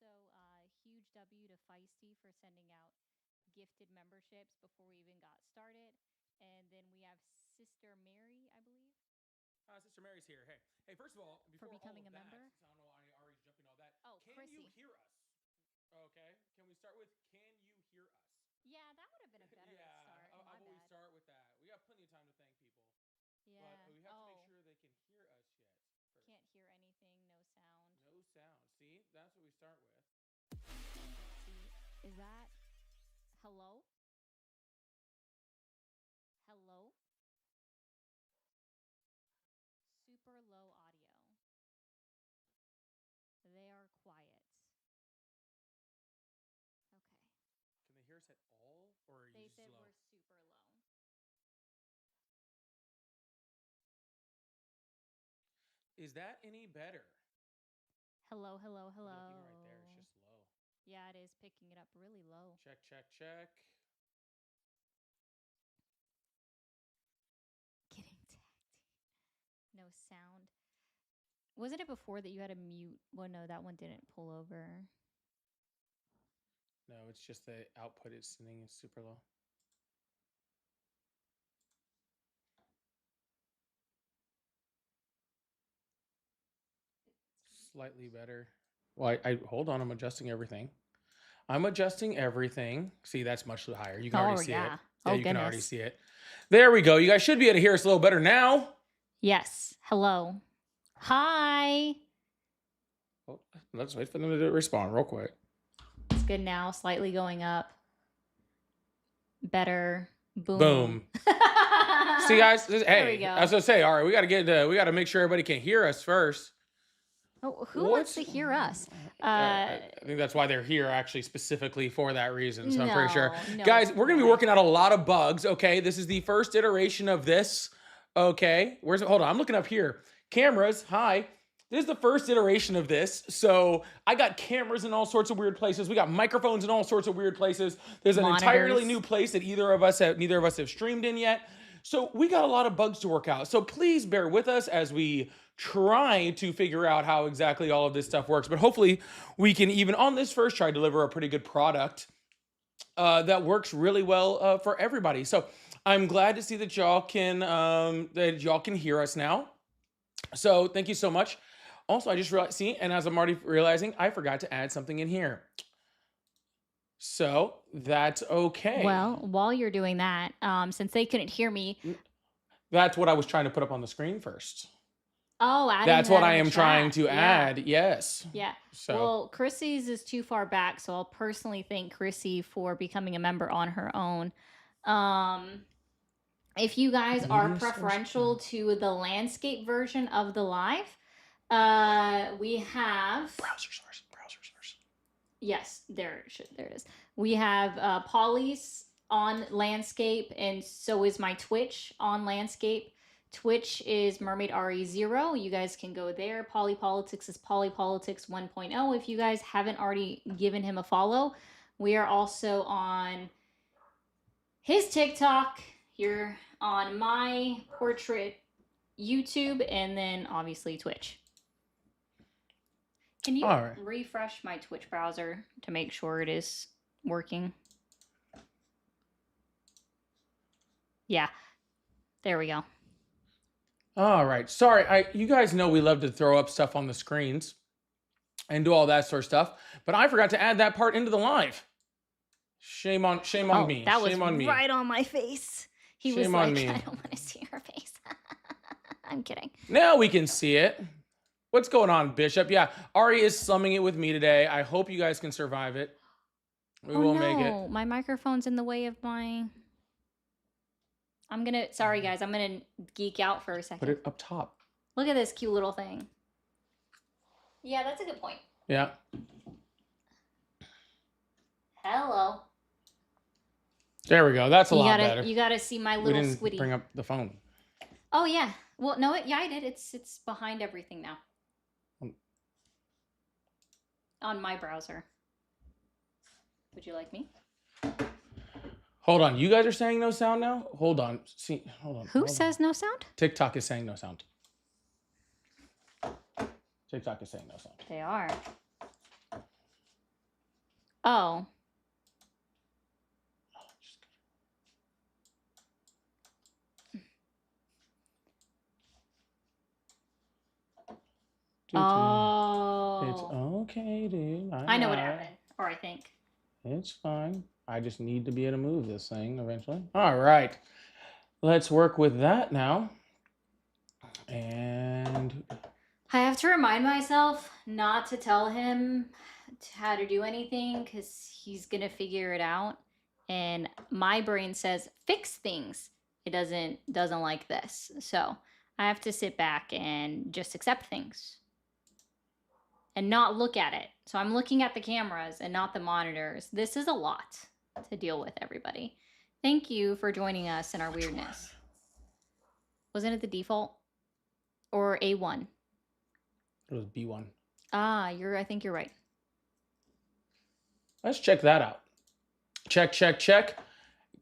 also huge W to Feisty for sending out gifted memberships before we even got started. And then we have Sister Mary, I believe, Sister Mary's here. Hey, first of all, for before all becoming of a that, member. I don't know why Ari's jumping all that. Oh, Can you Chrissy. hear us? Okay. Can we start with can you hear us? Yeah, that would have been a better Yeah, start. how My about we bad. start with that? We got plenty of time to thank people, but Yeah. we have to make Oh, sure they can hear us yet first. can't hear anything. No sound. No sound. See, that's what we start with. Let's see. Is that hello? Hello? Super low audio. They are quiet. Okay. Can they hear us at all, or are you They just said low? we're super low. Is that any better? Hello, hello, Oh, hello. look, even right there, it's just low. Yeah, it is picking it up really low. Check, check, check. Getting tagged. No sound. Wasn't it before that you had to mute? Well, no, that one didn't pull over. No, it's just the output it's sending is super low. Slightly better. Well, I hold on. I'm adjusting everything. I'm adjusting everything. See, that's much higher. You can already see it. Yeah, Oh, you can already goodness. see it. There we go. You guys should be able to hear us a little better now. Yes. Hello. Hi. Well, let's wait for them to respond real quick. It's good now. Slightly going up. Better. Boom. Boom. See, guys. There Hey, we go. as I say, all right, we got to make sure everybody can hear us first. Oh, who wants to hear us? I think that's why they're here, actually, specifically for that reason. So I'm pretty sure. No Guys, we're going to be way. working out a lot of bugs, okay? This is the first iteration of this, okay? Where's it? Hold on, I'm looking up here. Cameras, hi. This is the first iteration of this. So I got cameras in all sorts of weird places. We got microphones in all sorts of weird places. There's an entirely Monitors. new place that neither of us have streamed in yet. So we got a lot of bugs to work out. So please bear with us as we try to figure out how exactly all of this stuff works. But hopefully we can, even on this first try, deliver a pretty good product that works really well for everybody. So I'm glad to see that y'all can hear us now. So thank you so much. Also, I just realized, see, and as I'm already realizing, I forgot to add something in here. So that's okay. Well, while you're doing that, since they couldn't hear me. That's what I was trying to put up on the screen first. Oh, that's what I am trying to add. Yes. Yeah. So. Well, Chrissy's is too far back, so I'll personally thank Chrissy for becoming a member on her own. If you guys are preferential to the landscape version of the live, we have browser source. Yes, there it is. We have Polly's on landscape, and so is my Twitch on landscape. Twitch is Mermaid RE0. You guys can go there. Polly Politics is Polly Politics 1.0. If you guys haven't already given him a follow, we are also on his TikTok. You're on my portrait YouTube, and then obviously Twitch. Can you refresh my Twitch browser to make sure it is working? Yeah. There we go. All right. Sorry, you guys know we love to throw up stuff on the screens and do all that sort of stuff, but I forgot to add that part into the live. Shame on me. That was shame on me. Right on my face. He shame was on like, me. I don't want to see her face. I'm kidding. Now we can see it. What's going on, Bishop? Yeah, Ari is slumming it with me today. I hope you guys can survive it. We will make it. My microphone's in the way of my... Sorry, guys. I'm going to geek out for a second. Put it up top. Look at this cute little thing. Yeah, that's a good point. Yeah. Hello. There we go. That's a lot better. You got to see my little we didn't squiddy. Bring up the phone. Oh, yeah. Well, no, yeah, I did. It's behind everything now. On my browser. Would you like me? Hold on. You guys are saying no sound now? Hold on. Hold on. Who says no sound? TikTok is saying no sound. TikTok is saying no sound. They are. Oh. It's Oh. okay, dude. I know what got it. happened, or I think. It's fine. I just need to be able to move this thing eventually. All right. Let's work with that now. And I have to remind myself not to tell him how to do anything because he's gonna figure it out. And my brain says fix things. It doesn't like this. So I have to sit back and just accept things and not look at it. So I'm looking at the cameras and not the monitors. This is a lot to deal with, everybody. Thank you for joining us in our weirdness. Wasn't it the default or A1? it was B1. I think you're right. Let's check that out. Check, check, check.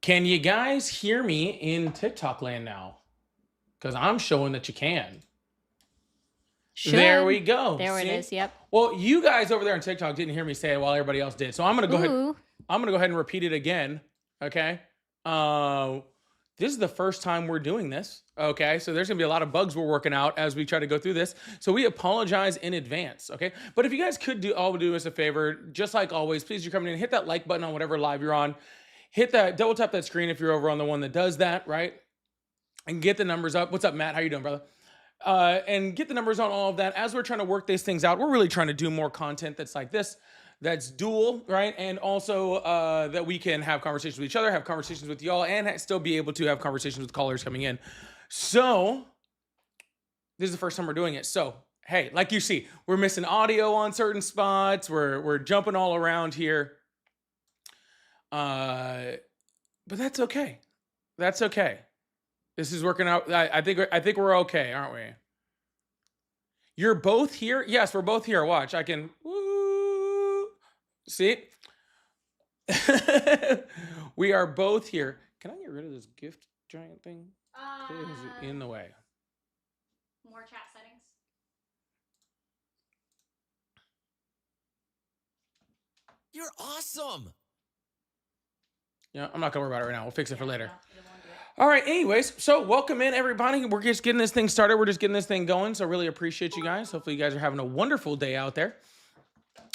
Can you guys hear me in TikTok land now? Because I'm showing that you can. There we go. There See? it is. Yep. Well, you guys over there on TikTok didn't hear me say it while everybody else did. So I'm gonna go ahead. Ooh. I'm gonna go ahead and repeat it again. Okay. This is the first time we're doing this. Okay. So there's gonna be a lot of bugs we're working out as we try to go through this. So we apologize in advance. Okay. But if you guys could do us a favor, just like always, please, you're coming in, hit that like button on whatever live you're on. Hit that, double tap that screen if you're over on the one that does that, right? And get the numbers up. What's up, Matt? How you doing, brother? And get the numbers on all of that. As we're trying to work these things out, we're really trying to do more content that's like this, that's dual, right? And also that we can have conversations with each other, have conversations with y'all, and still be able to have conversations with callers coming in. So this is the first time we're doing it. So, hey, like you see, we're missing audio on certain spots. We're jumping all around here. But that's okay. That's okay. This is working out. I think we're okay, aren't we? You're both here? Yes, we're both here. Watch. I can woo, see? We are both here. Can I get rid of this gift giant thing? It is in the way. More chat settings. You're awesome. Yeah, I'm not gonna worry about it right now. We'll fix it for later. All right, anyways, so welcome in, everybody. We're just getting this thing started. We're just getting this thing going, so really appreciate you guys. Hopefully you guys are having a wonderful day out there.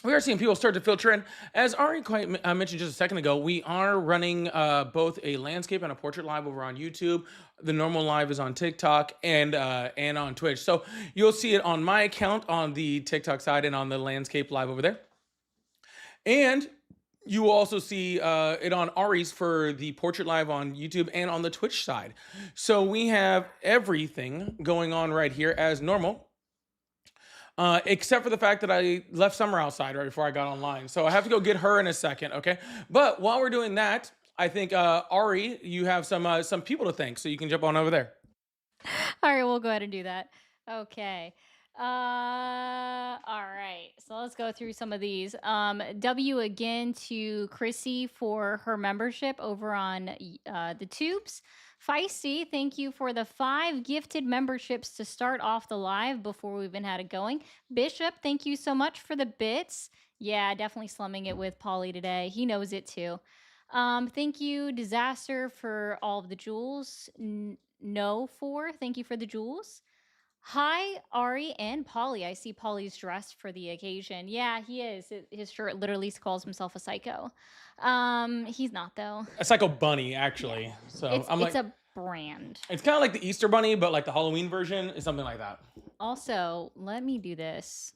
We are seeing people start to filter in. As Ari quite mentioned just a second ago, we are running both a landscape and a portrait live over on YouTube. The normal live is on TikTok and on Twitch. So you'll see it on my account on the TikTok side and on the landscape live over there. And you will also see it on Ari's for the portrait live on YouTube and on the Twitch side. So we have everything going on right here as normal. Except for the fact that I left Summer outside right before I got online. So I have to go get her in a second, okay? But while we're doing that, I think, Ari, you have some people to thank, so you can jump on over there. All right, we'll go ahead and do that. Okay. All right. So let's go through some of these. W again to Chrissy for her membership over on the tubes. Feisty, thank you for the 5 gifted memberships to start off the live before we even had it going. Bishop, thank you so much for the bits. Yeah, definitely slumming it with Polly today. He knows it too. Thank you, Disaster, for all of the jewels. Thank you for the jewels. Hi, Ari and Polly. I see Polly's dressed for the occasion. Yeah, he is. His shirt literally calls himself a psycho. He's not though. A Psycho Bunny, actually. So It's a brand. It's kind of like the Easter Bunny, but like the Halloween version is something like that. Also, let me do this.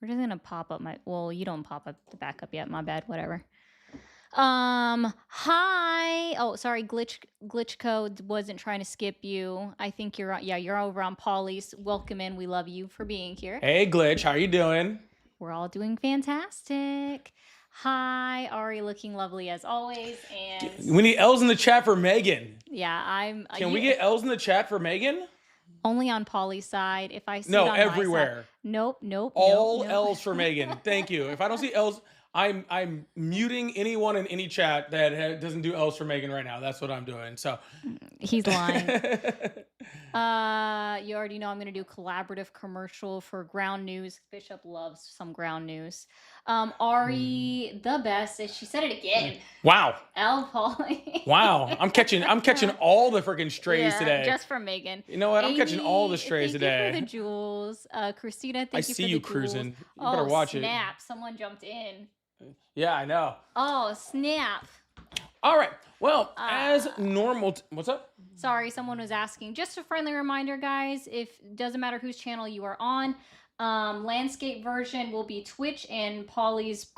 We're just gonna pop up well, you don't pop up the backup yet. My bad. Whatever. Hi. Oh, sorry. Glitch code wasn't trying to skip you. I think you're on. Yeah, you're over on Polly's. Welcome in. We love you for being here. Hey, Glitch, how you doing? We're all doing fantastic. Hi, Ari, looking lovely as always. And we need L's in the chat for Megan. yeah, Can we get L's in the chat for Megan? Only on Polly's side. If I see no, it on everywhere. My side, nope. All L's for Megan. Thank you. If I don't see L's, I'm muting anyone in any chat that doesn't do L's for Megan right now. That's what I'm doing. So he's lying. You already know I'm gonna do collaborative commercial for Ground News. Bishop loves some Ground News. Ari, the best. She said it again. Wow. L. Polly. Wow. I'm catching all the freaking strays Yeah, today. just for Megan. You know what? I'm catching all the strays thank today. you for the jewels. Christina, thank I you see for you the cruising. jewels. You better watch it. Snap. Someone jumped in. Yeah, I know. Oh, snap. All right. Well, as normal. What's up? Sorry, someone was asking. Just a friendly reminder, guys. If doesn't matter whose channel you are on, landscape version will be Twitch and Polly's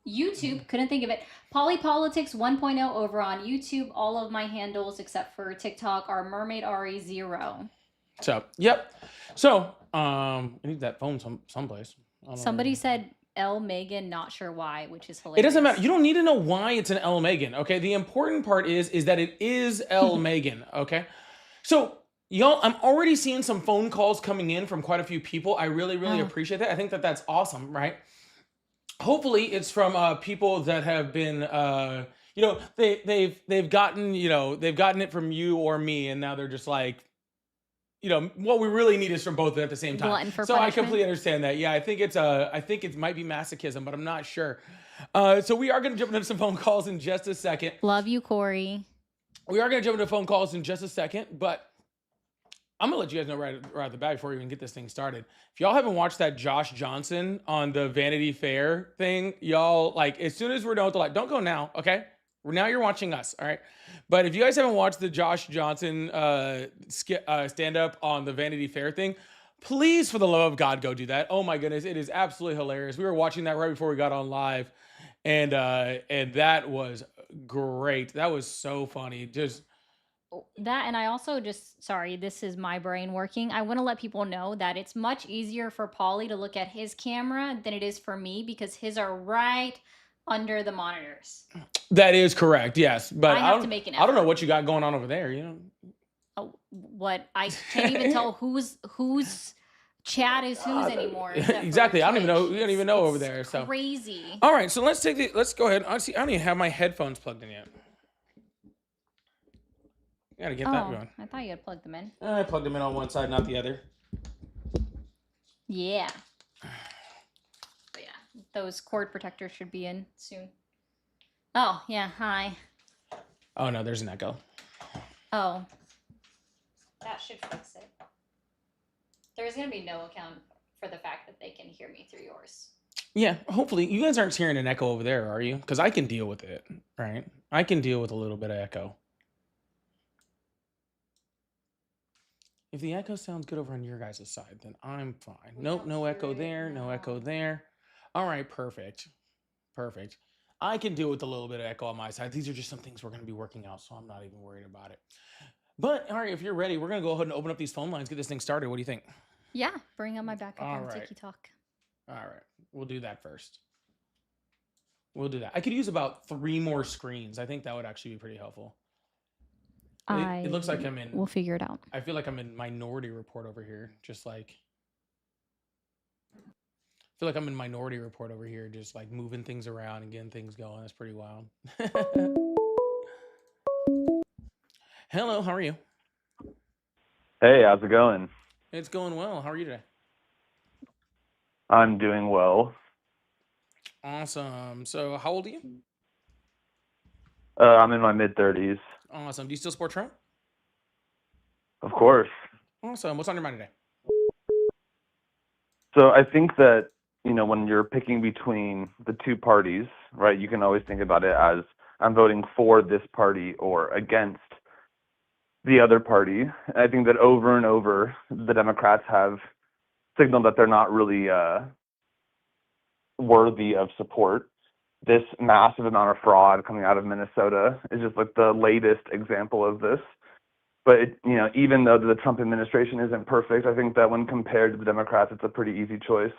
YouTube. Couldn't think of it. Polly Politics 1.0 over on YouTube. All of my handles except for TikTok are Mermaid Ari 0. So, yep. So, I need that phone someplace. I don't Somebody know. said L Megan, not sure why, which is It hilarious. doesn't matter. You don't need to know why it's an L Megan. Okay. The important part is that it is L Megan. Okay. So, y'all, I'm already seeing some phone calls coming in from quite a few people. I really, really appreciate that. I think that that's awesome, right? Hopefully, it's from people that have been, you know, they've gotten, you know, they've gotten it from you or me, and now they're just like, you know, what we really need is from both at the same time. Glutton for so I punishment. completely understand that. Yeah, I think it might be masochism, but I'm not sure. So we are going to jump into some phone calls in just a second. Love you, Corey. We are going to jump into phone calls in just a second, but I'm gonna let you guys know right at the bat before we even get this thing started. If y'all haven't watched that Josh Johnson on the Vanity Fair thing, y'all, like, as soon as we're done with the live, don't go now, okay? Now you're watching us, all right? But if you guys haven't watched the Josh Johnson stand-up on the Vanity Fair thing, please, for the love of God, go do that. Oh my goodness, it is absolutely hilarious. We were watching that right before we got on live, and that was great. That was so funny. Just That, and I also just, sorry, this is my brain working. I want to let people know that it's much easier for Polly to look at his camera than it is for me because his are right under the monitors. that is correct, yes. But I have to make an I don't know effort. what you got going on over there, you know. Oh, what? I can't even tell whose chat is whose anymore. except for Exactly. I don't even know. Twitch. We don't even know It's over there. So crazy. all right. So let's go ahead. I don't even have my headphones plugged in yet. Gotta get that Oh, going. I thought you had plugged them in. I plugged them in on one side, not the other. Yeah. But yeah, those cord protectors should be in soon. Oh, yeah, hi. Oh no, there's an echo. Oh. That should fix it. There's going to be no account for the fact that they can hear me through yours. Yeah. Hopefully, you guys aren't hearing an echo over there, are you? Because I can deal with it. Right. I can deal with a little bit of echo. If the echo sounds good over on your guys' side, then I'm fine. Nope, no echo there, no echo there. All right, perfect. Perfect. I can deal with a little bit of echo on my side. These are just some things we're going to be working out, so I'm not even worried about it. But, all right, if you're ready, we're going to go ahead and open up these phone lines, get this thing started. What do you think? Yeah, bring on my backup All on right. Tiki Talk. All right, we'll do that first. We'll do that. I could use about 3 more screens. I think that would actually be pretty helpful. It looks like I'm in. We'll figure it out. I feel like I'm in Minority Report over here, just like. I feel like I'm in Minority Report over here, just like moving things around and getting things going. That's pretty wild. Hello, how are you? Hey, how's it going? It's going well. How are you today? I'm doing well. Awesome. So, how old are you? I'm in my mid-30s. Awesome. Do you still support Trump? Of course. Awesome. What's on your mind today? So I think that, when you're picking between the two parties, right, you can always think about it as I'm voting for this party or against the other party. And I think that over and over, the Democrats have signaled that they're not really worthy of support. This massive amount of fraud coming out of Minnesota is just like the latest example of this. But, even though the Trump administration isn't perfect, I think that when compared to the Democrats, it's a pretty easy choice.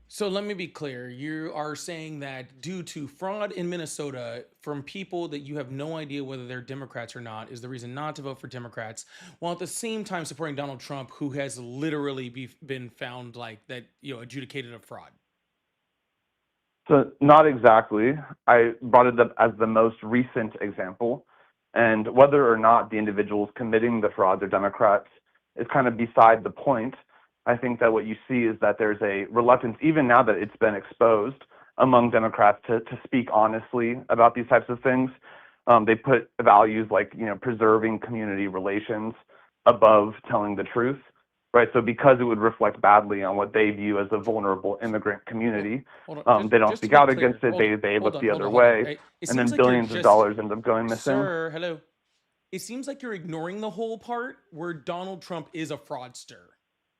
So let me be clear. You are saying that due to fraud in Minnesota from people that you have no idea whether they're Democrats or not is the reason not to vote for Democrats, while at the same time supporting Donald Trump, who has literally been found like that, adjudicated a fraud. So not exactly. I brought it up as the most recent example. And whether or not the individuals committing the frauds are Democrats is kind of beside the point. I think that what you see is that there's a reluctance, even now that it's been exposed, among Democrats to speak honestly about these types of things. They put values like, preserving community relations above telling the truth, right? So because it would reflect badly on what they view as a vulnerable immigrant community, Hold on. they don't Just to speak be out clear, against it. They hold look on, the hold other on, hold on. way, Right? It and then seems like you're billions of just, dollars end up going missing. sir, hello. It seems like you're ignoring the whole part where Donald Trump is a fraudster.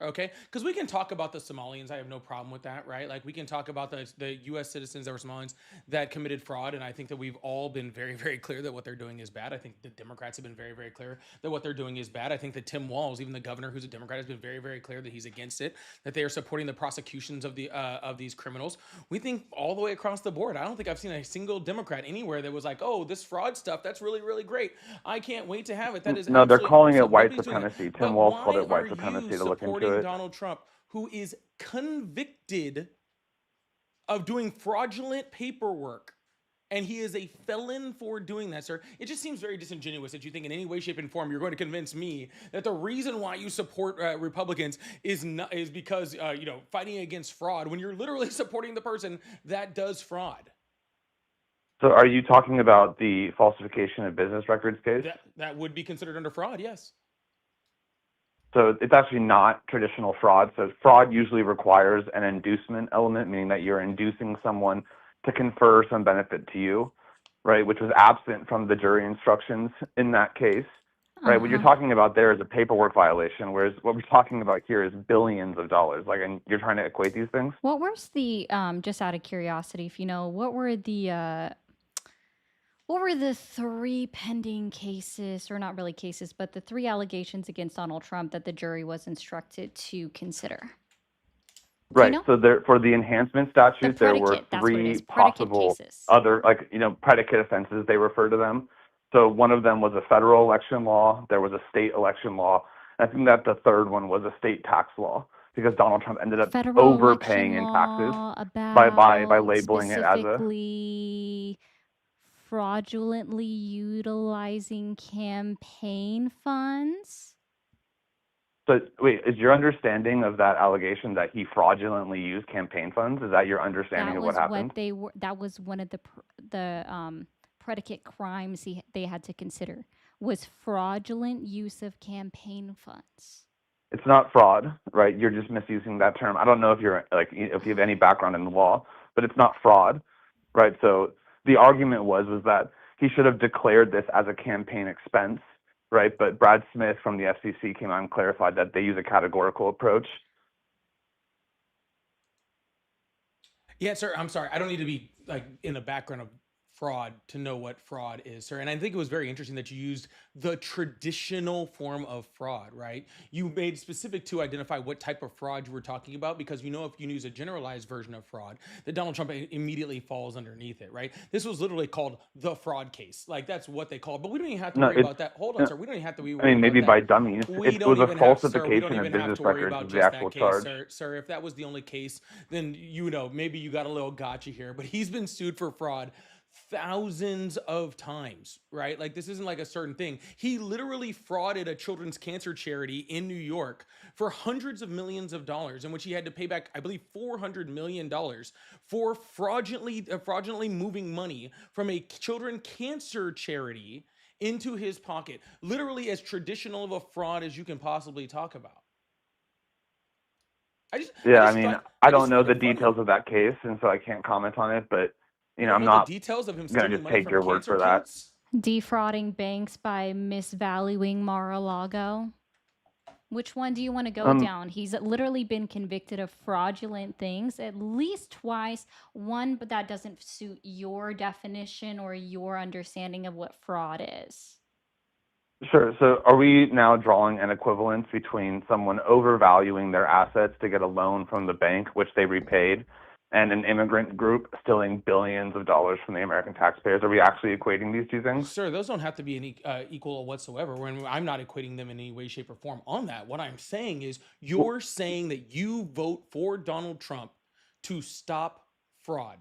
Okay, because we can talk about the Somalians. I have no problem with that, right? Like we can talk about the U.S. citizens that were Somalians that committed fraud, and I think that we've all been very, very clear that what they're doing is bad. I think the Democrats have been very, very clear that what they're doing is bad. I think that Tim Walz, even the governor who's a Democrat, has been very, very clear that he's against it, that they are supporting the prosecutions of these criminals. We think all the way across the board. I don't think I've seen a single Democrat anywhere that was like, "Oh, this fraud stuff, that's really, really great. I can't wait to have it. That is No, they're absolutely calling it awesome." white Nobody's doing that. supremacy. Tim But Walz called why it are white you supremacy to look into supporting it. Donald Trump, who is convicted of doing fraudulent paperwork? And he is a felon for doing that, sir. It just seems very disingenuous that you think in any way, shape, and form you're going to convince me that the reason why you support Republicans is because fighting against fraud when you're literally supporting the person that does fraud. So are you talking about the falsification of business records case? That would be considered under fraud, yes. So it's actually not traditional fraud. So fraud usually requires an inducement element, meaning that you're inducing someone to confer some benefit to you, right, which was absent from the jury instructions in that case, right? What you're talking about there is a paperwork violation, whereas what we're talking about here is billions of dollars. Like, and you're trying to equate these things? What was the just out of curiosity, if you know, what were the 3 pending cases, or not really cases, but the 3 allegations against Donald Trump that the jury was instructed to consider? Do you Right. know? So there, for the enhancement statute, there were Predicate, that's what it 3 is. Predicate possible cases. other, predicate offenses, they refer to them. So one of them was a federal election law. There was a state election law. And I think that the third one was a state tax law, because Donald Trump ended up Federal overpaying election in taxes law by about labeling it as a. specifically fraudulently utilizing campaign funds. So wait, is your understanding of that allegation that he fraudulently used campaign funds? Is that your understanding That of was what happened? what they were. That was one of the predicate crimes they had to consider, was fraudulent use of campaign funds. It's not fraud, right? You're just misusing that term. I don't know if if you have any background in the law, but it's not fraud, right? So the argument was that he should have declared this as a campaign expense, right? But Brad Smith from the FCC came out and clarified that they use a categorical approach. Yeah, sir. I'm sorry. I don't need to be like in the background of fraud to know what fraud is, sir. And I think it was very interesting that you used the traditional form of fraud, right? You made specific to identify what type of fraud you were talking about, because if you use a generalized version of fraud, that Donald Trump immediately falls underneath it, right? This was literally called the fraud case. Like, that's what they call it. But we don't even have to worry about that. Hold on, sir. We don't even have to be worried maybe about by that. dummies. We It don't was a even have, sir, we falsification don't of even have business to worry records about is the just actual that charge. case, sir. If that was the only case, then maybe you got a little gotcha here. But he's been sued for fraud thousands of times, right? Like, this isn't like a certain thing. He literally frauded a children's cancer charity in New York for hundreds of millions of dollars, in which he had to pay back, I believe, $400 million for fraudulently moving money from a children cancer charity into his pocket. Literally as traditional of a fraud as you can possibly talk about. I don't know the details of that case, and so I can't comment on it, but I'm not the details of him going to stealing just money take from your word cancer for that. kids. Defrauding banks by misvaluing Mar-a-Lago. Which one do you want to go down? He's literally been convicted of fraudulent things at least twice. One, but that doesn't suit your definition or your understanding of what fraud is. Sure. So are we now drawing an equivalence between someone overvaluing their assets to get a loan from the bank, which they repaid, and an immigrant group stealing billions of dollars from the American taxpayers? Are we actually equating these two things? Sir, those don't have to be equal whatsoever. I'm not equating them in any way, shape, or form on that. What I'm saying is, you're saying that you vote for Donald Trump to stop fraud.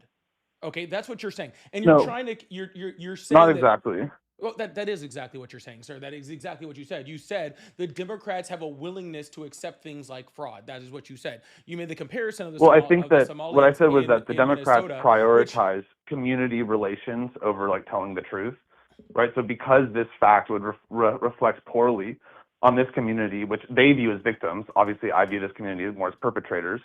Okay, that's what you're saying, and you're No, trying to you're saying not that. exactly. Well, that is exactly what you're saying, sir. That is exactly what you said. You said the Democrats have a willingness to accept things like fraud. That is what you said. You made the comparison of Well, I think the that what I Somalians said was that the in Democrats Minnesota, which prioritize community relations over like telling the truth, right? So because this fact would reflect poorly on this community, which they view as victims, obviously I view this community more as perpetrators,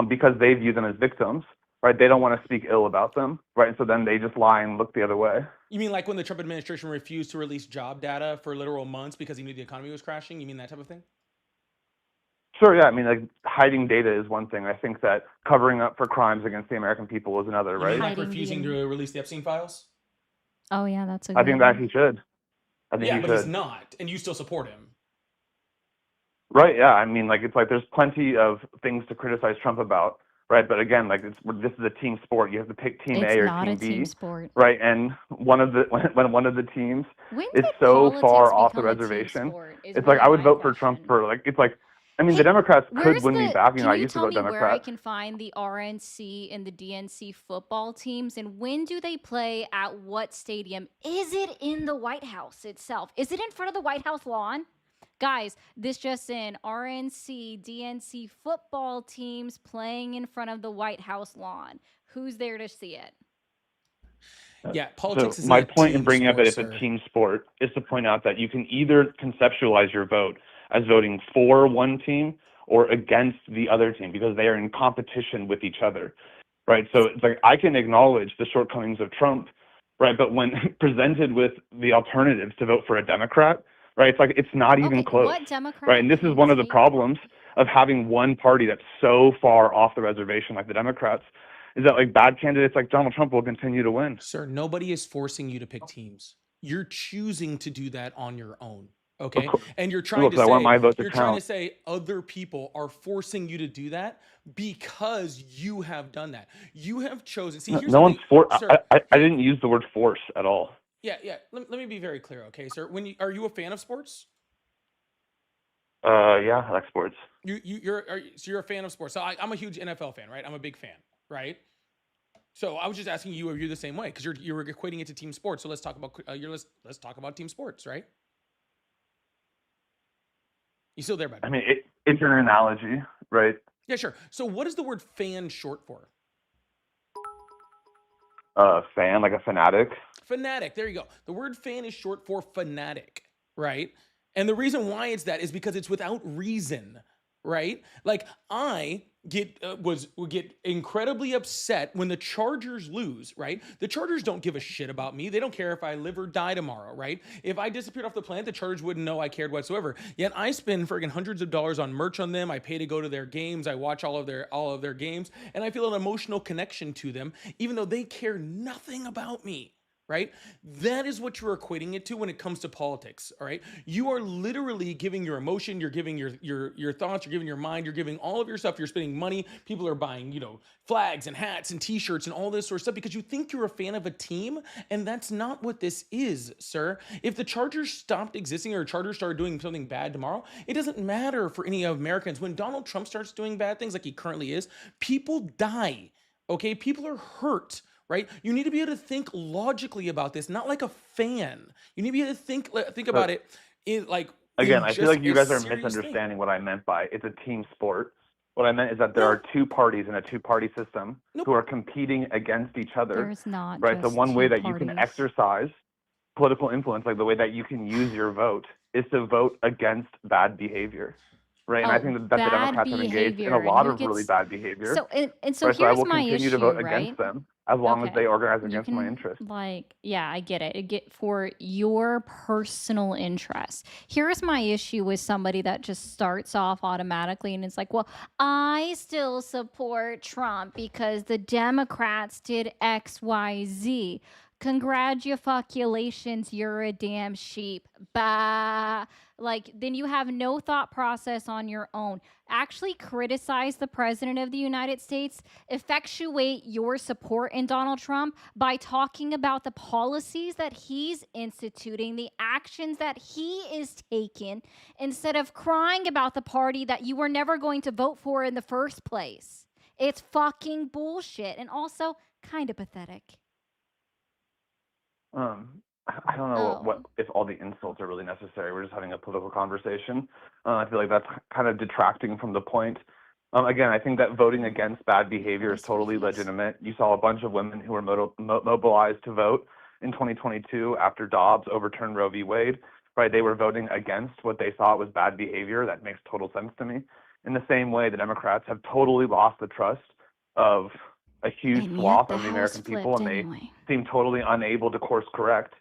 because they view them as victims, right? They don't want to speak ill about them, right? And so then they just lie and look the other way. you mean like when the Trump administration refused to release job data for literal months because he knew the economy was crashing? You mean that type of thing? Sure, yeah. I mean, like hiding data is one thing. I think that covering up for crimes against the American people is another, You mean right? like Hiding the refusing to release the Epstein files? Oh yeah, that's a I good think that one. he should. I think Yeah, he but he's should. not, and you still support him. Right, yeah. I mean, like, it's like there's plenty of things to criticize Trump about, right? But again, like, this is a team sport. You have to pick team It's A or not a team team B, sport. right? And one of the when one of the teams When is did so politics far off the become a team reservation, sport? Is it's like really I would my vote for Trump question. for like it's like I mean the Hey, Democrats could where's win me the? back. You know, Can I you used to tell vote me where I Democrat. can find the RNC and the DNC football teams, and when do they play at what stadium? Is it in the White House itself? Is it in front of the White House lawn? Guys, this just in: RNC, DNC football teams playing in front of the White House lawn. Who's there to see it? Yeah, So politics isn't my a point in team bringing up that sport, it's a sir. team sport is to point out that you can either conceptualize your vote as voting for one team or against the other team because they are in competition with each other, right? So it's like I can acknowledge the shortcomings of Trump, right? But when presented with the alternatives to vote for a Democrat, right, it's like it's not even Okay, close, what right? Democrat And this is can one of the take? problems of having one party that's so far off the reservation like the Democrats is that like bad candidates like Donald Trump will continue to win. Sir, nobody is forcing you to pick teams. You're choosing to do that on your own. Of Okay. course, And look, I want my vote to you're trying to count. say other people are forcing you to do that because you have done that. You have chosen. See, here's No one's something, for. sir. I Here, didn't use the word force at all. yeah. Let me be very clear, okay, sir. Are you a fan of sports? Yeah, I like sports. So you're a fan of sports. So I'm a huge NFL fan, right? I'm a big fan, right? So I was just asking you if you're the same way because you're equating it to team sports. So let's talk about let's talk about team sports, right? You still there, bud? I mean, it's an analogy, right? Yeah, sure. So what is the word fan short for? Fan, like a fanatic. Fanatic. There you go. The word fan is short for fanatic, right? And the reason why it's that is because it's without reason, right? Like I would get incredibly upset when the Chargers lose, right? The Chargers don't give a shit about me. They don't care if I live or die tomorrow, right? If I disappeared off the planet, the Chargers wouldn't know I cared whatsoever. Yet I spend friggin' hundreds of dollars on merch on them. I pay to go to their games. I watch all of their games, and I feel an emotional connection to them, even though they care nothing about me. Right? That is what you're equating it to when it comes to politics. All right. You are literally giving your emotion, you're giving your thoughts, you're giving your mind, you're giving all of your stuff, you're spending money. People are buying, flags and hats and t-shirts and all this sort of stuff because you think you're a fan of a team, and that's not what this is, sir. If the Chargers stopped existing or Chargers started doing something bad tomorrow, it doesn't matter for any Americans. When Donald Trump starts doing bad things like he currently is, people die. Okay? People are hurt. Right? You need to be able to think logically about this, not like a fan. You need to be able to think about But it in again, I feel just like you a guys are serious thing. misunderstanding what I meant by it's a team sport. What I meant is that there No, are two parties in a two-party system who nope. are competing against each other, There's not right? So just one way two that you can parties. exercise political influence, like the way that you can use your vote, is to vote against bad behavior, right? And I Oh, think that the bad Democrats have engaged in a behavior, and lot who of really gets bad behavior, so and so right? So I here's will my continue to issue, vote right? against them as long as Okay. they organize You against my can interests. yeah, I get it. For your personal interest. Here's my issue with somebody that just starts off automatically and it's like, well, I still support Trump because the Democrats did XYZ. Congratulations, you're a damn sheep. Bah. Like, then you have no thought process on your own. Actually criticize the president of the United States, effectuate your support in Donald Trump by talking about the policies that he's instituting, the actions that he is taking, instead of crying about the party that you were never going to vote for in the first place. It's fucking bullshit and also kind of pathetic. I don't know what Oh, if all the insults are really necessary. We're just having a political conversation. I feel like that's kind of detracting from the point. Again, I think that voting oh, against bad behavior is nice sweet totally face. legitimate. You saw a bunch of women who were mobilized to vote in 2022 after Dobbs overturned Roe v. Wade. Right, they were voting against what they thought was bad behavior. That makes total sense to me. In the same way, the Democrats have totally lost the trust of a huge And yet swath the of the house American people, flipped and they anyway. seem totally unable to course correct.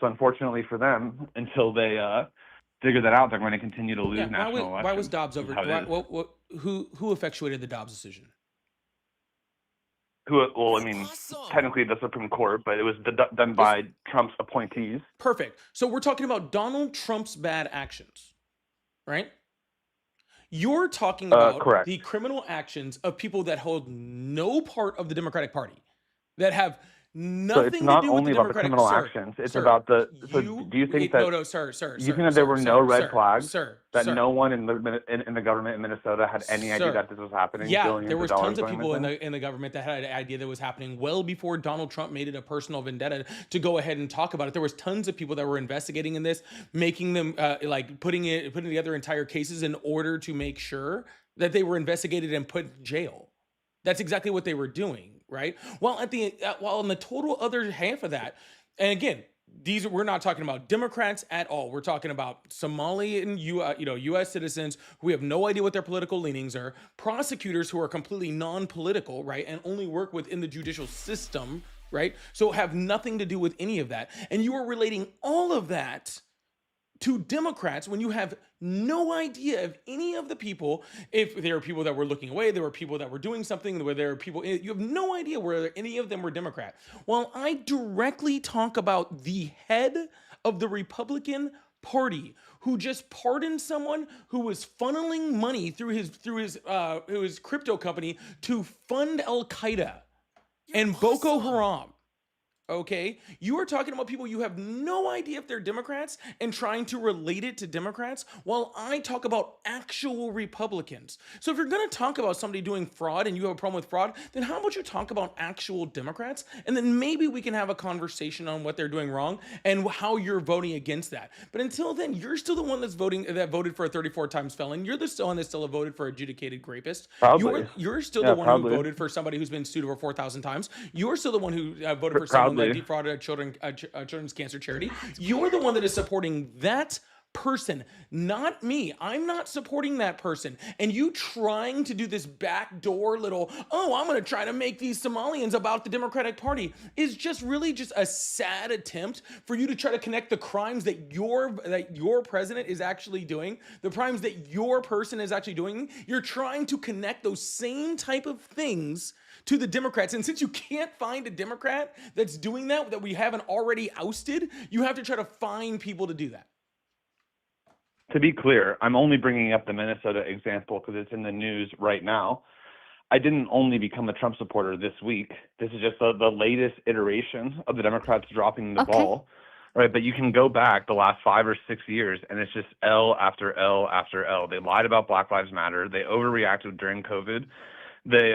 So unfortunately for them, until they figure that out, they're going to continue to Yeah. lose national Why was elections. Dobbs Is over? how it Why, is. who effectuated the Dobbs decision? Well, I You're mean, awesome. technically the Supreme Court, but it was done Is by Trump's appointees. perfect. So we're talking about Donald Trump's bad actions, right? You're talking about Correct. the criminal actions of people that hold no part of the Democratic Party, that have So it's nothing to not do with the only about the Democratic. criminal Sir, actions; it's sir, about the. So you do you think it, no that no sir sir you think sir that there sir were no sir red sir flags? sir That sir no one in the government in Minnesota had any idea sir. that this was happening? Yeah, there Billions of was dollars tons of going people missing. in the government that had an idea that was happening well before Donald Trump made it a personal vendetta to go ahead and talk about it. There was tons of people that were investigating in this, making them like putting together entire cases in order to make sure that they were investigated and put in jail. That's exactly what they were doing, right? Well, while on the total other half of that, and again, we're not talking about Democrats at all. We're talking about Somali and U.S. citizens who have no idea what their political leanings are, prosecutors who are completely non-political, right, and only work within the judicial system, right, so have nothing to do with any of that, and you are relating all of that to Democrats when you have no idea of any of the people. If there are people that were looking away, there were people that were doing something, where there are people, you have no idea whether any of them were Democrat. Well, I directly talk about the head of the Republican Party who just pardoned someone who was funneling money through his crypto company to fund Al Qaeda You're and Boko awesome. Haram. Okay, you are talking about people you have no idea if they're Democrats and trying to relate it to Democrats, while I talk about actual Republicans. So if you're going to talk about somebody doing fraud and you have a problem with fraud, then how about you talk about actual Democrats, and then maybe we can have a conversation on what they're doing wrong and how you're voting against that. But until then, you're still the one that voted for a 34 times felon. You're the one that still voted for adjudicated rapist. Proudly, You're still the yeah, one who proudly, voted for somebody who's been sued over 4,000 times. You're still the one who voted for someone that proudly. defrauded a children's cancer charity. You're the one that is supporting that person, not me. I'm not supporting that person. And you trying to do this backdoor little, oh, I'm going to try to make these Somalians about the Democratic Party is just really just a sad attempt for you to try to connect the crimes that your president is actually doing, the crimes that your person is actually doing. You're trying to connect those same type of things to the Democrats. And since you can't find a Democrat that's doing that we haven't already ousted, you have to try to find people to do that. To be clear, I'm only bringing up the Minnesota example because it's in the news right now. I didn't only become a Trump supporter this week. This is just the latest iteration of the Democrats dropping the Okay. ball, right? But you can go back the last 5 or 6 years, and it's just L after L after L. They lied about Black Lives Matter. They overreacted during COVID. They,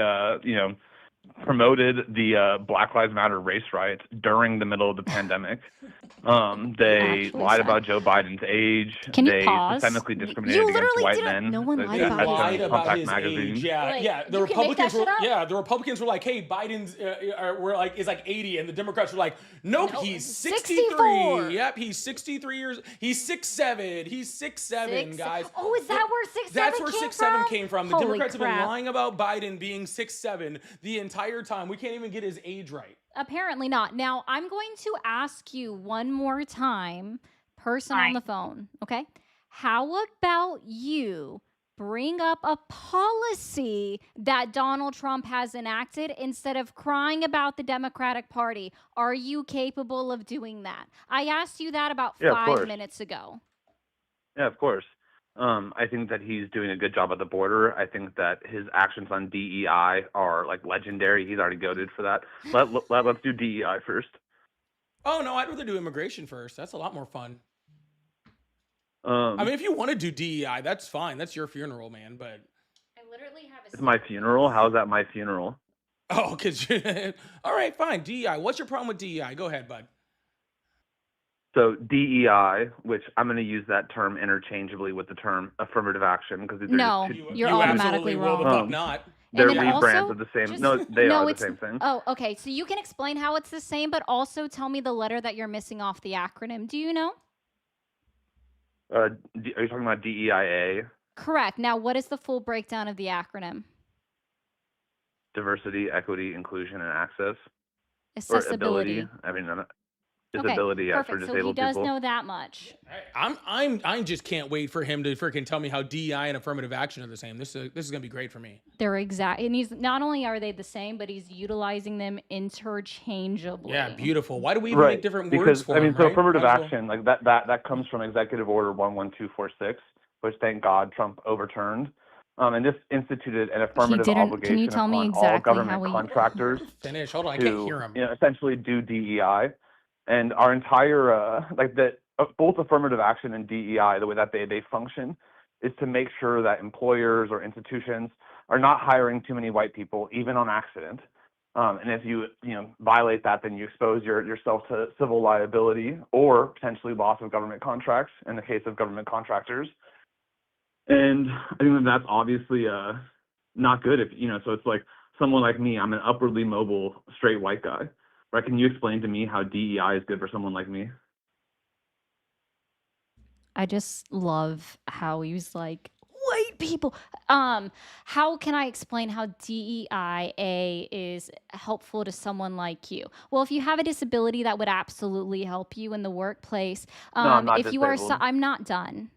promoted the Black Lives Matter race riots during the middle of the pandemic. They Actually lied said. about Joe Biden's age. Can you They pause? systemically You discriminated against literally white didn't. men. No one They lied They about as his shown lied in age. about Compact his magazine. age. Yeah, Wait, yeah. The you can make that Republicans were, shit up? yeah, the Republicans were like, "Hey, Biden's were like is like 80," and the Democrats were like, "Nope, No, he's 64. 63. Yep, he's 63 years. He's 6'7". He's 6'7", guys." Oh, is that where 6'7" That's where came 6'7" from? came from. The Holy Democrats have been crap. lying about Biden being 6'7" the entire time. We can't even get his age right. Apparently not. Now, I'm going to ask you one more time, person on the phone, okay? How about you bring up a policy that Donald Trump has enacted instead of crying about the Democratic Party? Are you capable of doing that? I asked you that about Yeah, of 5 course. minutes ago. Yeah, of course. I think that he's doing a good job at the border. I think that his actions on DEI are like legendary. He's already goaded for that. Let's do DEI first. Oh no, I'd rather do immigration first. That's a lot more fun. Um, I mean, if you want to do DEI, that's fine. That's your funeral, man. But I literally have it's my funeral. How's that my funeral? oh, cause all right, fine. DEI. What's your problem with DEI? Go ahead, bud. So DEI, which I'm going to use that term interchangeably with the term affirmative action because these are No, just two. you're You automatically absolutely will the wrong. fuck not. They're And then rebrands also, of the same. just No, they no, are the it's same thing. oh, okay. So you can explain how it's the same, but also tell me the letter that you're missing off the acronym. Do you know? Are you talking about DEIA? Correct. Now, what is the full breakdown of the acronym? Diversity, equity, inclusion, and access, or ability. Accessibility. I mean, Okay, disability, yes, for perfect. So he disabled does people. know that much. I just can't wait for him to freaking tell me how DEI and affirmative action are the same. This is gonna be great for me. They're exact, and he's not only are they the same, but he's utilizing them interchangeably. Yeah, beautiful. Why do we even make Right, different because words for I mean, him, so right? affirmative Might as well. action, like that comes from Executive Order 11246, which thank God Trump overturned. And this instituted an affirmative didn't. Can you obligation tell me upon all exactly government how he? contractors Finish. Hold on, I can't to hear him. essentially do DEI, and our entire both affirmative action and DEI, the way that they function, is to make sure that employers or institutions are not hiring too many white people, even on accident. And if you violate that, then you expose yourself to civil liability or potentially loss of government contracts in the case of government contractors. And I think that's obviously not good. If so it's like someone like me, I'm an upwardly mobile straight white guy. Right? Can you explain to me how DEI is good for someone like me? I just love how he was like, white people. How can I explain how DEIA is helpful to someone like you? Well, if you have a disability, that would absolutely help you in the workplace. No, I'm not If you are, disabled. I'm not done.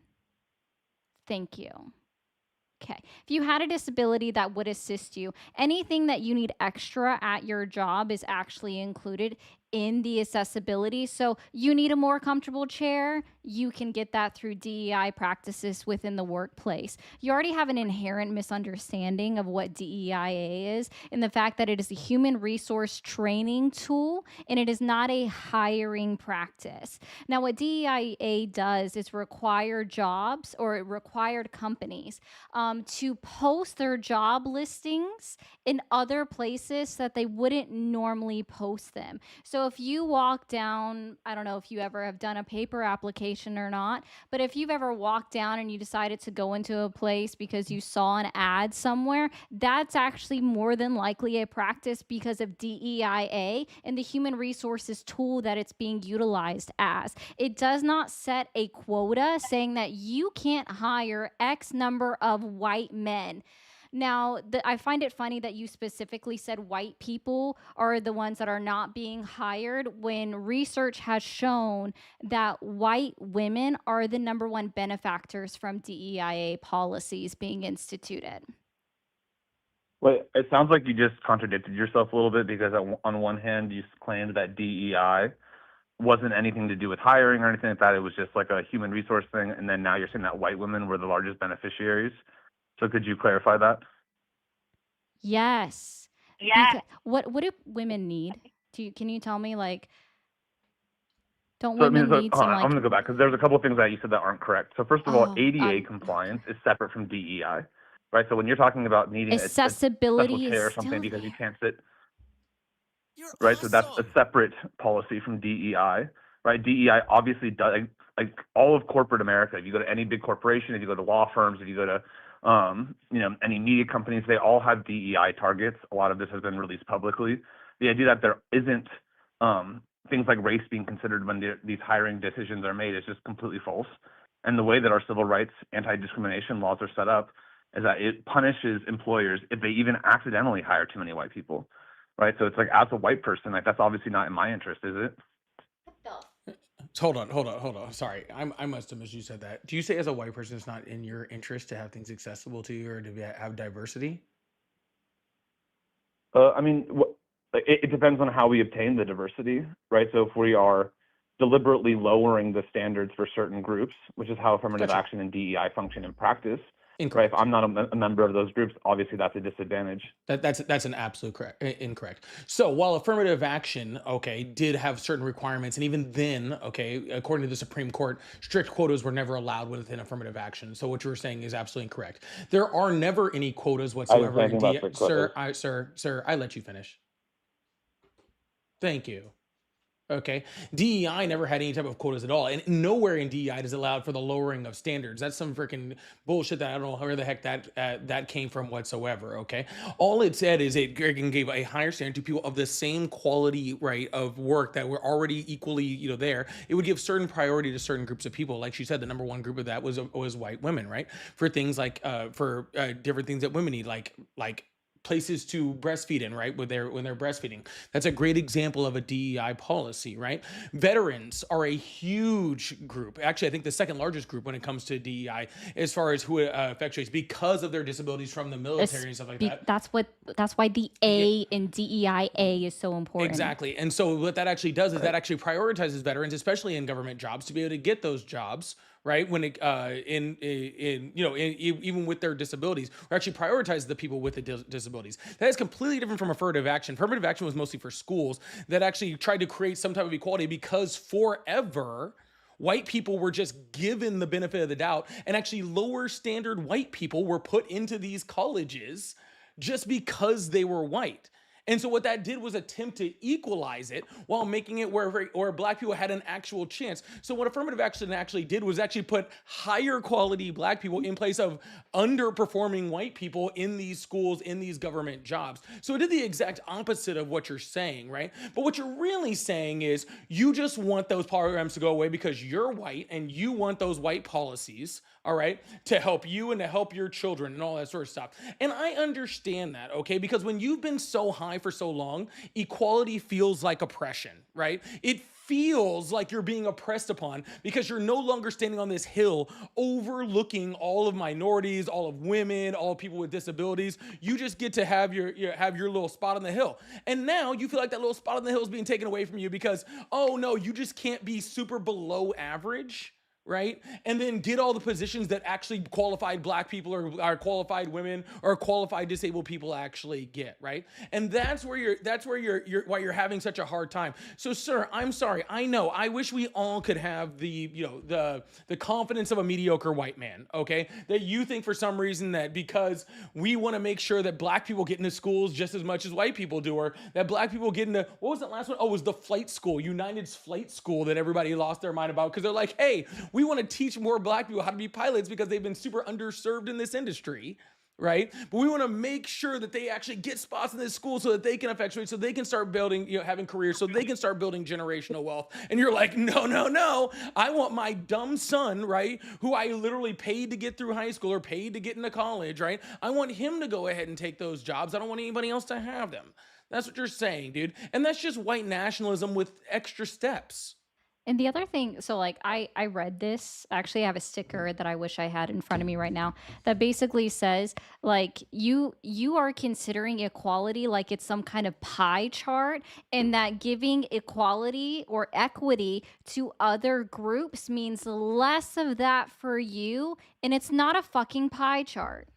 Thank you. Okay. If you had a disability that would assist you, anything that you need extra at your job is actually included in the accessibility. So you need a more comfortable chair, you can get that through DEI practices within the workplace. You already have an inherent misunderstanding of what DEIA is in the fact that it is a human resource training tool and it is not a hiring practice. Now, what DEIA does is require jobs or it required companies to post their job listings in other places that they wouldn't normally post them. So if you walk down, I don't know if you ever have done a paper application or not, but if you've ever walked down and you decided to go into a place because you saw an ad somewhere, that's actually more than likely a practice because of DEIA and the human resources tool that it's being utilized as. It does not set a quota saying that you can't hire X number of white men. Now, I find it funny that you specifically said white people are the ones that are not being hired when research has shown that white women are the number one benefactors from DEIA policies being instituted. Well, it sounds like you just contradicted yourself a little bit because on one hand you claimed that DEI wasn't anything to do with hiring or anything like that. It was just like a human resource thing. And then now you're saying that white women were the largest beneficiaries. So could you clarify that? Yes. Yeah. What do women need? Can you tell me, like, don't So, women need some, I'm like, going to go back because there's a couple of things that you said that aren't correct. So first of all, Oh, ADA compliance is separate from DEI, right? So when you're talking about needing a special accessibility chair or is something still because you there. can't sit, You're right? So that's a awesome. separate policy from DEI, right? DEI obviously does, like all of corporate America. If you go to any big corporation, if you go to law firms, if you go to any media companies, they all have DEI targets. A lot of this has been released publicly. The idea that there isn't things like race being considered when these hiring decisions are made is just completely false. And the way that our civil rights anti-discrimination laws are set up is that it punishes employers if they even accidentally hire too many white people, right? So it's like, as a white person, like that's obviously not in my interest, is it? Hold on. Sorry, I must have misused that. Do you say as a white person it's not in your interest to have things accessible to you or to have diversity? I mean, it depends on how we obtain the diversity, right? So if we are deliberately lowering the standards for certain groups, which is how affirmative Gotcha. action and DEI function in practice, right? Incorrect. If I'm not a member of those groups, obviously that's a disadvantage. That's an absolute incorrect. So while affirmative action, okay, did have certain requirements, and even then, okay, according to the Supreme Court, strict quotas were never allowed within affirmative action. So what you were saying is absolutely incorrect. There are never any quotas I didn't say whatsoever in anything about strict quotas. Sir, I let you finish. Thank you. Okay. DEI never had any type of quotas at all. And nowhere in DEI is allowed for the lowering of standards. That's some freaking bullshit that I don't know where the heck that came from whatsoever. Okay. All it said is it gave a higher standard to people of the same quality, right, of work that were already equally, there. It would give certain priority to certain groups of people. Like she said, the number one group of that was white women, right? For things like for different things that women need, like places to breastfeed in, right? When they're breastfeeding. That's a great example of a DEI policy, right? Veterans are a huge group. Actually, I think the second largest group when it comes to DEI as far as who it effectuates because of their disabilities from the military and stuff like that. That's why the A in DEIA is so important. Exactly. And so what that actually does is that actually prioritizes veterans, especially in government jobs, to be able to get those jobs, right? When it even with their disabilities, or actually prioritize the people with the disabilities. That is completely different from affirmative action. Affirmative action was mostly for schools that actually tried to create some type of equality because forever white people were just given the benefit of the doubt, and actually lower standard white people were put into these colleges just because they were white. And so what that did was attempt to equalize it while making it where black people had an actual chance. So what affirmative action actually did was actually put higher quality black people in place of underperforming white people in these schools, in these government jobs. So it did the exact opposite of what you're saying, right? But what you're really saying is you just want those programs to go away because you're white and you want those white policies, all right, to help you and to help your children and all that sort of stuff. And I understand that, okay? Because when you've been so high for so long, equality feels like oppression, right? It feels like you're being oppressed upon because you're no longer standing on this hill overlooking all of minorities, all of women, all people with disabilities. You just get to have your little spot on the hill. And now you feel like that little spot on the hill is being taken away from you because, oh no, you just can't be super below average, right? And then get all the positions that actually qualified black people or qualified women or qualified disabled people actually get, right? And that's why you're having such a hard time. So sir, I'm sorry. I know. I wish we all could have the confidence of a mediocre white man, okay? That you think for some reason that because we want to make sure that black people get into schools just as much as white people do, or that black people get into, what was that last one? Oh, it was the flight school, United's flight school that everybody lost their mind about because they're like, hey, we want to teach more black people how to be pilots because they've been super underserved in this industry, right? But we want to make sure that they actually get spots in this school so that they can effectuate, so they can start building, having careers, so they can start building generational wealth. And you're like, no. I want my dumb son, right, who I literally paid to get through high school or paid to get into college, right? I want him to go ahead and take those jobs. I don't want anybody else to have them. That's what you're saying, dude. And that's just white nationalism with extra steps. And the other thing, so like I read this, actually I have a sticker that I wish I had in front of me right now that basically says like you are considering equality like it's some kind of pie chart, and that giving equality or equity to other groups means less of that for you, and it's not a fucking pie chart.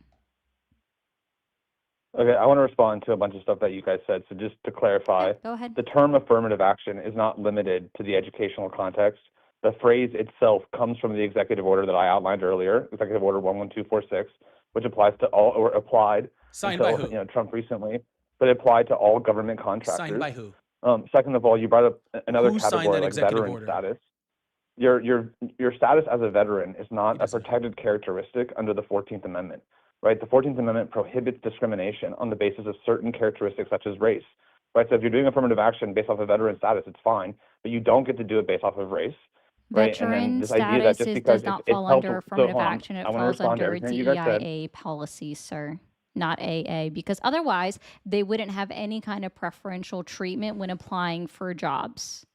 Okay, I want to respond to a bunch of stuff that you guys said. So just to clarify, Yeah, go ahead. the term affirmative action is not limited to the educational context. The phrase itself comes from the executive order that I outlined earlier, Executive Order 11246, which applies to all, or applied Signed until by who? Trump recently, but it applied to all government contractors. Signed by who? Second of all, you brought up another Who signed category that like executive veteran order? status. Your status as a veteran is not a Yes, sir. protected characteristic under the 14th Amendment. Right, the 14th Amendment prohibits discrimination on the basis of certain characteristics such as race. Right, so if you're doing affirmative action based off of veteran status, it's fine, but you don't get to do it based off of race. Right, and then Veteran this idea that status just because does not it's fall helpful. under So affirmative hold on, action. It I want to falls respond to under everything you guys said. DEIA policy, sir, not AA, because otherwise they wouldn't have any kind of preferential treatment when applying for jobs.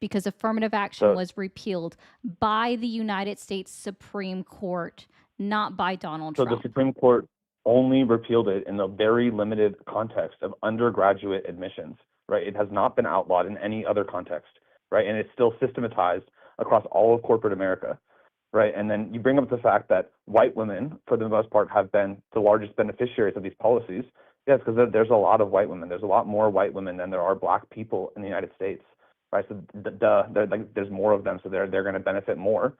Because affirmative action So was repealed by the United States Supreme Court, not by Donald So the Trump. Supreme Court only repealed it in the very limited context of undergraduate admissions, right? It has not been outlawed in any other context, right? And it's still systematized across all of corporate America, right? And then you bring up the fact that white women, for the most part, have been the largest beneficiaries of these policies. Yes, because there's a lot of white women. There's a lot more white women than there are black people in the United States, right? So there's more of them, so they're going to benefit more,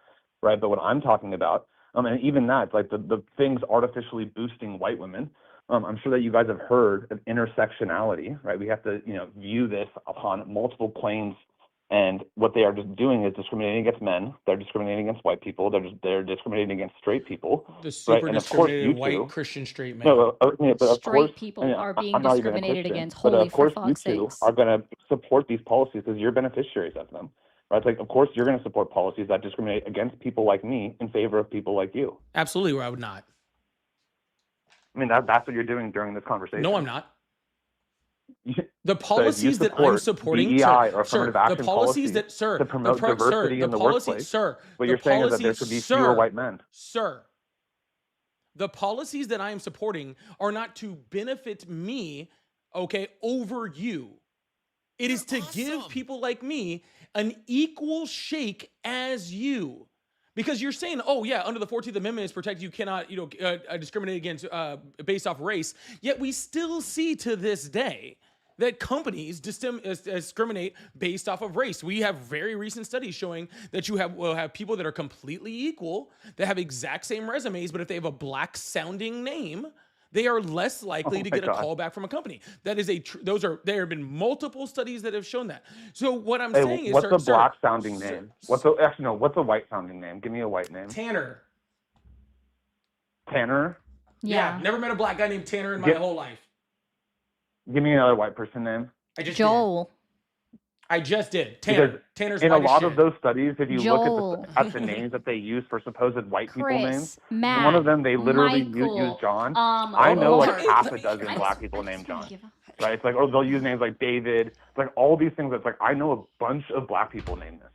right? But what I'm talking about, and even that, like the things artificially boosting white women. I'm sure that you guys have heard of intersectionality, right? We have to, view this upon multiple planes And what they are just doing is discriminating against men. They're discriminating against white people. They're discriminating against straight people, The right? super And of course, you discriminated white two. Christian straight man. No, but of course, Straight people are being I'm not even a discriminated Christian, against. but Holy, of for course, you fuck's two sakes. are going to support these policies because you're beneficiaries of them, right? It's like, of course, you're going to support policies that discriminate against people like me in favor of people like you. Absolutely, where I would not. I mean, that's what you're doing during this conversation. No, I'm not. You- The So if you policies that I'm support supporting, DEI sir, or sir, affirmative the action policies that, policies sir, to promote sir, diversity the in the policy, workplace, sir, what the you're saying is that there policies, should be sir, fewer white men. Sir, the policies that I am supporting are not to benefit me, okay, over you. It is to give awesome. people like me an equal shake as you. Because you're saying, oh yeah, under the 14th Amendment is protected, you cannot, discriminate against based off race. Yet we still see to this day that companies discriminate based off of race. We have very recent studies showing that will have people that are completely equal, that have exact same resumes, but if they have a black sounding name, they are less likely Oh to my get a God. call back from a company. That is there have been multiple studies that have shown that. So what I'm Hey, saying is, what's a sir, black sounding sir, name? What's a white sounding name? Give me a white name. Tanner. Tanner. Yeah. Never met a black guy named Tanner in my Get- whole life. Give me another white person name. I just Joel. I just did. Tanner. Because Tanner's in a white as lot shit. of those studies, if you Joel. look at the names that they use for supposed white people names, Chris, Matt, one of them they literally Michael, use John. I know Omar. like half a I dozen just- black people I just named wanna John. give a- Right? It's like, or they'll use names like David. It's like all these things. It's like I know a bunch of black people named this.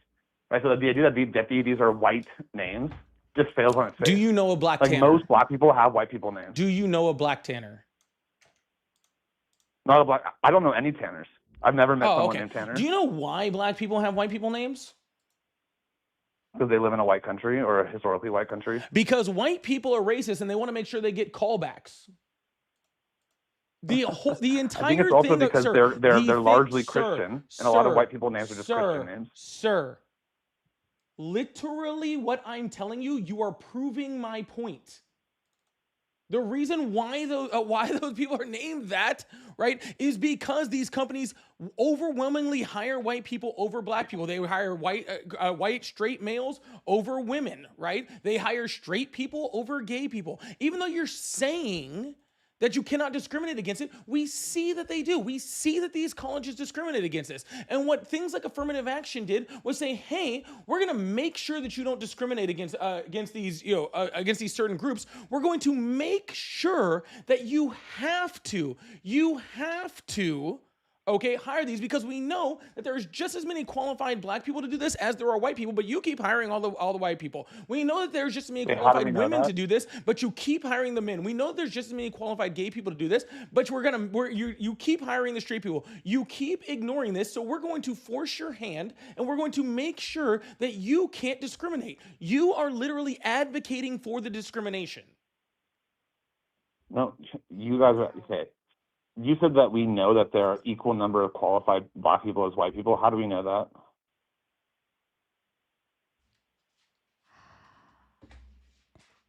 Right? So the idea that these are white names just fails on its face. Do you know a black like Tanner? most black people have white people names. Do you know a black Tanner? Not a black. I don't know any Tanners. I've never met Oh, someone okay. named Tanner Do you know why black people have white people names? because they live in a white country or a historically white country. Because white people are racist and they want to make sure they get callbacks. The entire I think it's also thing because sir, they're the thing- largely sir, Christian, and a lot of sir, white people names are just sir, Christian names. Sir, literally what I'm telling you, you are proving my point. The reason why those people are named that, right, is because these companies overwhelmingly hire white people over black people. They hire white straight males over women, right? They hire straight people over gay people. Even though you're saying that you cannot discriminate against it, we see that they do. We see that these colleges discriminate against this. And what things like affirmative action did was say, hey, we're gonna make sure that you don't discriminate against these, against these certain groups. We're going to make sure that you have to, okay, hire these because we know that there's just as many qualified black people to do this as there are white people, but you keep hiring all the white people. We know that there's just as many Wait, how do qualified we know women that? to do this, but you keep hiring the men. We know that there's just as many qualified gay people to do this, but you keep hiring the straight people. You keep ignoring this, so we're going to force your hand and we're going to make sure that you can't discriminate. You are literally advocating for the discrimination. No, you guys are okay. You said that we know that there are equal number of qualified black people as white people. How do we know that?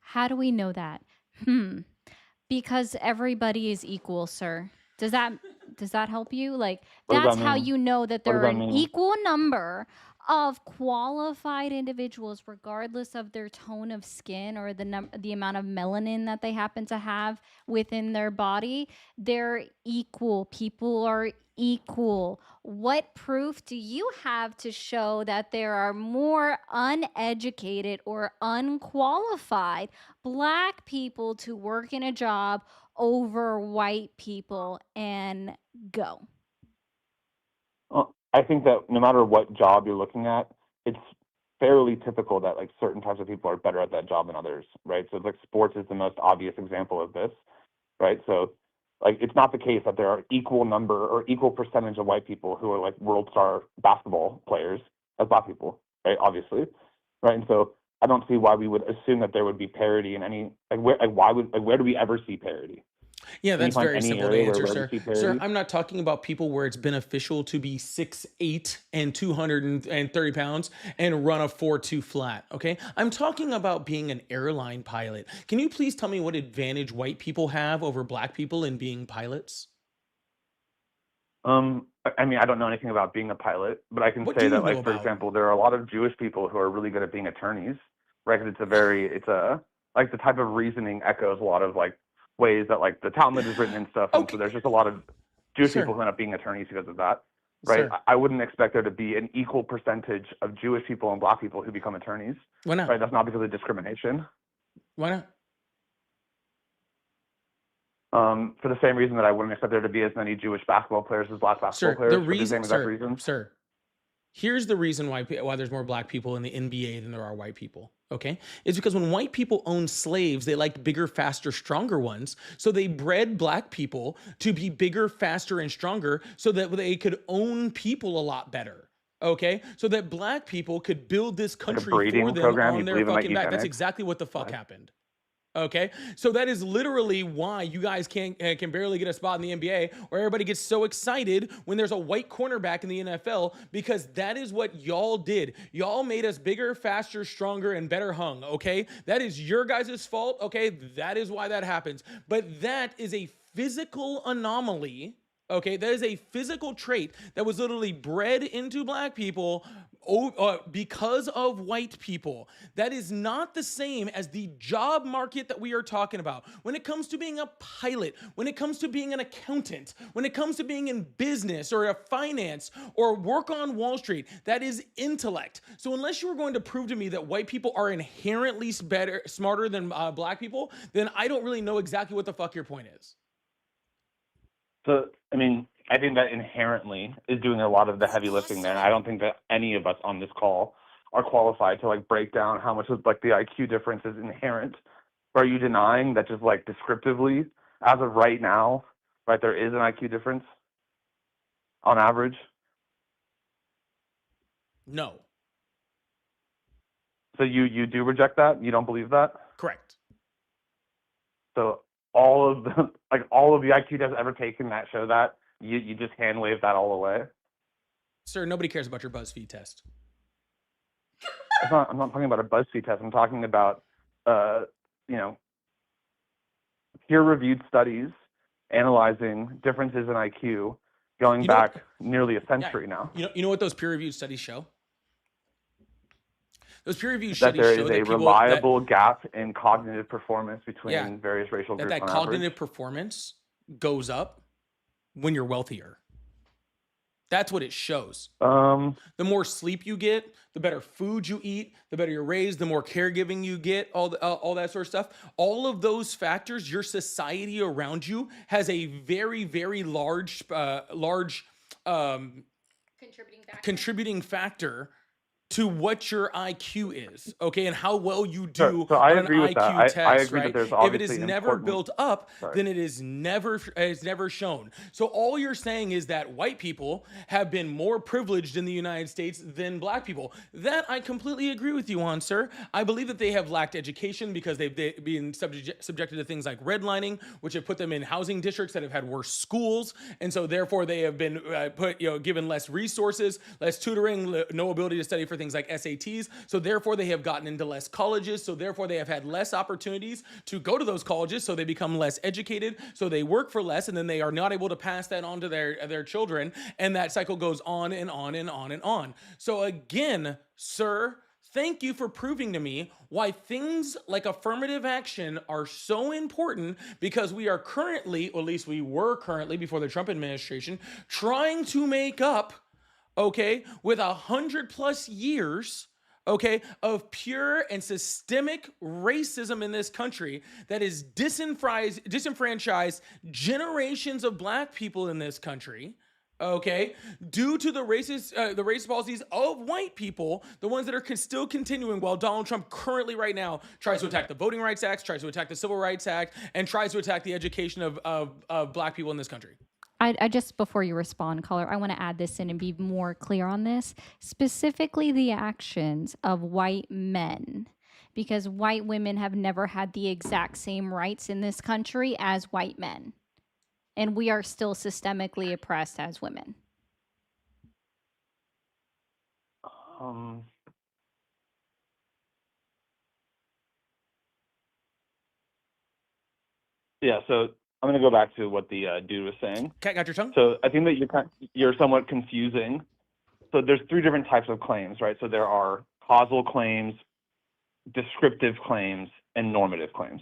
How do we know that? Because everybody is equal, sir. Does that help you? Like, What does that's that how mean? you know that What there does are that an mean? equal number of qualified individuals, regardless of their tone of skin or the amount of melanin that they happen to have within their body. They're equal. People are equal. What proof do you have to show that there are more uneducated or unqualified black people to work in a job over white people? And go. Well, I think that no matter what job you're looking at, it's fairly typical that like certain types of people are better at that job than others, right? So like sports is the most obvious example of this, right? So like it's not the case that there are equal number or equal percentage of white people who are like world star basketball players as black people, right? Obviously, right? And so I don't see why we would assume that there would be parity in any where do we ever see parity? Yeah, Can you that's find very any simple to area answer, where sir. we see Sir, parity? I'm not talking about people where it's beneficial to be 6'8" and 230 pounds and run a 4.2 flat, okay? I'm talking about being an airline pilot. Can you please tell me what advantage white people have over black people in being pilots? I mean, I don't know anything about being a pilot, but I can What say do you that, know like, for about? example, there are a lot of Jewish people who are really good at being attorneys, right? 'Cause it's a, like, the type of reasoning echoes a lot of, like, ways that, like, the Talmud is written and stuff. And so Okay, there's just a lot of Jewish people sir, who end up being attorneys because of that, right? sir. I wouldn't expect there to be an equal percentage of Jewish people and black people who become attorneys, Why not? right? That's not because of discrimination. Why not? For the same reason that I wouldn't expect there to be as many Jewish basketball players as black basketball Sir, the players for the reason, same exact reasons. sir, here's the reason why there's more black people in the NBA than there are white people. Okay, it's because when white people owned slaves, they liked bigger, faster, stronger ones. So they bred black people to be bigger, faster, and stronger, so that they could own people a lot better. Okay, so that black people could build this Like a country for breeding them program, you on their believe in, like, fucking back. That's eugenics? exactly what the fuck Right. happened. Okay, so that is literally why you guys can barely get a spot in the NBA, or everybody gets so excited when there's a white cornerback in the NFL, because that is what y'all did. Y'all made us bigger, faster, stronger, and better hung. Okay, that is your guys' fault. Okay, that is why that happens. But that is a physical anomaly. Okay, that is a physical trait that was literally bred into black people because of white people. That is not the same as the job market that we are talking about. When it comes to being a pilot, when it comes to being an accountant, when it comes to being in business or a finance or work on Wall Street, that is intellect. So unless you are going to prove to me that white people are inherently smarter than black people, then I don't really know exactly what the fuck your point is. So, I mean, I think that inherently is doing a lot of the heavy lifting there. And I don't think that any of us on this call are qualified to, like, break down how much of, like, the IQ difference is inherent. Or are you denying that, just, like, descriptively, as of right now, right, there is an IQ difference on average? No. So you do reject that? You don't believe that? Correct. So all of the all of the IQ tests ever taken that show that, you just hand wave that all away? Sir, nobody cares about your BuzzFeed test. I'm not talking about a BuzzFeed test. I'm talking about, you know, peer-reviewed studies analyzing differences in IQ going You know back what- nearly a century now. You know what those peer-reviewed studies show? Those peer-reviewed That studies there show is that a people reliable gap in cognitive performance between Yeah. various racial groups that on cognitive average. performance goes up when you're wealthier. That's what it shows. The more sleep you get, the better food you eat, the better you're raised, the more caregiving you get, all that sort of stuff. All of those factors, your society around you has a very, very large contributing factor to what your IQ is, okay, and how well you do So I on an agree with IQ that. I test, agree that right? there's If it is obviously never important. built up, Sorry. then it is never shown. So all you're saying is that white people have been more privileged in the United States than black people. That I completely agree with you on, sir. I believe that they have lacked education because they've been subjected to things like redlining, which have put them in housing districts that have had worse schools, and so therefore they have been given less resources, less tutoring, no ability to study for things like SATs. So therefore they have gotten into less colleges. So therefore they have had less opportunities to go to those colleges. So they become less educated. So they work for less, and then they are not able to pass that on to their children. And that cycle goes on and on and on and on. So again, sir, thank you for proving to me why things like affirmative action are so important, because we are currently, or at least we were currently before the Trump administration, trying to make up, okay, with 100+ years, okay, of pure and systemic racism in this country that is disenfranchised generations of black people in this country, okay, due to the racist policies of white people, the ones that are still continuing, while Donald Trump currently right now tries to attack the Voting Rights Act, tries to attack the Civil Rights Act, and tries to attack the education of black people in this country. I just, before you respond, caller, I want to add this in and be more clear on this. Specifically, the actions of white men, because white women have never had the exact same rights in this country as white men. And we are still systemically oppressed as women. Yeah, so I'm going to go back to what the dude was saying. Cat got your tongue? So I think that you're somewhat confusing. So there's three different types of claims, right? So there are causal claims, descriptive claims, and normative claims.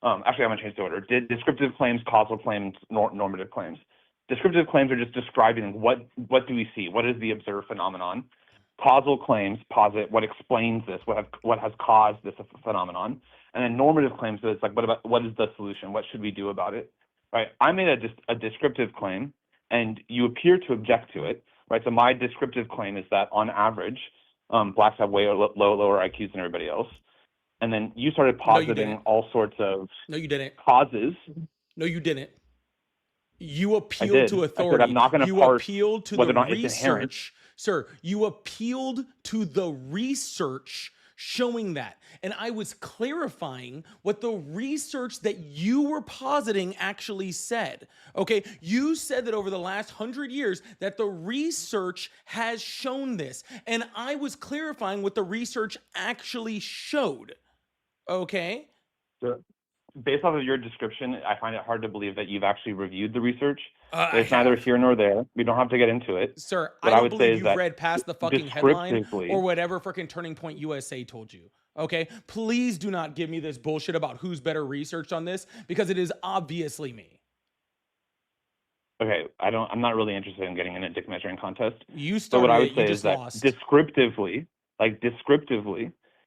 Actually, I'm going to change the order. Descriptive claims, causal claims, normative claims. Descriptive claims are just describing what do we see? What is the observed phenomenon? Causal claims posit what explains this, what has caused this phenomenon. And then normative claims is like, what is the solution? What should we do about it? Right? I made a descriptive claim, and you appear to object to it. Right? So my descriptive claim is that on average, blacks have way lower IQs than everybody else. And then you started positing all sorts of No, you didn't. causes. No, you didn't. You I appealed did. to I said authority. I'm not going to You parse appealed to whether the or not it's inherent. research. Sir, you appealed to the research showing that. And I was clarifying what the research that you were positing actually said. Okay, you said that over the last 100 years that the research has shown this. And I was clarifying what the research actually showed. Okay? So based off of your description, I find it hard to believe that you've actually reviewed the research. I It's neither have. here nor there. We don't have to get into it. Sir, What I I don't would say believe is you've that read past the fucking headline descriptively, or whatever freaking Turning Point USA told you. Okay? Please do not give me this bullshit about who's better researched on this because it is obviously me. okay, I'm not really interested in getting in a dick measuring contest. You So what started I would it, say you is just that lost. descriptively,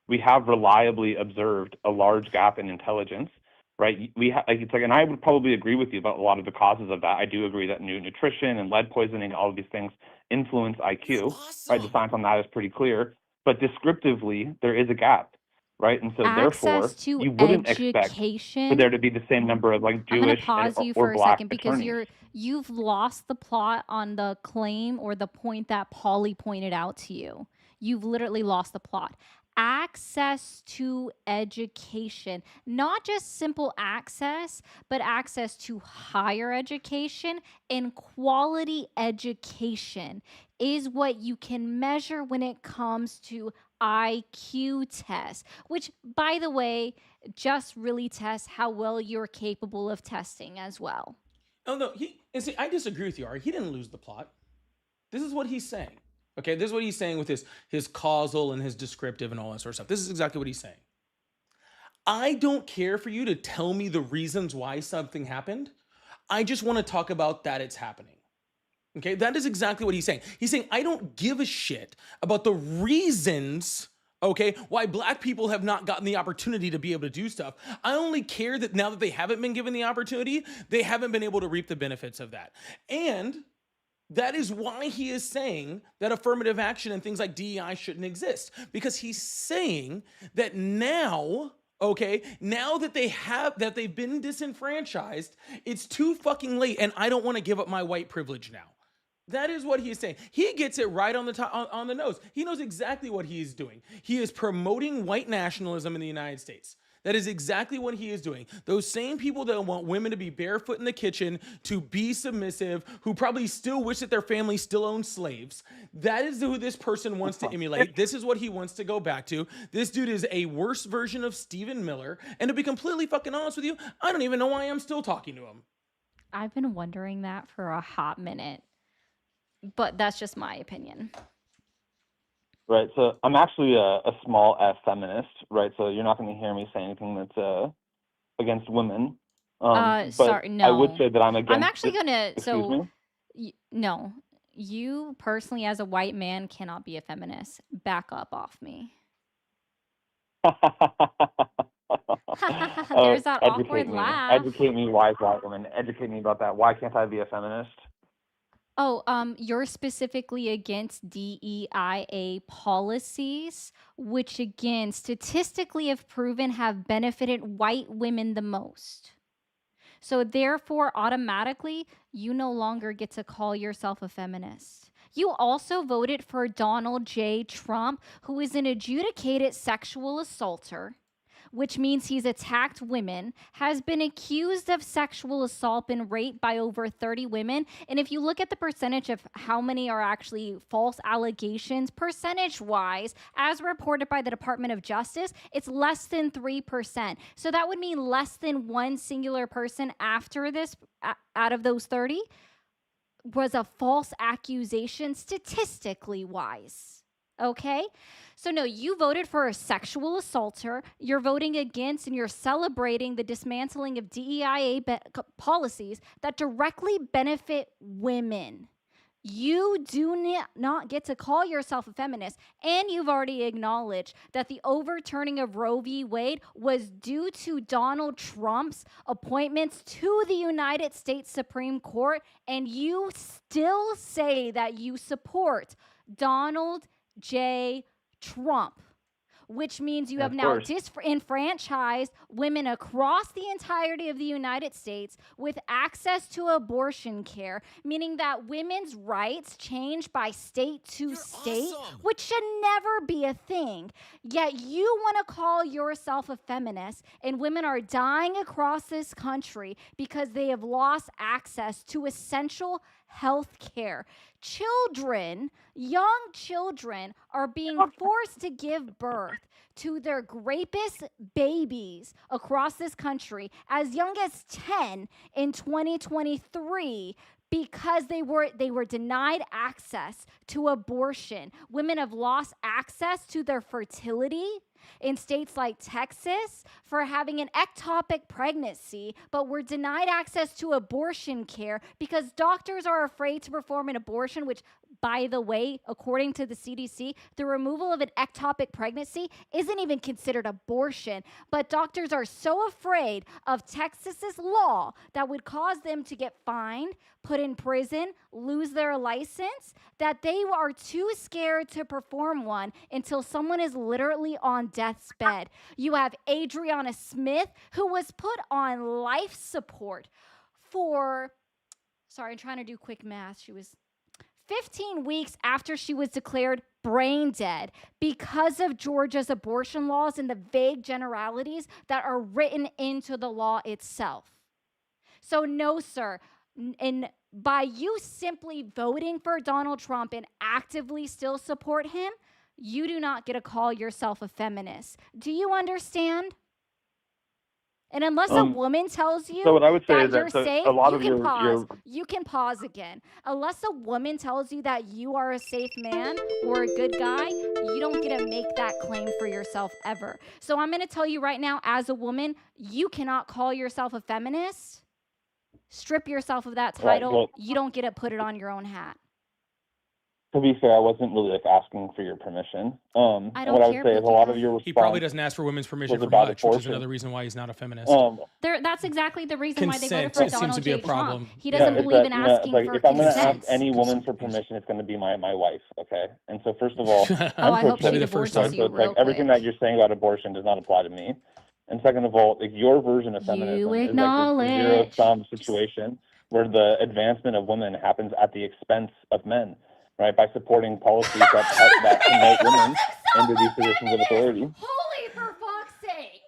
we have reliably observed a large gap in intelligence, right? And I would probably agree with you about a lot of the causes of that. I do agree that nutrition and lead poisoning, all of these things influence IQ, You're right? The awesome. science on that is pretty clear. But descriptively, there is a gap, right? And so therefore, Access to you wouldn't expect for education. there to be the same number of like I'm gonna Jewish pause you or for a black second because attorneys. you've lost the plot on the claim or the point that Polly pointed out to you. You've literally lost the plot. Access to education, not just simple access, but access to higher education and quality education is what you can measure when it comes to IQ tests, which, by the way, just really tests how well you're capable of testing as well. Oh no, I disagree with you, Ari. He didn't lose the plot. This is what he's saying. Okay, this is what he's saying with his causal and his descriptive and all that sort of stuff. This is exactly what he's saying. I don't care for you to tell me the reasons why something happened. I just want to talk about that it's happening. Okay, that is exactly what he's saying. He's saying, I don't give a shit about the reasons, okay, why black people have not gotten the opportunity to be able to do stuff. I only care that now that they haven't been given the opportunity, they haven't been able to reap the benefits of that. And that is why he is saying that affirmative action and things like DEI shouldn't exist. Because he's saying that now, okay, now that they've been disenfranchised, it's too fucking late and I don't want to give up my white privilege now. That is what he is saying. He gets it right on the top, on the nose. He knows exactly what he is doing. He is promoting white nationalism in the United States. That is exactly what he is doing. Those same people that want women to be barefoot in the kitchen, to be submissive, who probably still wish that their family still owned slaves. That is who this person wants to emulate. This is what he wants to go back to. This dude is a worse version of Stephen Miller. And to be completely fucking honest with you, I don't even know why I'm still talking to him. I've been wondering that for a hot minute, but that's just my opinion. Right. So I'm actually a small F feminist, right? So you're not going to hear me say anything that's against women. But Sorry, I would no. say that I'm against. I'm actually gonna. Excuse So, me. no, you personally, as a white man, cannot be a feminist. Back up off me. There's that awkward laugh. Educate me, wise white woman. Educate me about that. Why can't I be a feminist? Oh, you're specifically against DEIA policies, which again, statistically have proven have benefited white women the most. So therefore, automatically, you no longer get to call yourself a feminist. You also voted for Donald J. Trump, who is an adjudicated sexual assaulter, which means he's attacked women, has been accused of sexual assault and rape by over 30 women. And if you look at the percentage of how many are actually false allegations, percentage wise, as reported by the Department of Justice, it's less than 3%. So that would mean less than one singular person after this, out of those 30, was a false accusation statistically wise. Okay? So, no, you voted for a sexual assaulter. You're voting against and you're celebrating the dismantling of DEIA policies that directly benefit women. You do not get to call yourself a feminist, and you've already acknowledged that the overturning of Roe v. Wade was due to Donald Trump's appointments to the United States Supreme Court, and you still say that you support Donald J. Trump, which means you have now disenfranchised women across the entirety of the United States with access to abortion care, meaning that women's rights change by state to state, which should never be a thing. Yet you want to call yourself a feminist, and women are dying across this country because they have lost access to essential health care. Children, young children, are being forced to give birth to their rapist babies across this country as young as 10 in 2023 because they were denied access to abortion. Women have lost access to their fertility in states like Texas for having an ectopic pregnancy, but were denied access to abortion care because doctors are afraid to perform an abortion, which, by the way, according to the CDC, the removal of an ectopic pregnancy isn't even considered abortion. But doctors are so afraid of Texas's law that would cause them to get fined, put in prison, lose their license, that they are too scared to perform one until someone is literally on death's bed. You have Adriana Smith, who was put on life support for, sorry, I'm trying to do quick math. She was 15 weeks after she was declared brain dead because of Georgia's abortion laws and the vague generalities that are written into the law itself. So no, sir. And by you simply voting for Donald Trump and actively still support him, you do not get to call yourself a feminist. Do you understand? And unless a woman tells you so what I would say that is you're that safe, a lot you of can pause. You can pause again. Unless a woman tells you that you are a safe man or a good guy, you don't get to make that claim for yourself ever. So I'm going to tell you right now, as a woman, you cannot call yourself a feminist. Strip yourself of that title. Well, you don't get to put it on your own hat. to be fair, I wasn't really asking for your permission. I And don't what I care, would say is a lot of Pika. your response. He probably doesn't ask for women's permission was for about much, which is abortion. another reason why he's not a feminist. That's exactly the reason why they voted Consent for seems Donald to be a J. problem. Trump. He doesn't it's believe that, in you know, asking it's like, for if I'm going to consent. ask any woman for permission, it's going to be my wife, okay? And so first of all, Oh, I hope she That'd be the first divorces time. you so it's like real everything quick. that you're saying about abortion does not apply to me. And second of all, like your version of feminism You is like this acknowledge. zero-sum situation where the advancement of women happens at the expense of men, right? By supporting policies that promote women into these positions of authority. Holy, for fuck's sake!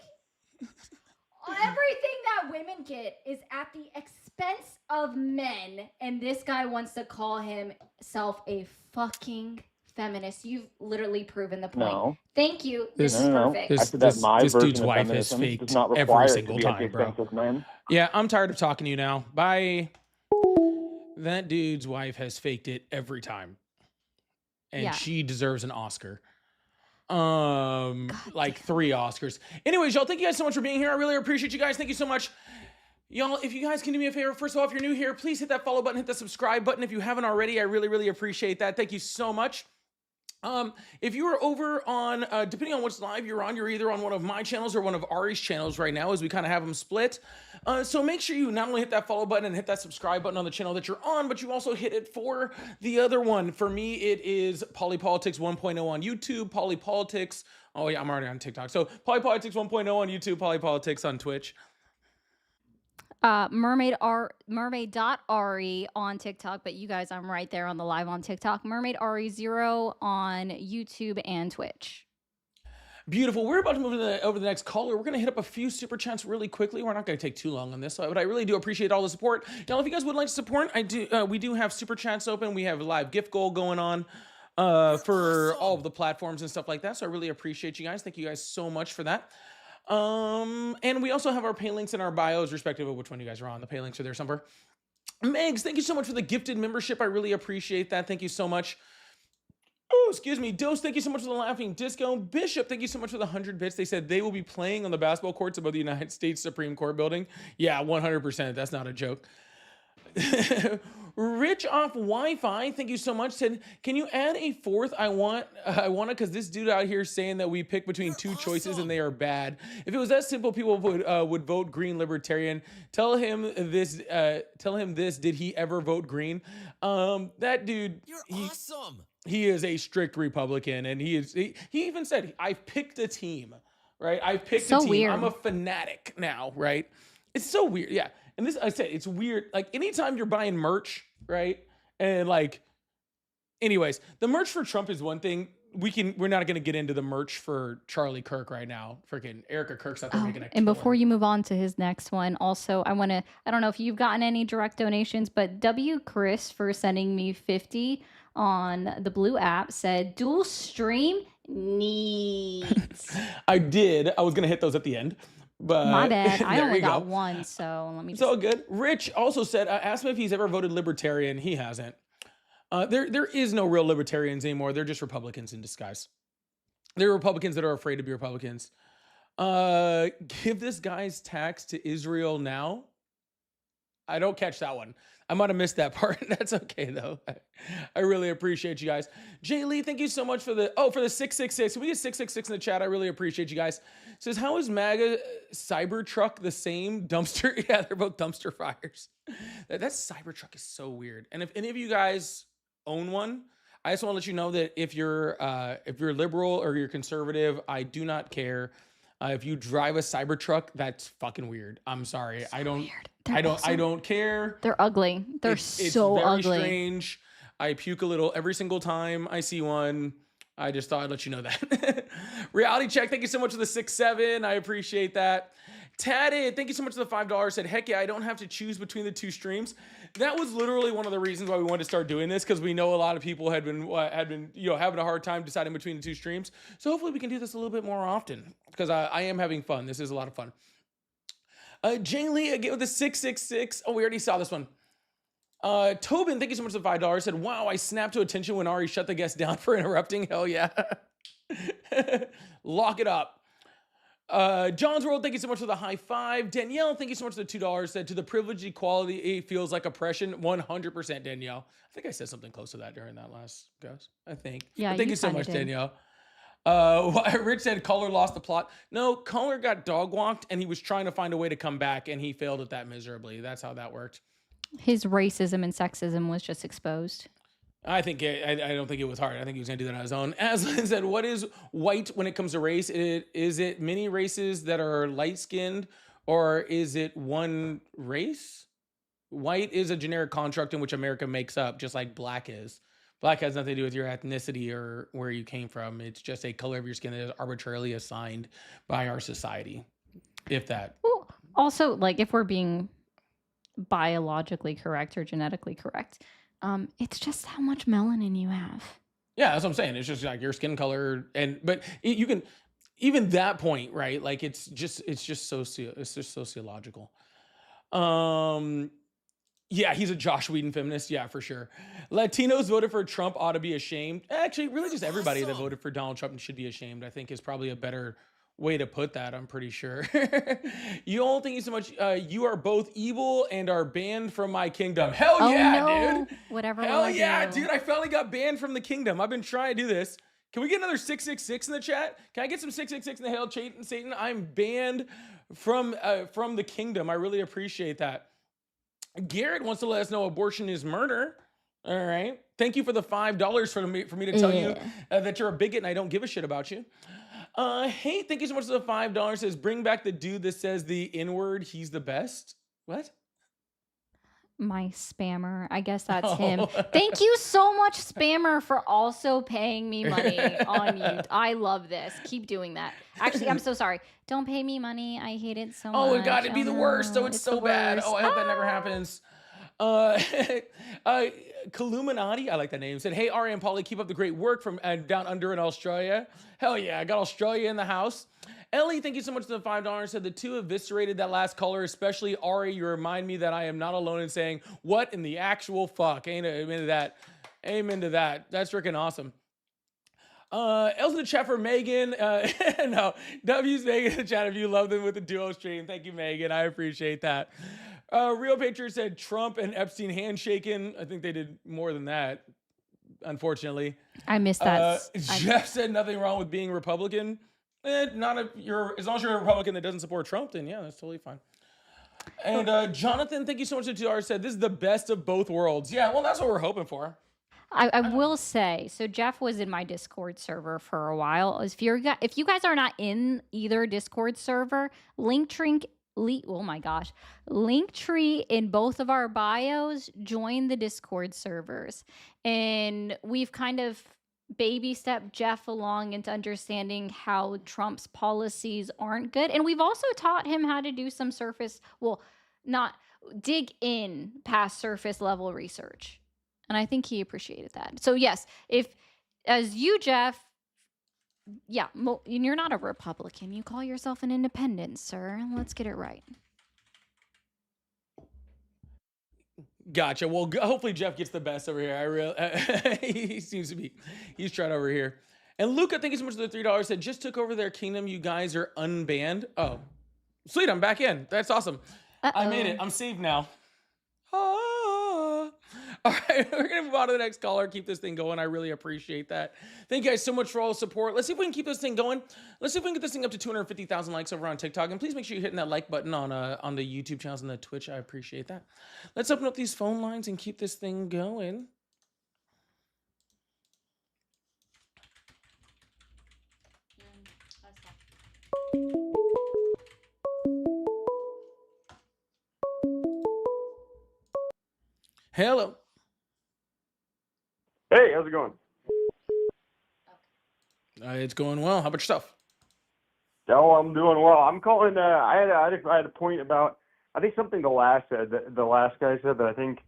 Everything that women get is at the expense of men, and this guy wants to call himself a fucking feminist. You've literally proven the point. No. Thank you. This is No. perfect. I This- said that my this version dude's of wife has feminism faked does not every require it to single be at the time, bro. expense of men. Yeah, I'm tired of talking to you now. Bye. That dude's wife has faked it every time. And Yeah. she deserves an Oscar. Like damn. 3 Oscars. Anyways, y'all, thank you guys so much for being here. I really appreciate you guys. Thank you so much. Y'all, if you guys can do me a favor, first of all, if you're new here, please hit that follow button, hit the subscribe button. If you haven't already, I really, really appreciate that. Thank you so much. If you are over on, depending on which live you're on, you're either on one of my channels or one of Ari's channels right now, as we kind of have them split. So make sure you not only hit that follow button and hit that subscribe button on the channel that you're on, but you also hit it for the other one. For me, it is Polypolitics 1.0 on YouTube, Polypolitics. Oh yeah, I'm already on TikTok. So Polypolitics 1.0 on YouTube, Polypolitics on Twitch. Mermaid.Ari on TikTok, but you guys, I'm right there on the live on TikTok. Mermaid Ari 0 on YouTube and Twitch. Beautiful. We're about to move to over the next caller. We're going to hit up a few super chats really quickly. We're not going to take too long on this, but I really do appreciate all the support. Now, if you guys would like to support, we do have super chats open. We have a live gift goal going on for all of the platforms and stuff like that. So I really appreciate you guys. Thank you guys so much for that. And we also have our pay links in our bios, respective of which one you guys are on. The pay links are there somewhere. Megs, thank you so much for the gifted membership. I really appreciate that. Thank you so much. Oh, excuse me. Dose, thank you so much for the laughing disco. Bishop, thank you so much for the 100 bits. They said they will be playing on the basketball courts above the United States Supreme Court building. Yeah, 100%. That's not a joke. Rich off Wi-Fi, thank you so much. Said, can you add a fourth? I want to, because this dude out here is saying that we pick between two choices and they are bad. If it was that simple, people would vote green libertarian. Tell him this. Tell him this. Did he ever vote green? That dude. You're awesome. He is a strict Republican, and he even said, I've picked a team, right? I've picked a team. Weird. I'm a fanatic now, right? It's so weird. Yeah. And this, I said, it's weird. Like anytime you're buying merch, right? And like, anyways, the merch for Trump is one thing. We're not going to get into the merch for Charlie Kirk right now. Freaking Erica Kirk's out there making a And before killing. you move on to his next one, also, I don't know if you've gotten any direct donations, but W. Chris for sending me 50 on the Blue app said dual stream needs. I did. I was going to hit those at the end. But My bad. I there only you got go. one, so let me It's just. all good. Rich also said, asked him if he's ever voted libertarian. He hasn't. There is no real libertarians anymore. They're just Republicans in disguise. They're Republicans that are afraid to be Republicans. Give this guy's tax to Israel now. I don't catch that one. I might have missed that part. That's okay though. I really appreciate you guys. Jay Lee, thank you so much for the 666. Can we get 666 in the chat? I really appreciate you guys. Says, how is MAGA Cybertruck the same dumpster? Yeah, they're both dumpster fires. That Cybertruck is so weird. And if any of you guys own one, I just want to let you know that if you're liberal or you're conservative, I do not care. If you drive a Cybertruck, that's fucking weird. I'm sorry. I don't. Weird. I don't care. They're ugly. They're It's so very ugly. strange. I puke a little every single time I see one. I just thought I'd let you know that. Reality check. Thank you so much for the 6-7. I appreciate that. Tatted, thank you so much for the $5. Said, heck yeah, I don't have to choose between the two streams. That was literally one of the reasons why we wanted to start doing this, because we know a lot of people had been having a hard time deciding between the two streams. So hopefully we can do this a little bit more often, because I am having fun. This is a lot of fun. Jane Lee again with the 666. Oh, we already saw this one. Tobin, thank you so much for the $5. Said, wow, I snapped to attention when Ari shut the guest down for interrupting. Hell yeah. Lock it up. John's World, thank you so much for the high five. Danielle, thank you so much for the $2. Said, to the privilege equality feels like oppression. 100% Danielle. I think I said something close to that during that last guess. I think. Yeah, But thank you you so kinda much, did. Danielle. Rich said Color lost the plot. No, Color got dog walked and he was trying to find a way to come back and he failed at that miserably. That's how that worked. His racism and sexism was just exposed. I don't think it was hard. I think he was gonna do that on his own. Aslan said, what is white when it comes to race? Is it many races that are light skinned, or is it one race? White is a generic construct in which America makes up, just like black is. Black has nothing to do with your ethnicity or where you came from. It's just a color of your skin that is arbitrarily assigned by our society. If that. Well, also, like, if we're being biologically correct or genetically correct, it's just how much melanin you have. Yeah, that's what I'm saying. It's just like your skin color, but you can even that point, right? Like it's just sociological. Yeah, he's a Josh Whedon feminist. Yeah, for sure. Latinos voted for Trump ought to be ashamed. Actually, really, just everybody that voted for Donald Trump should be ashamed, I think, is probably a better way to put that. I'm pretty sure. You all thank you so much. You are both evil and are banned from my kingdom. Hell yeah, no. dude. Whatever. Hell will I yeah, do? dude. I finally got banned from the kingdom. I've been trying to do this. Can we get another 666 in the chat? Can I get some 666 in the hail, Satan? I'm banned from the kingdom. I really appreciate that. Garrett wants to let us know abortion is murder. All right. Thank you for the $5 for me to tell you that you're a bigot and I don't give a shit about you. Hey, thank you so much for the $5. Says, bring back the dude that says the N-word. He's the best. What? My spammer. I guess that's him. Oh. Thank you so much, spammer, for also paying me money on YouTube. I love this. Keep doing that. Actually, I'm so sorry. Don't pay me money. I hate it so much. Oh, God, it'd be the worst. So no, it's the so bad. worst. Oh, I hope that never happens. Illuminati, I like that name, said, "Hey, Ari and Polly, keep up the great work from down under in Australia." Hell yeah, I got Australia in the house. Ellie, thank you so much for the $5. Said the two eviscerated that last caller, especially Ari. You remind me that I am not alone in saying, "What in the actual fuck?" Amen to that. Amen to that. That's freaking awesome. L's in the chat for Megan. No, W's Megan in the chat if you love them with the duo stream. Thank you, Megan. I appreciate that. Real Patriot said Trump and Epstein handshaking. I think they did more than that, unfortunately. I missed that. Jeff said nothing wrong with being Republican. Not if you're, as long as you're a Republican that doesn't support Trump, then yeah, that's totally fine. And Jonathan, thank you so much for $2. Said this is the best of both worlds. Yeah, well, that's what we're hoping for. I will say, so Jeff was in my Discord server for a while. If you guys are not in either Discord server, Linktree in both of our bios, join the Discord servers. And we've kind of baby stepped Jeff along into understanding how Trump's policies aren't good. And we've also taught him how to do some not dig in past surface level research. And I think he appreciated that. So yes, as you, Jeff, yeah, you're not a Republican. You call yourself an independent, sir. Let's get it right. Gotcha. Well, hopefully Jeff gets the best over here. He seems to be. He's tried over here. And Luca, thank you so much for the $3. Said just took over their kingdom. You guys are unbanned. Oh, sweet. I'm back in. That's awesome. I made it. I'm saved now. All right, we're gonna move on to the next caller. Keep this thing going. I really appreciate that. Thank you guys so much for all the support. Let's see if we can keep this thing going. Let's see if we can get this thing up to 250,000 likes over on TikTok. And please make sure you're hitting that like button on the YouTube channels and the Twitch. I appreciate that. Let's open up these phone lines and keep this thing going. Hello. Hey, how's it going? It's going well. How about yourself? Oh, I'm doing well. I'm calling. I had a point about. I think something the last guy said that I think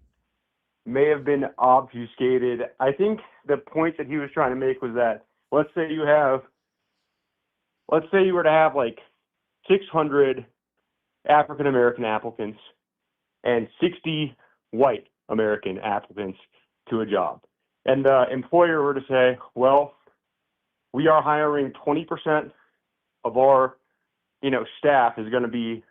may have been obfuscated. I think the point that he was trying to make was that let's say you were to have like 600 African American applicants and 60 white American applicants to a job. And the employer were to say, well, we are hiring 20% of our, staff is going to be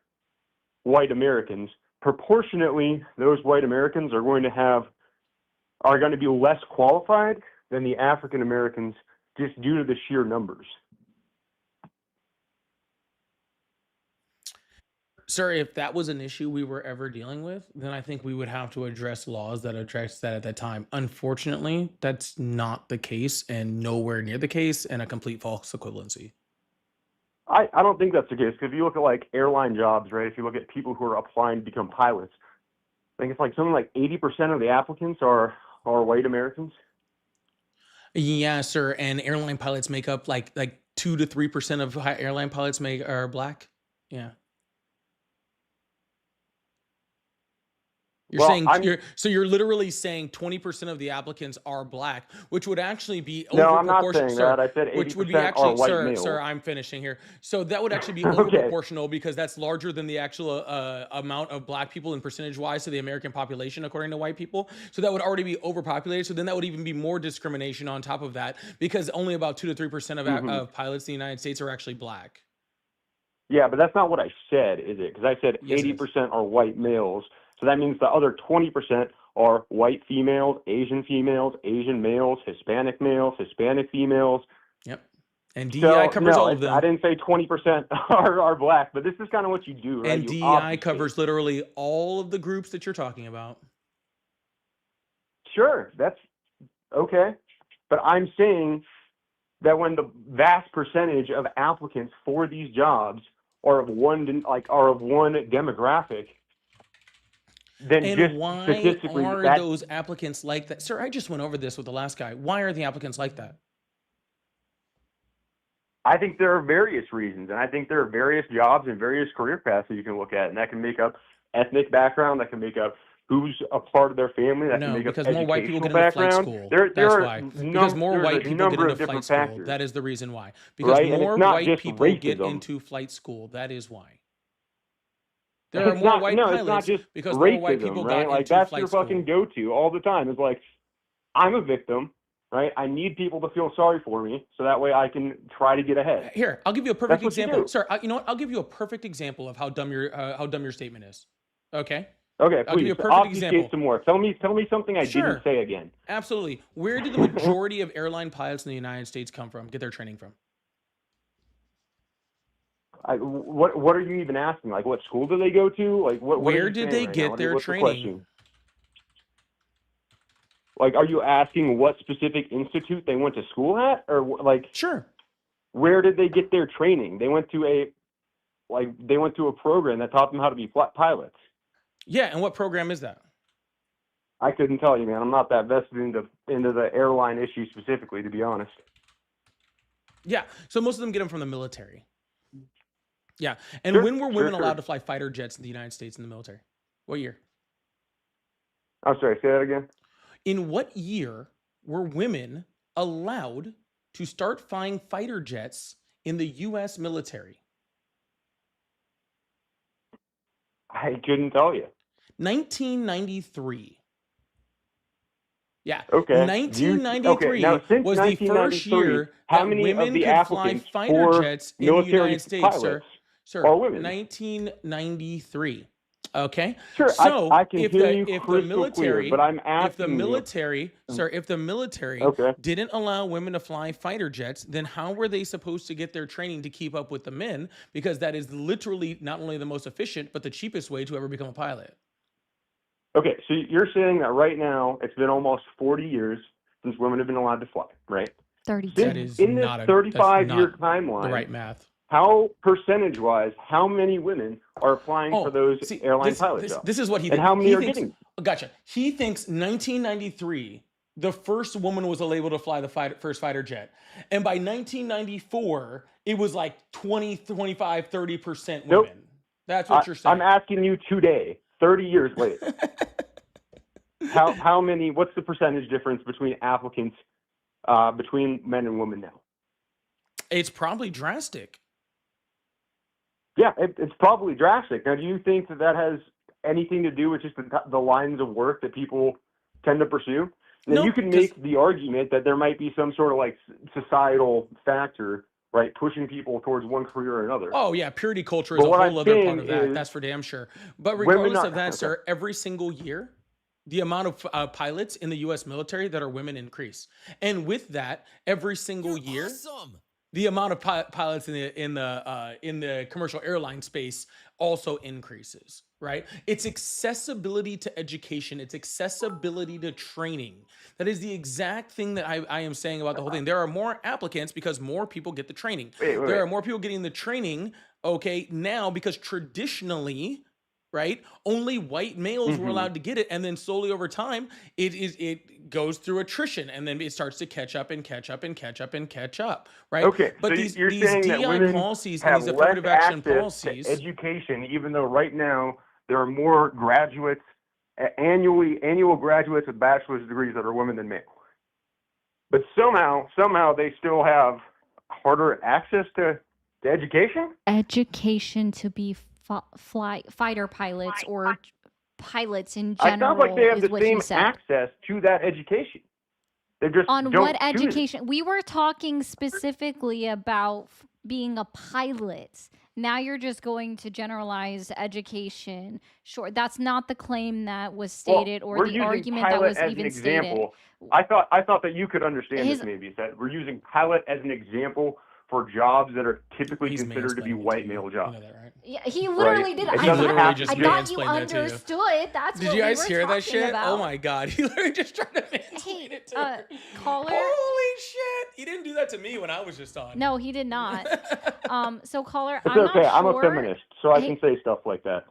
white Americans. Proportionately, those white Americans are going to be less qualified than the African Americans just due to the sheer numbers. Sir, if that was an issue we were ever dealing with, then I think we would have to address laws that address that at that time. Unfortunately, that's not the case and nowhere near the case and a complete false equivalency. I don't think that's the case, because if you look at like airline jobs, right, if you look at people who are applying to become pilots, I think it's like something like 80% of the applicants are white Americans. Yeah, sir. And airline pilots make up like 2 to 3% of airline pilots are black. Yeah. You're literally saying 20% of the applicants are black, which would actually be over No, I'm not proportional. saying Sir, that. I said 80% which would be are actually, white sir, males. sir, I'm finishing here. So that would actually be over proportional because that's larger than the actual amount of black people in percentage wise to the American population, according to white people. So that would already be overpopulated. So then that would even be more discrimination on top of that, because only about 2 to 3% of pilots in the United States are actually black. Yeah, but that's not what I said, is it? Because I said Yes, 80% are white males. So that means the other 20% are white females, Asian males, Hispanic females. Yep. And DEI covers all of them. I didn't say 20% are black, but this is kind of what you do, right? And DEI covers literally all of the groups that you're talking about. Sure, that's okay. But I'm saying that when the vast percentage of applicants for these jobs are of one demographic, then And just why statistically, are that those applicants like that? Sir, I just went over this with the last guy. Why are the applicants like that? I think there are various reasons, and I think there are various jobs and various career paths that you can look at, and that can make up ethnic background, that can make up who's a part of their family, that can No, make up because more white people educational get into flight background. school. There That's are why. Because more there's white a people get number into of flight different school. factors, That is the reason why. Because right? And more it's not white just people get racism. into flight school. That is why. There are It's more not white no, it's not pilots just because more white racism, people right? got Like into that's flight your school. fucking go-to all the time. It's like I'm a victim, right? I need people to feel sorry for me so that way I can try to get ahead. Here, I'll give you a perfect That's what you example. do. Sir, you know what? I'll give you a perfect example of how dumb your statement is. Okay? Okay, I'll give please you a perfect obfuscate example. some more. Tell me something I Sure. didn't say again. Absolutely. Where do the majority of airline pilots in the United States come from? Get their training from? What are you even asking? Like, what school do they go to? Like, what? What are Where you did saying they right get now? their What's the training? question? Like, are you asking what specific institute they went to school at, or like, Sure. where did they get their training? They went to a program that taught them how to be pilots. Yeah, and what program is that? I couldn't tell you, man. I'm not that vested into the airline issue specifically, to be honest. Yeah, so most of them get them from the military. Yeah, and Sure, when were women sure. allowed to fly fighter jets in the United States in the military? What year? I'm sorry, say that again. In what year were women allowed to start flying fighter jets in the U.S. military? I couldn't tell you. 1993. Yeah. Okay. 1993 now, since was the first 1993, year how that many women of the could fly applicants fighter for jets in the military United States, sir. pilots Sir, are women? 1993. Okay. Sure, So I can if hear the you if the crystal military, clear, but I'm if asking the you. military, sir, if the military Okay. didn't allow women to fly fighter jets, then how were they supposed to get their training to keep up with the men? Because that is literally not only the most efficient, but the cheapest way to ever become a pilot. Okay, so you're saying that right now it's been almost 40 years since women have been allowed to fly, right? 32. That is In this not a 35-year that's timeline, the right math. how percentage-wise, how many women are applying for those airline pilot jobs? This is what he and thinks. how many He are thinks, getting? Gotcha. He thinks 1993, the first woman was able to fly the first fighter jet. And by 1994, it was like 20, 25, 30% women. Nope. That's what you're saying. I'm asking you today, 30 years later. How many? What's the percentage difference between applicants between men and women now? It's probably drastic. Yeah, it's probably drastic. Now, do you think that has anything to do with just the lines of work that people tend to pursue? Now, No, you can make the argument that there might be some sort of like societal factor, right, pushing people towards one career or another. Oh yeah, purity culture is But a what whole I'm other part saying of that. is That's for damn sure. But women regardless are- of that, okay. sir, every single year, the amount of pilots in the U.S. military that are women increase, and with that, every single year, Awesome. the amount of pilots in the commercial airline space also increases. Right? It's accessibility to education. It's accessibility to training. That is the exact thing that I am saying about the whole thing. There are more applicants because more people get the training. Wait. There are more people getting the training, okay, now because traditionally, right, only white males were Mhm. allowed to get it, and then slowly over time, it goes through attrition, and then it starts to catch up and catch up and catch up and catch up, right? Okay, But so these you're these saying that DI women policies and have these less affirmative action access policies. to education, even though right now there are more graduates, annual graduates with bachelor's degrees that are women than male. But somehow they still have harder access to education? Education to be fighter pilots or pilots in It general sounds like they have is the what same he said. access to that education. They just On don't what choose it. education? We were talking specifically about being a pilot. Now you're just going to generalize education. Sure, that's not the claim that was stated or we're the using argument that pilot was as even an stated. example. I thought that you could understand His- this maybe. Is that we're using pilot as an example for jobs that are typically He's considered to be mansplaining it white you. male You jobs. know that, right? Yeah, he literally did. It He doesn't literally have just to I be. thought you mansplained that to you. understood. That's Did what you guys we were hear that talking shit? about. Oh my god, he literally just tried to mansplain it to her. Caller. Holy shit! He didn't do that to me when I was just on. No, he did not. So caller, It's I'm okay. not I'm sure. a feminist, so I Hey- can say stuff like that.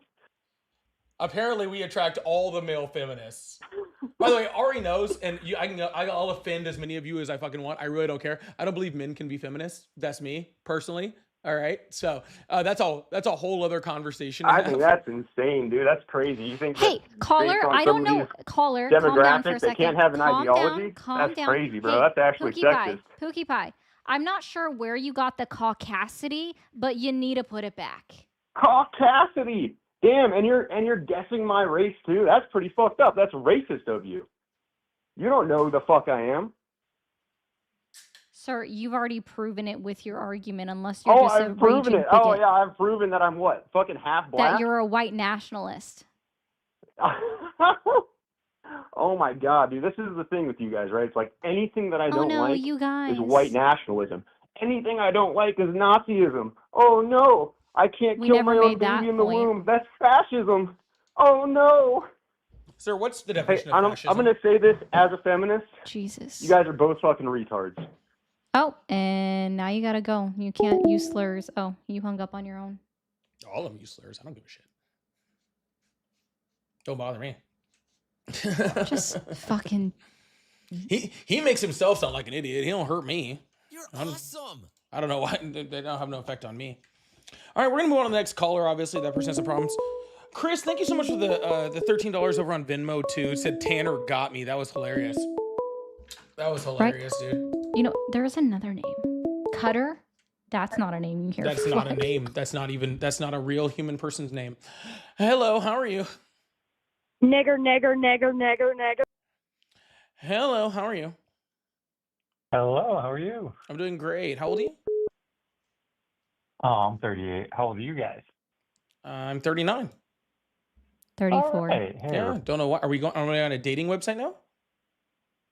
Apparently, we attract all the male feminists. By the way, Ari knows, and I'll offend as many of you as I fucking want. I really don't care. I don't believe men can be feminists. That's me personally. All right, so that's a whole other conversation. I think that's insane, dude. That's crazy. You think Hey, that caller, based on I don't know. somebody's Caller, calm down for a demographic, they second. can't have an Calm ideology? down, calm That's down. crazy, bro. Hey, That's actually Pookie Pie, sexist. Pookie Pie. I'm not sure where you got the caucasity, but you need to put it back. Caucasity. Damn, and you're guessing my race too. That's pretty fucked up. That's racist of you. You don't know who the fuck I am. Sir, you've already proven it with your argument, unless you're Oh, just a I've proven raging it. Oh bigot, yeah, I've proven that I'm what? Fucking half black. that you're a white nationalist. Oh my god, dude. This is the thing with you guys, right? It's like anything that I Oh don't no, like you guys. is white nationalism. Anything I don't like is Nazism. Oh no, I can't We kill never my own made that baby in the point. womb. That's fascism. Oh no. Sir, what's the Hey, definition I'm of fascism? going to say this as a feminist. Jesus. You guys are both fucking retards. Oh, and now you gotta go. You can't use slurs. Oh, you hung up on your own. All of them use slurs. I don't give a shit. Don't bother me. Just fucking. he makes himself sound like an idiot. He don't hurt me. You're I'm- awesome. I don't know why they don't have no effect on me. All right, we're gonna move on to the next caller. Obviously, that presents some problems. Chris, thank you so much for the $13 over on Venmo too. It said Tanner got me. That was hilarious. That was hilarious, dude. You know, there's another name. Cutter? That's not a name you hear. That's not a name. That's not a real human person's name. Hello, how are you? Nigger, nigger, nigger, nigger, nigger. Hello, how are you? Hello, how are you? I'm doing great. How old are you? Oh, I'm 38. How old are you guys? I'm 39. 34. Hey, Yeah, don't know why. Are we on a dating website now?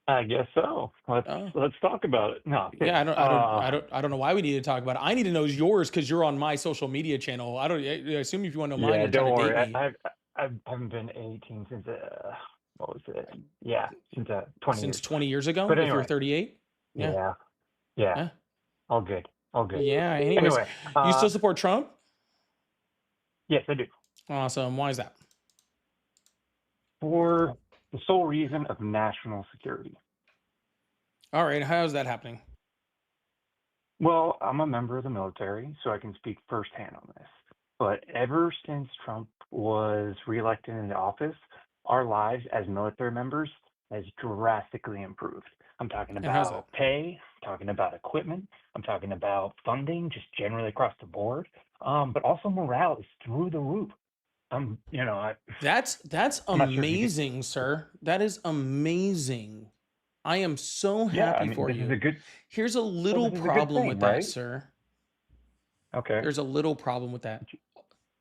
I guess so. Let's talk about it. No, Yeah, I don't know why we need to talk about it. I need to know yours because you're on my social media channel. I assume if you want to know mine, Yeah, you're don't trying to worry. date me. I haven't been 18 since what was it? Yeah, since 20 Since years. 20 years ago. But If you're anyway. 38. Yeah. Yeah. Huh? All good. All good. Yeah. Anyways, Anyway, you still support Trump? yes, I do. Awesome. Why is that? For the sole reason of national security. All right. How's that happening? Well, I'm a member of the military, so I can speak firsthand on this. But ever since Trump was reelected into office, our lives as military members has drastically improved. I'm talking And how's about pay, I'm talking about equipment, I'm talking about funding, just generally across the board. But also morale is through the roof. That's I'm not sure if you amazing, sir. That is amazing. I am so happy for this you. is a good. Here's a little this is a good problem with thing, that, right? sir. Okay. There's a little problem with that.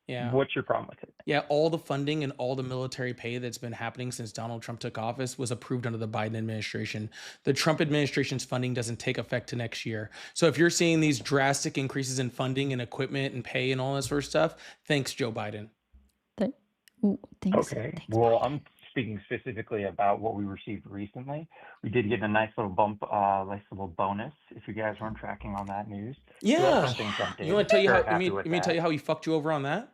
Yeah. What's your problem with it? Yeah, all the funding and all the military pay that's been happening since Donald Trump took office was approved under the Biden administration. The Trump administration's funding doesn't take effect to next year. So if you're seeing these drastic increases in funding and equipment and pay and all this sort of stuff, thanks, Joe Biden. Ooh, thanks. Okay. Thanks, Well, Biden. I'm speaking specifically about what we received recently. We did get a nice little bump, nice little bonus. If you guys weren't tracking on that news, so that's Yeah. something Trump did. You want to tell you Very how? happy You with mean tell that. you how he fucked you over on that?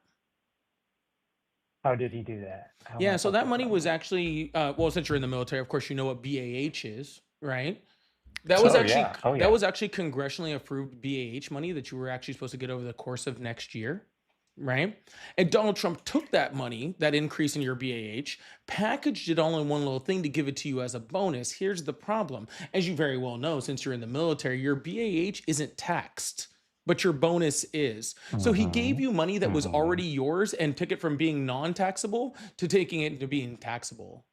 How did he do that? How am Yeah. I So fucked that up money on was that? actually well, since you're in the military, of course you know what BAH is, right? That was Oh actually yeah. Oh that yeah. was actually congressionally approved BAH money that you were actually supposed to get over the course of next year, right? And Donald Trump took that money, that increase in your BAH, packaged it all in one little thing to give it to you as a bonus. Here's the problem. As you very well know, since you're in the military, your BAH isn't taxed, but your bonus is. So he gave Mhm. you money that was Mhm. already yours and took it from being non-taxable to taking it to being taxable.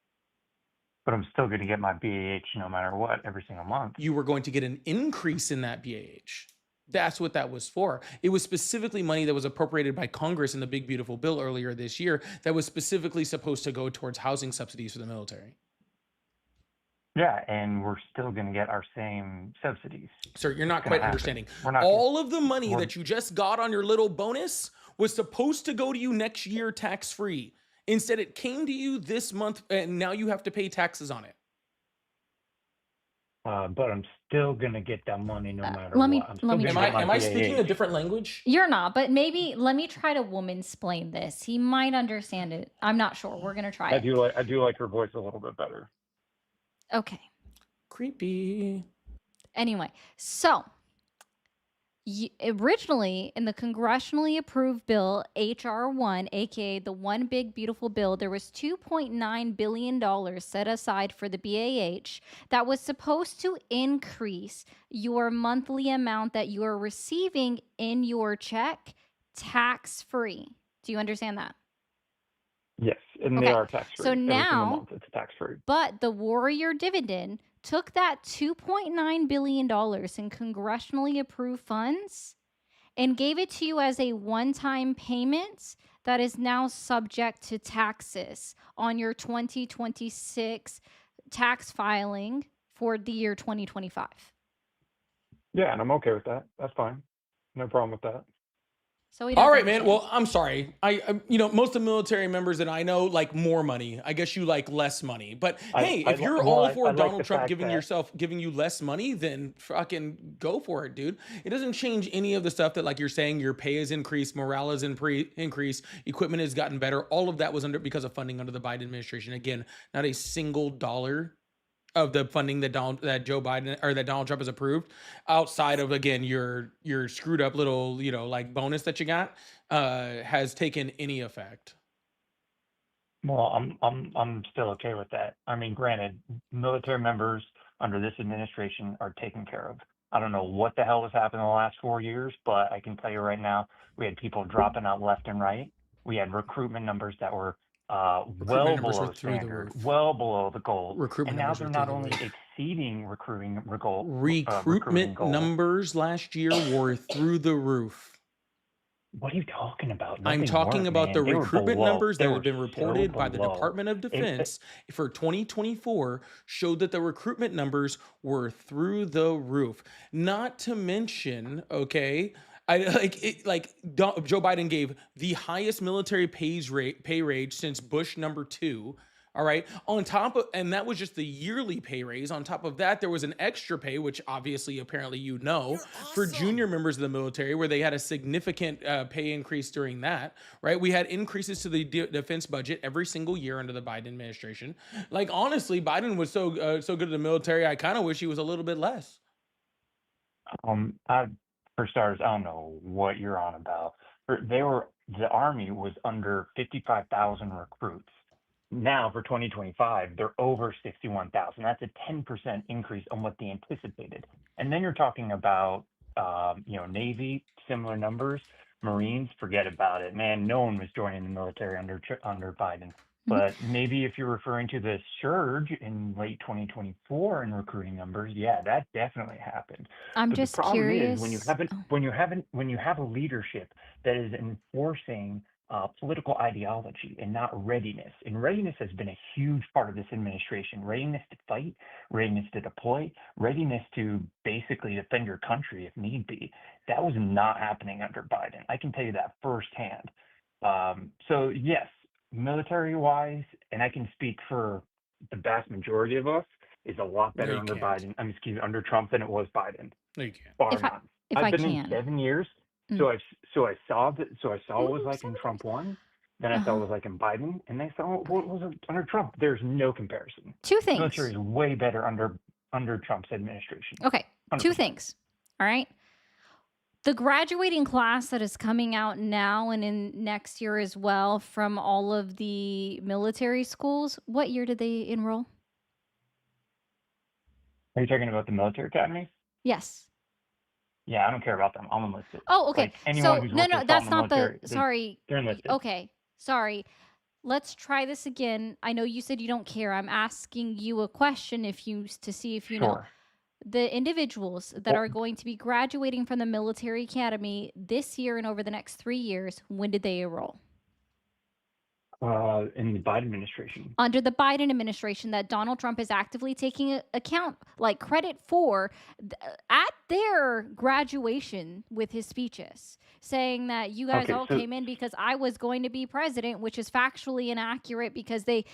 But I'm still going to get my BAH no matter what every single month. You were going to get an increase in that BAH. That's what that was for. It was specifically money that was appropriated by Congress in the big beautiful bill earlier this year that was specifically supposed to go towards housing subsidies for the military. Yeah, and we're still going to get our same subsidies. Sir, you're not It's gonna quite happen. understanding. We're not. All of the money we're- that you just got on your little bonus was supposed to go to you next year tax-free. Instead, it came to you this month, and now you have to pay taxes on it. but I'm still gonna get that money no matter let me what. I'm let still me gonna try. get my Am I speaking a BAH. different language? You're not, but maybe let me try to woman-splain this. He might understand it. I'm not sure. We're gonna try it. I do like her voice a little bit better. Okay. Creepy. Anyway, so originally in the congressionally approved bill HR1, aka the One Big Beautiful Bill, there was $2.9 billion set aside for the BAH that was supposed to increase your monthly amount that you are receiving in your check tax-free. Do you understand that? Yes, and they Okay. are tax free So every single now, month. It's tax free. but the Warrior dividend took that $2.9 billion in congressionally approved funds and gave it to you as a one-time payment that is now subject to taxes on your 2026 tax filing for the year 2025. Yeah, and I'm okay with that. That's fine. No problem with that. So he All does right, man. understand. Well, I'm sorry. Most of the military members that I know like more money. I guess you like less money. But hey, if you're all for I like Donald the Trump fact that giving you less money, then fucking go for it, dude. It doesn't change any of the stuff that like you're saying your pay has increased, morale has increased, equipment has gotten better. All of that was because of funding under the Biden administration. Again, not a single dollar of the funding that Joe Biden or that Donald Trump has approved, outside of again your screwed up little like bonus that you got, has taken any effect. well, I'm still okay with that. I mean, granted, military members under this administration are taken care of. I don't know what the hell has happened in the last 4 years, but I can tell you right now, we had people dropping out left and right. We had recruitment numbers that were Recruitment well numbers were below through the standard, roof. well below the goal, and Recruitment now numbers they're were through not the only roof. exceeding recruiting Recruitment goals. numbers last year were through the roof. What are you talking about? I'm They talking weren't, about the man. They were recruitment below. numbers They that were have been so reported by the below. Department of Defense for 2024 showed that the recruitment numbers were through the roof. Not to mention, okay, Joe Biden gave the highest military pay raise since Bush #2. All right. On top of, and that was just the yearly pay raise. On top of that, there was an extra pay, which obviously, apparently, You're for awesome. junior members of the military, where they had a significant pay increase during that. Right. We had increases to the defense budget every single year under the Biden administration. Like, honestly, Biden was so good at the military. I kind of wish he was a little bit less. For starters, I don't know what you're on about. The Army was under 55,000 recruits. Now for 2025, they're over 61,000. That's a 10% increase on what they anticipated. And then you're talking about, Navy, similar numbers. Marines, forget about it, man. No one was joining the military under Biden. But maybe if you're referring to the surge in late 2024 in recruiting numbers, yeah, that definitely happened. I'm But the just problem is curious. when you have a leadership that is enforcing political ideology and not readiness. And readiness has been a huge part of this administration. Readiness to fight, readiness to deploy, readiness to basically defend your country if need be. That was not happening under Biden. I can tell you that firsthand. So yes, military-wise, and I can speak for the vast majority of us, is a lot No, better you under can't. Biden. under Trump than it was Biden, No, you can't. bar If I none. if I've I been in can. 7 years, Mm. so I saw what it was Ooh, like 7 in years. Trump 1, then I saw what it was like in Biden, and I saw what was under Trump. There's no comparison. Two The military things. is way better under Trump's administration. Okay, two 100%. things. All right. The graduating class that is coming out now and in next year as well from all of the military schools, what year did they enroll? Are you talking about the military academy? Yes. Yeah, I don't care about them. I'm enlisted. Oh, okay. Like anyone So who's no, worked no, their salt that's in the not the. military, Sorry. they're enlisted. Okay, sorry. Let's try this again. I know you said you don't care. I'm asking you a question to see if you know. Sure. The individuals that Well, are going to be graduating from the military academy this year and over the next 3 years, when did they enroll? in the Biden administration. Under the Biden administration that Donald Trump is actively taking credit for at their graduation with his speeches, saying that you guys Okay, all so came in because I was going to be president, which is factually inaccurate because they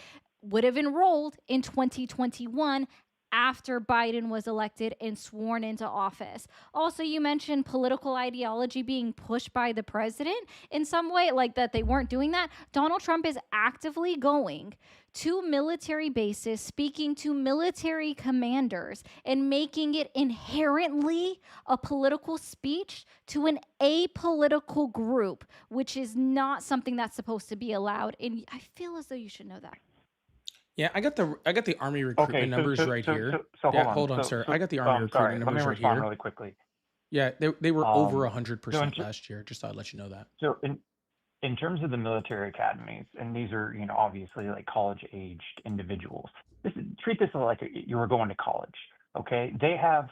would have enrolled in 2021 after Biden was elected and sworn into office. Also, you mentioned political ideology being pushed by the president in some way, like that they weren't doing that. Donald Trump is actively going to military bases, speaking to military commanders, and making it inherently a political speech to an apolitical group, which is not something that's supposed to be allowed. And I feel as though you should know that. Yeah, I got the Army recruitment Okay, numbers right here. so Yeah, hold on. hold on, sir. I got the Army I'm sorry. recruitment Let me numbers right respond here. really quickly. Yeah, they were over So 100% last year. Just thought I'd let you know that. So in terms of the military academies, and these are, obviously like college-aged individuals. Treat this like you were going to college, okay? They have,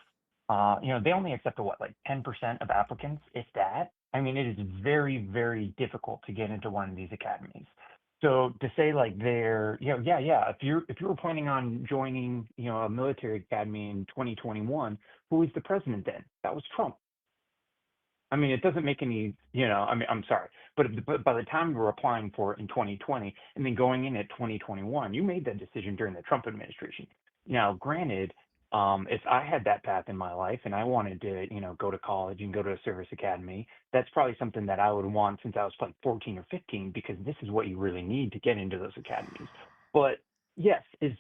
they only accept what, like 10% of applicants, if that. I mean, it is very, very difficult to get into one of these academies. So to say like they're, yeah. If you were planning on joining, a military academy in 2021, who was the president then? That was Trump. I mean, it doesn't make any, I'm sorry, but by the time you were applying for it in 2020 and then going in at 2021, you made that decision during the Trump administration. Now, granted, if I had that path in my life and I wanted to, go to college and go to a service academy, that's probably something that I would want since I was like 14 or 15, because this is what you really need to get into those academies. But yes, is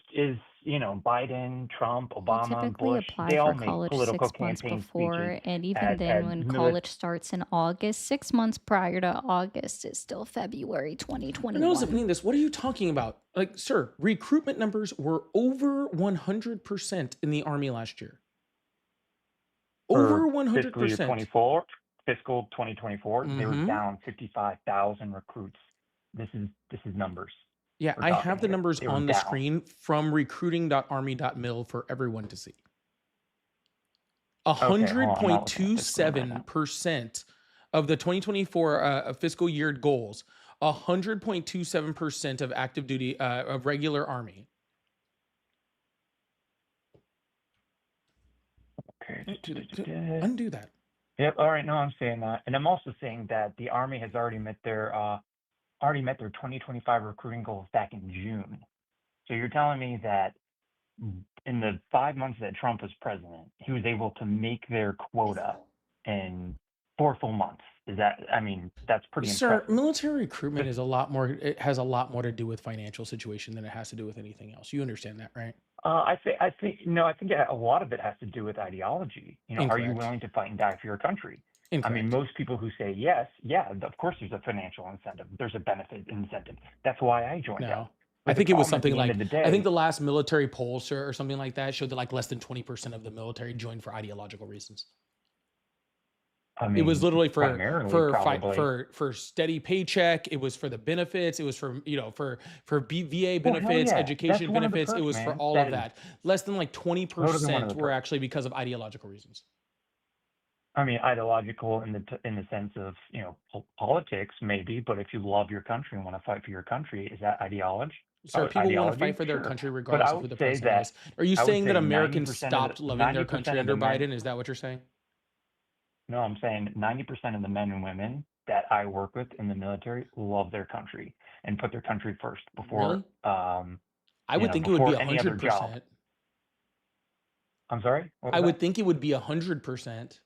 Biden, Trump, You Obama, typically Bush, apply they all for make college political 6 months campaign speeches before, and even at then, when military. college starts in August, 6 months prior to August is still February No, 2021. this. What are you talking about? Like, sir, recruitment numbers were over 100% in the Army last year. Over For 100%. fiscal 2024, they were Mm-hmm. down 55,000 recruits. This is numbers Yeah, we're I talking have the here. numbers They were on the down. screen from recruiting.army.mil for everyone to see. Okay, hold on. I'm not looking at this screen right now. 100.27% of the 2024 fiscal year goals, 100.27% of active duty of regular Army. Okay. Undo that. Yep. All right. No, I'm saying that, and I'm also saying that the Army has already met their 2025 recruiting goals back in June. So you're telling me that in the 5 months that Trump was president, he was able to make their quota in 4 full months. That's pretty Sir, impressive. military recruitment is a lot more. It has a lot more to do with financial situation than it has to do with anything else. You understand that, right? I think a lot of it has to do with ideology. Are you Incorrect. willing to fight and die for your country? I mean, Incorrect. most people who say yes, yeah, of course there's a financial incentive. There's a benefit incentive. That's why I joined No. up. I But the think it was problem at the something end like, of the I think day, the last military poll, sir, or something like that showed that like less than 20% of the military joined for ideological reasons. I It was mean, literally primarily probably. for steady paycheck. It was for the benefits. It was for VA Well, hell benefits, yeah. education That's one of the benefits. It perks, was for man. all That of is that. Less than like totally one of 20% the were perks. actually because of ideological reasons. I mean, ideological in the sense of, politics maybe, but if you love your country and want to fight for your country, is that ideology? Sir, people want to fight Ideology? for their Sure. country But regardless I of who would the say president that is. Are you I would saying that say Americans 90% of stopped loving their 90% country of the under men. Biden? Is that what you're saying? No, I'm saying 90% of the men and women that I work with in the military love their country and put their country first Really? before I would think it would be before any other job. 100%. I'm sorry? What I was would that? think it would be 100%.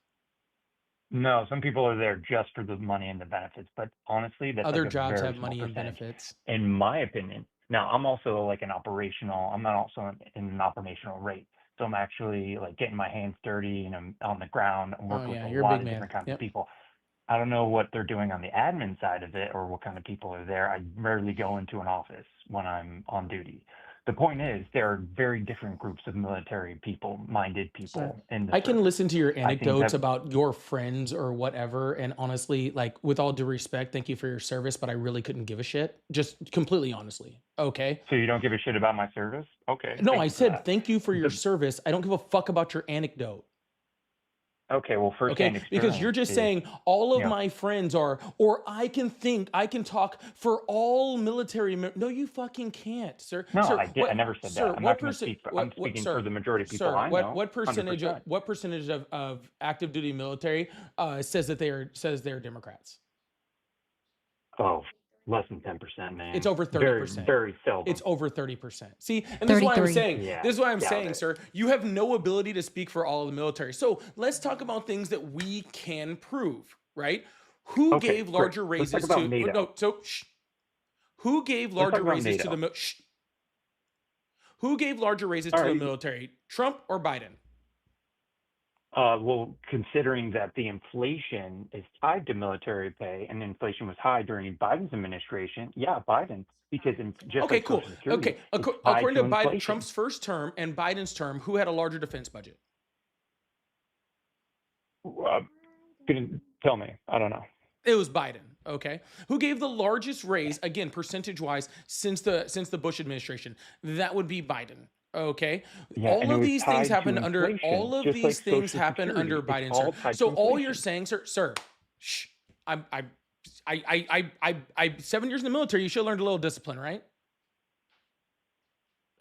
No, some people are there just for the money and the benefits, but honestly, that's Other like a jobs very have small money and percentage, benefits. in my opinion. Now, I'm also like I'm not also in an operational rate. So I'm actually like getting my hands dirty and I'm on the ground. I'm Oh working with yeah, a you're a lot big of man. different kinds of Yep. people. I don't know what they're doing on the admin side of it or what kind of people are there. I rarely go into an office when I'm on duty. The point is, there are very different groups of military people, minded Sir, people in the I can service. listen to your I think anecdotes that, about your friends or whatever, and honestly, like with all due respect, thank you for your service, but I really couldn't give a shit. Just completely honestly. Okay. so you don't give a shit about my service? Okay, No, thank I you for said that. thank you for your The, service. I don't give a fuck about your anecdote. okay, well, Okay, firsthand because you're experience just is, saying all you of know, my friends are, or I can talk for all military. No, you fucking can't, sir. no, Sir, I never said sir, that. I'm what not going to percent, speak I'm speaking for sir, the majority of people sir, I know, what percentage 100%. of active duty military says they're Democrats? Oh, less than 10%, man. It's over Very, 30%. very seldom. It's over 30%. See, and this is why I'm 33. saying, Yeah, this is why I'm doubt saying, it. sir, you have no ability to speak for all of the military. So let's talk about things that we can prove, right? Who Okay, gave great. larger Let's talk raises about to NATO. no? So shh. Who gave Let's talk larger about raises to NATO. the shh. Who gave larger raises All to the right. military? Trump or Biden? Well, considering that the inflation is tied to military pay and inflation was high during Biden's administration, yeah, Biden, because just Okay, like cool. Social Security, Okay, it's tied according to Biden, inflation. Trump's first term and Biden's term, who had a larger defense budget? Couldn't tell me. I don't know. It was Biden. Okay, who gave the largest raise again, percentage-wise, since the Bush administration? That would be Biden. Okay, Yeah, and all it of was these things tied to happen under inflation, all of just like these things Social happen under Security. Biden, It's sir. all tied to So all you're inflation. saying, sir, shh, I 7 years in the military. You should have learned a little discipline, right?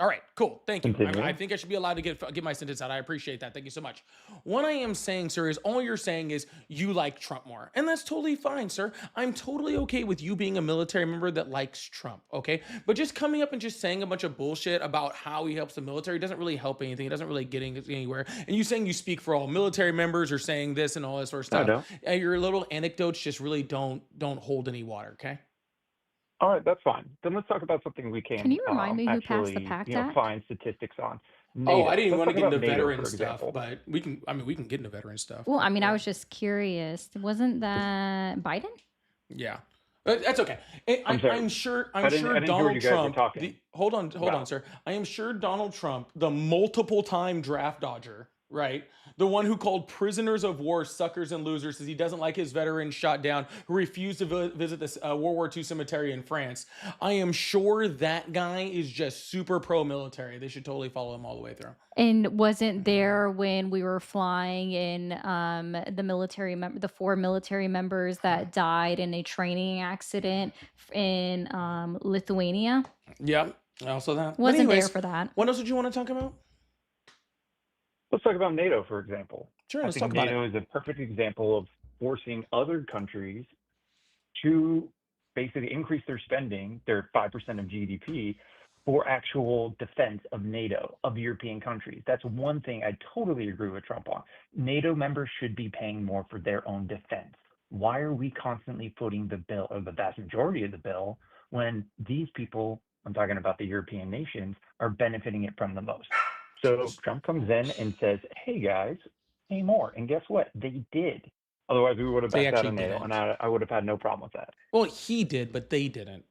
All right, cool. Thank you. Continue. I think I should be allowed to get my sentence out. I appreciate that. Thank you so much. What I am saying, sir, is all you're saying is you like Trump more. And that's totally fine, sir. I'm totally okay with you being a military member that likes Trump, okay? But just coming up and just saying a bunch of bullshit about how he helps the military doesn't really help anything. It doesn't really get anywhere. And you saying you speak for all military members or saying this and all that sort of I stuff. don't. Your little anecdotes just really don't hold any water, okay? All right, that's fine. Then let's talk about something we Can you remind me who actually, passed the PACT you know, Act? find statistics on. Oh, NATO. I didn't even Let's want to talk get into about NATO, veteran for stuff, example. but we can get into veteran stuff. Well, I mean, I was just curious. Wasn't that Biden? Yeah, that's okay. I'm sorry. I'm sure. I didn't hear Donald what you guys were Trump. talking Hold on, about. sir. I am sure Donald Trump, the multiple-time draft dodger, right? The one who called prisoners of war suckers and losers because he doesn't like his veterans shot down, who refused to visit this World War II cemetery in France. I am sure that guy is just super pro-military. They should totally follow him all the way through. And wasn't there when we were flying in the 4 military members that died in a training accident in Lithuania? Yeah, also that. But Wasn't anyways, there for that. what else did you want to talk about? Let's talk about NATO, for example. Sure, I let's think talk about NATO it. is a perfect example of forcing other countries to basically increase their spending, their 5% of GDP, for actual defense of NATO, of European countries. That's one thing I totally agree with Trump on. NATO members should be paying more for their own defense. Why are we constantly footing the bill, or the vast majority of the bill, when these people, I'm talking about the European nations, are benefiting it from the most? So Trump comes in and says, hey guys, pay more. And guess what? They did. Otherwise, we would have They backed out actually of NATO, didn't. and I would have had no problem with that. Well, he did, but they didn't.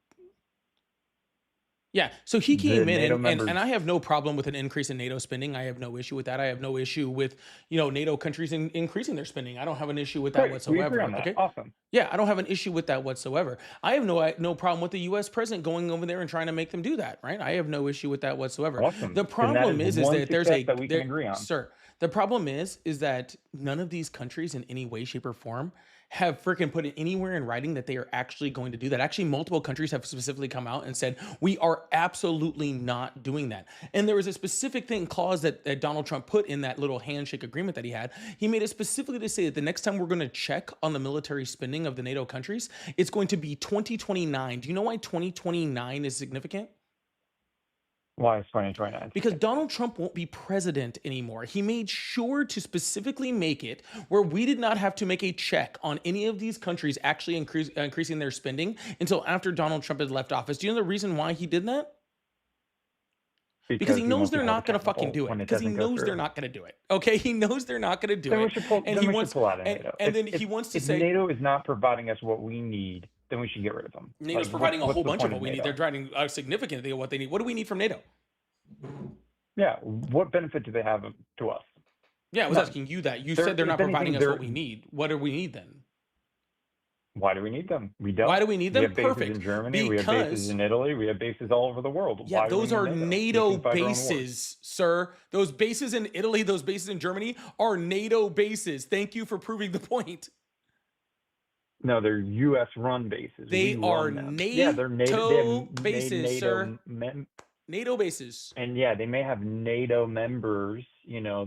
Yeah, so he came The in NATO and members- I have no problem with an increase in NATO spending. I have no issue with that. I have no issue with, NATO countries increasing their spending. I don't have an issue with that Great, we whatsoever. agree on that. Okay. Awesome. Yeah, I don't have an issue with that whatsoever. I have no problem with the U.S. president going over there and trying to make them do that, right? I have no issue with that whatsoever. Awesome. The Then that problem is one that there's success that we can there- agree on. sir. The problem is that none of these countries in any way, shape, or form have freaking put it anywhere in writing that they are actually going to do that. Actually, multiple countries have specifically come out and said, we are absolutely not doing that. And there was a specific clause that Donald Trump put in that little handshake agreement that he had. He made it specifically to say that the next time we're going to check on the military spending of the NATO countries, it's going to be 2029. Do you know why 2029 is significant? Why is 2029? Because Donald Trump won't be president anymore. He made sure to specifically make it where we did not have to make a check on any of these countries actually increasing their spending until after Donald Trump had left office. Do you know the reason why he did that? Because he knows wants they're be not held going to fucking accountable do it. when Because he doesn't go knows they're through. not going to do it. Okay, he knows they're not going to do Then we it. should pull, And then he we wants, should pull out of and, NATO. and then If- he wants to if say NATO is not providing us what we need, then we should get rid of them. NATO's Like, providing a what's whole the bunch of point what we need. NATO? They're providing a significant thing of what they need. What do we need from NATO? Yeah, what benefit do they have to us? Yeah, I was None. asking you that. You They're- said they're if not anything, providing us they're- what we need. What do we need then? Why do we need them? We don't. Why do we need them? We have bases Perfect. in Germany. We have Because- bases in Italy. We have bases all over the world. Yeah, Why do we those need are NATO? We NATO can fight our own wars. bases, sir. Those bases in Italy, those bases in Germany are NATO bases. Thank you for proving the point. No, they're U.S. run bases. They We are run them. Yeah, they're NATO NATO they have bases, NATO sir. NATO bases. And yeah, they may have NATO members,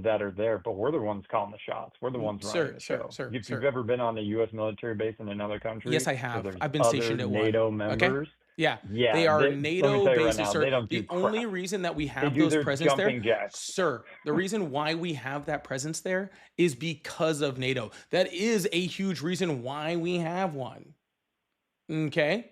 that are there, but we're the ones calling the shots. We're the ones running the show. If you've ever been on a U.S. military base in another country, Yes, I where have. there's I've been other stationed at NATO one. Okay. members, Yeah, yeah, they are let me NATO tell you right bases, now, sir. they don't The do only crap. reason that we They have do those their presence there, jumping jacks. sir, the reason why we have that presence there is because of NATO. That is a huge reason why we have one. Okay.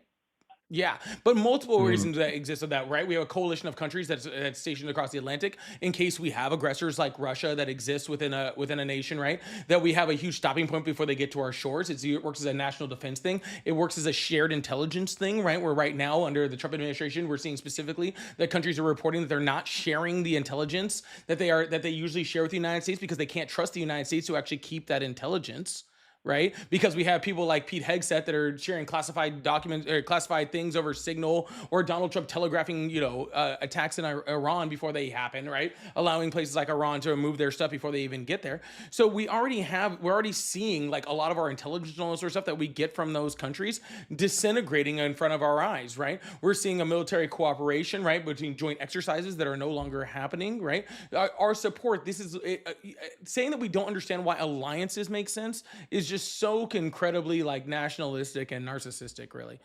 Yeah, but multiple reasons that exist of that, right? We have a coalition of countries that's stationed across the Atlantic in case we have aggressors like Russia that exist within a nation, right? That we have a huge stopping point before they get to our shores. It works as a national defense thing. It works as a shared intelligence thing, right? Where right now under the Trump administration, we're seeing specifically that countries are reporting that they're not sharing the intelligence that they usually share with the United States because they can't trust the United States to actually keep that intelligence. Right? Because we have people like Pete Hegseth that are sharing classified documents or classified things over Signal, or Donald Trump telegraphing, attacks in Iran before they happen, right? Allowing places like Iran to remove their stuff before they even get there. So we're already seeing like a lot of our intelligence and all this sort of stuff that we get from those countries disintegrating in front of our eyes, right? We're seeing a military cooperation, right, between joint exercises that are no longer happening, right? Our support, this is saying that we don't understand why alliances make sense is just so incredibly like nationalistic and narcissistic, really.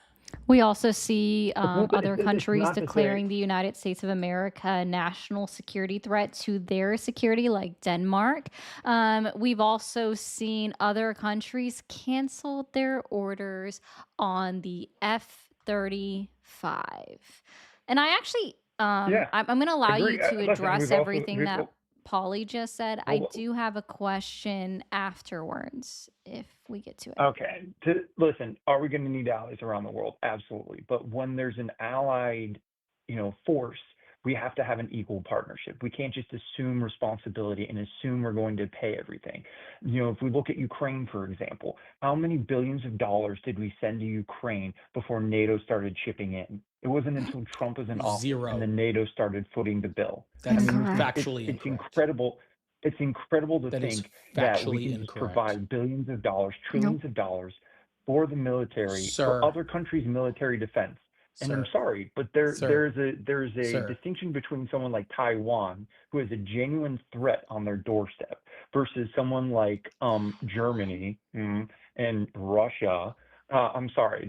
We also see other it's countries not to say, declaring the United States of America a national security threat to their security, like Denmark. We've also seen other countries cancel their orders on the F-35. And I actually, yeah, I'm going to allow you agree. to Listen, address we've also, everything that Polly just said. I well, do have a question afterwards if we get to it. okay. Listen, are we going to need allies around the world? Absolutely. But when there's an allied, force, we have to have an equal partnership. We can't just assume responsibility and assume we're going to pay everything. If we look at Ukraine, for example, how many billions of dollars did we send to Ukraine before NATO started chipping in? It wasn't until Trump was in office Zero. and then NATO started footing the bill. That's Incorrect. factually It's incorrect. incredible. It's incredible to That is think that we factually can just incorrect. provide billions of dollars, trillions of dollars for the military, Sir. for other countries' military defense. And I'm Sir. sorry, but Sir. there's a Sir. distinction between someone like Taiwan, who is a genuine threat on their doorstep, versus someone like Germany and Russia. I'm sorry,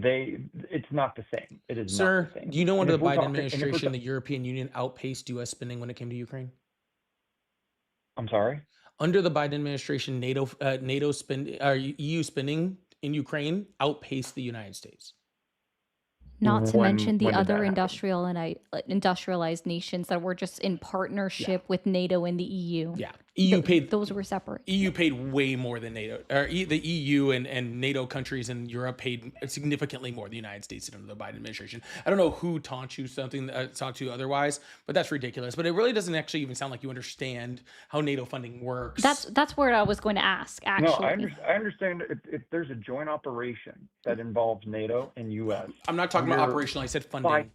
it's not the same. It is Sir, not the same. do you know And under if the we're Biden talking, and if we're administration, ta- the European Union outpaced U.S. spending when it came to Ukraine? I'm sorry. Under the Biden administration, NATO spend, EU spending in Ukraine outpaced the United States. Not to mention the When did other that happen? industrialized nations that were just in partnership with NATO and the EU. Yeah, EU paid. Those were separate. EU paid way more than NATO. The EU and NATO countries in Europe paid significantly more than the United States did under the Biden administration. I don't know who taught you something, taught you otherwise, but that's ridiculous. But it really doesn't actually even sound like you understand how NATO funding works. That's what I was going to ask, No, actually. I understand if there's a joint operation that involves NATO and U.S. I'm not talking about Under operational. I said funding. five-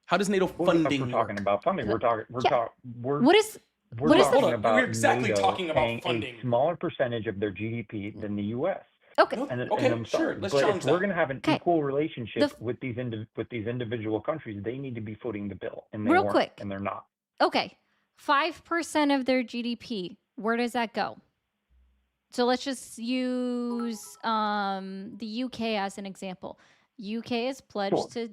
How does NATO Well, if funding we're talking work? about funding. We're talking. Yeah. We're What is we're what is talking Hold on, about we're exactly NATO talking about paying funding. a smaller percentage of their GDP than the U.S. okay? No? And Okay, I'm sure. sorry, Let's but challenge if we're that. going to have an Okay. equal relationship The f- with these individual countries, they need to be footing the bill, and they Real weren't, quick. and they're not. Okay, 5% of their GDP. Where does that go? So let's just use the UK as an example. UK has pledged Sure. to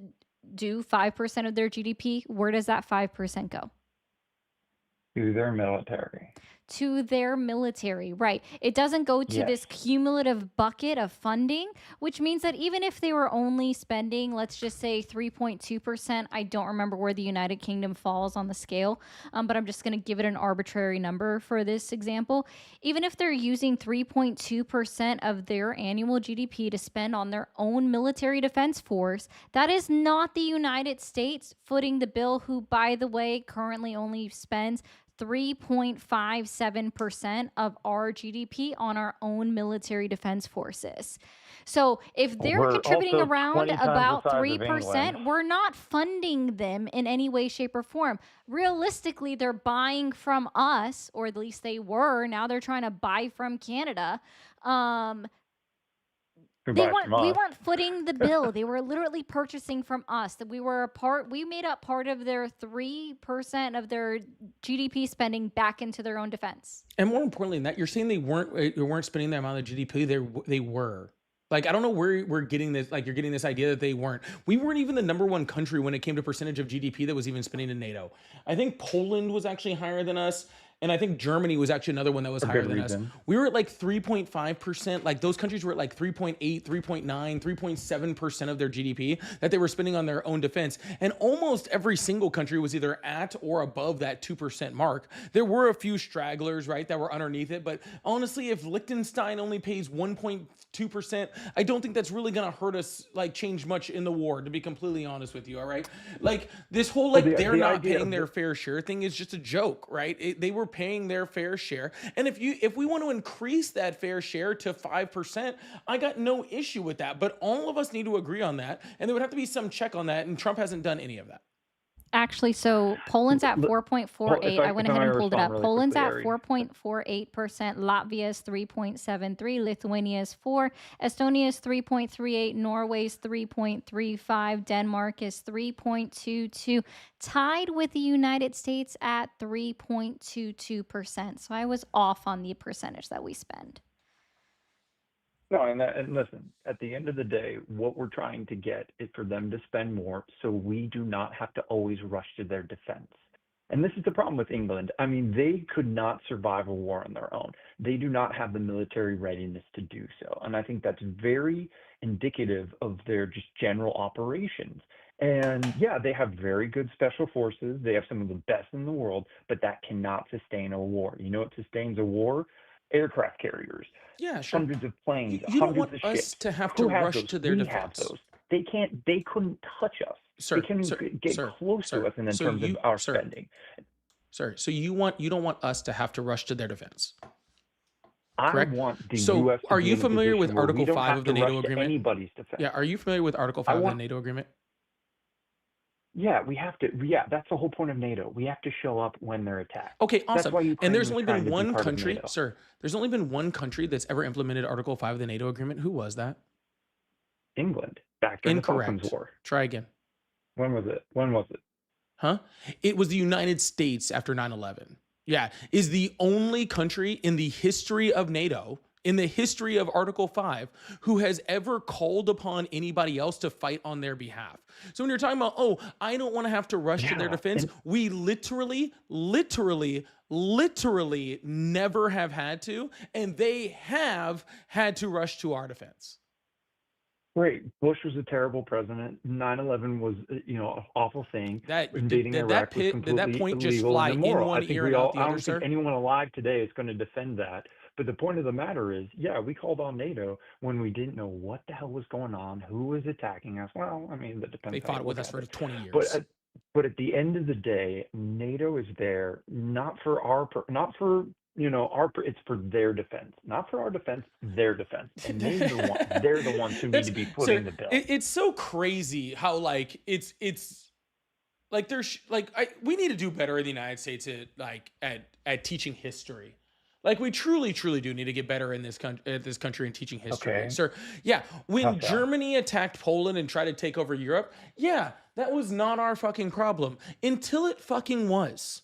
do 5% of their GDP. Where does that 5% go? To their military. To their military, right? It doesn't go to Yes. this cumulative bucket of funding, which means that even if they were only spending, let's just say 3.2%, I don't remember where the United Kingdom falls on the scale, but I'm just going to give it an arbitrary number for this example. Even if they're using 3.2% of their annual GDP to spend on their own military defense force, that is not the United States footing the bill, who, by the way, currently only spends 3.57% of our GDP on our own military defense forces. So if they're We're contributing also around 20 times the about size of 3%, England. we're not funding them in any way, shape, or form. Realistically, they're buying from us, or at least they were. Now they're trying to buy from Canada. Who They buys weren't. from We us? weren't footing the bill. They were literally purchasing from us. That we were a part. We made up part of their 3% of their GDP spending back into their own defense. And more importantly than that, you're saying they weren't spending that amount of GDP. They were. Like, I don't know where we're getting this. Like, you're getting this idea that they weren't. We weren't even the number one country when it came to percentage of GDP that was even spending in NATO. I think Poland was actually higher than us. And I think Germany was actually another one that was For higher good than us. reason. We were at like 3.5%. Like, those countries were at like 3.8, 3.9, 3.7% of their GDP that they were spending on their own defense. And almost every single country was either at or above that 2% mark. There were a few stragglers, right, that were underneath it. But honestly, if Liechtenstein only pays 1.2%, I don't think that's really going to hurt us, like, change much in the war, to be completely honest with you, all right? Like, this whole, like, the they're not idea paying of their fair share thing is just a joke, right? They were paying their fair share. And if we want to increase that fair share to 5%, I got no issue with that. But all of us need to agree on that. And there would have to be some check on that. And Trump hasn't done any of that. Actually, so Poland's at Look, 4.48. I went if I ahead may and pulled it respond up. really Poland's quickly, at Ari. 4.48%. Latvia's 3.73. Lithuania's 4. Estonia's 3.38. Norway's 3.35. Denmark is 3.22. Tied with the United States at 3.22%. So I was off on the percentage that we spend. No, and listen, at the end of the day, what we're trying to get is for them to spend more so we do not have to always rush to their defense. And this is the problem with England. I mean, they could not survive a war on their own. They do not have the military readiness to do so. And I think that's very indicative of their just general operations. And yeah, they have very good special forces. They have some of the best in the world, but that cannot sustain a war. You know what sustains a war? Aircraft carriers, Yeah, sure. hundreds of planes, You don't hundreds want of us ships. to have to Who has rush those? to their We have defense. those. They couldn't touch us. Sir, They couldn't sir, get sir, close sir. to us in So terms you, of our sir, spending. sir. So you don't want us to have to rush to their defense, I correct? want the So U.S. to are be you in a familiar with position where we Article don't 5 have of the to NATO rush to agreement? anybody's defense. Yeah, are you familiar with Article I 5 of the want, NATO agreement? yeah, we have to. Yeah, that's the whole point of NATO. We have to show up when they're attacked. Okay, That's awesome. why And Ukraine there's was only trying been to be one part of country, NATO. sir. There's only been one country that's ever implemented Article 5 of the NATO agreement. Who was that? England, back during the Falklands Incorrect. War. Try again. When was it? When was it? Huh? It was the United States after 9/11. Yeah, is the only country in the history of NATO, in the history of Article 5, who has ever called upon anybody else to fight on their behalf. So when you're talking about, oh, I don't want to have to rush to their Yeah, defense, and we literally never have had to, and they have had to rush to our defense. great. Bush was a terrible president. 9/11 was, an awful thing. Invading Iraq was Did that completely point just illegal fly and in immoral. I one think ear we and all. out the I other, don't think sir? anyone alive today is going to defend that. But the point of the matter is, yeah, we called on NATO when we didn't know what the hell was going on, who was attacking us. Well, I mean, that They depends how fought you with look us at for it. 20 But years. at the end of the day, NATO is there not for not for it's for their defense, not for our defense, their defense, and they're the ones who need That's to be sir. footing the bill. It's so crazy how, like, it's like there's like we need to do better in the United States at teaching history. Like, we truly do need to get better in this country in teaching history, Okay, sir. Yeah, when how so? Germany attacked Poland and tried to take over Europe, yeah, that was not our fucking problem until it fucking was.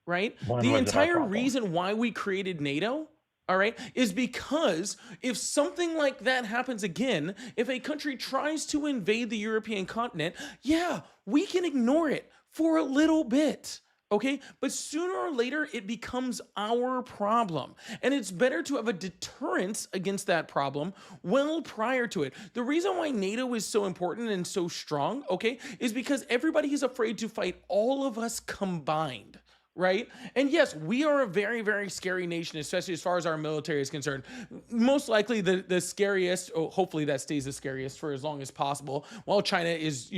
Right? When The was it our entire problem? reason why we created NATO, all right, is because if something like that happens again, if a country tries to invade the European continent, yeah, we can ignore it for a little bit. Okay, but sooner or later it becomes our problem. And it's better to have a deterrence against that problem well prior to it. The reason why NATO is so important and so strong, okay, is because everybody is afraid to fight all of us combined. Right? And yes, we are a very, very scary nation, especially as far as our military is concerned. Most likely the scariest, hopefully that stays the scariest for as long as possible, while China is,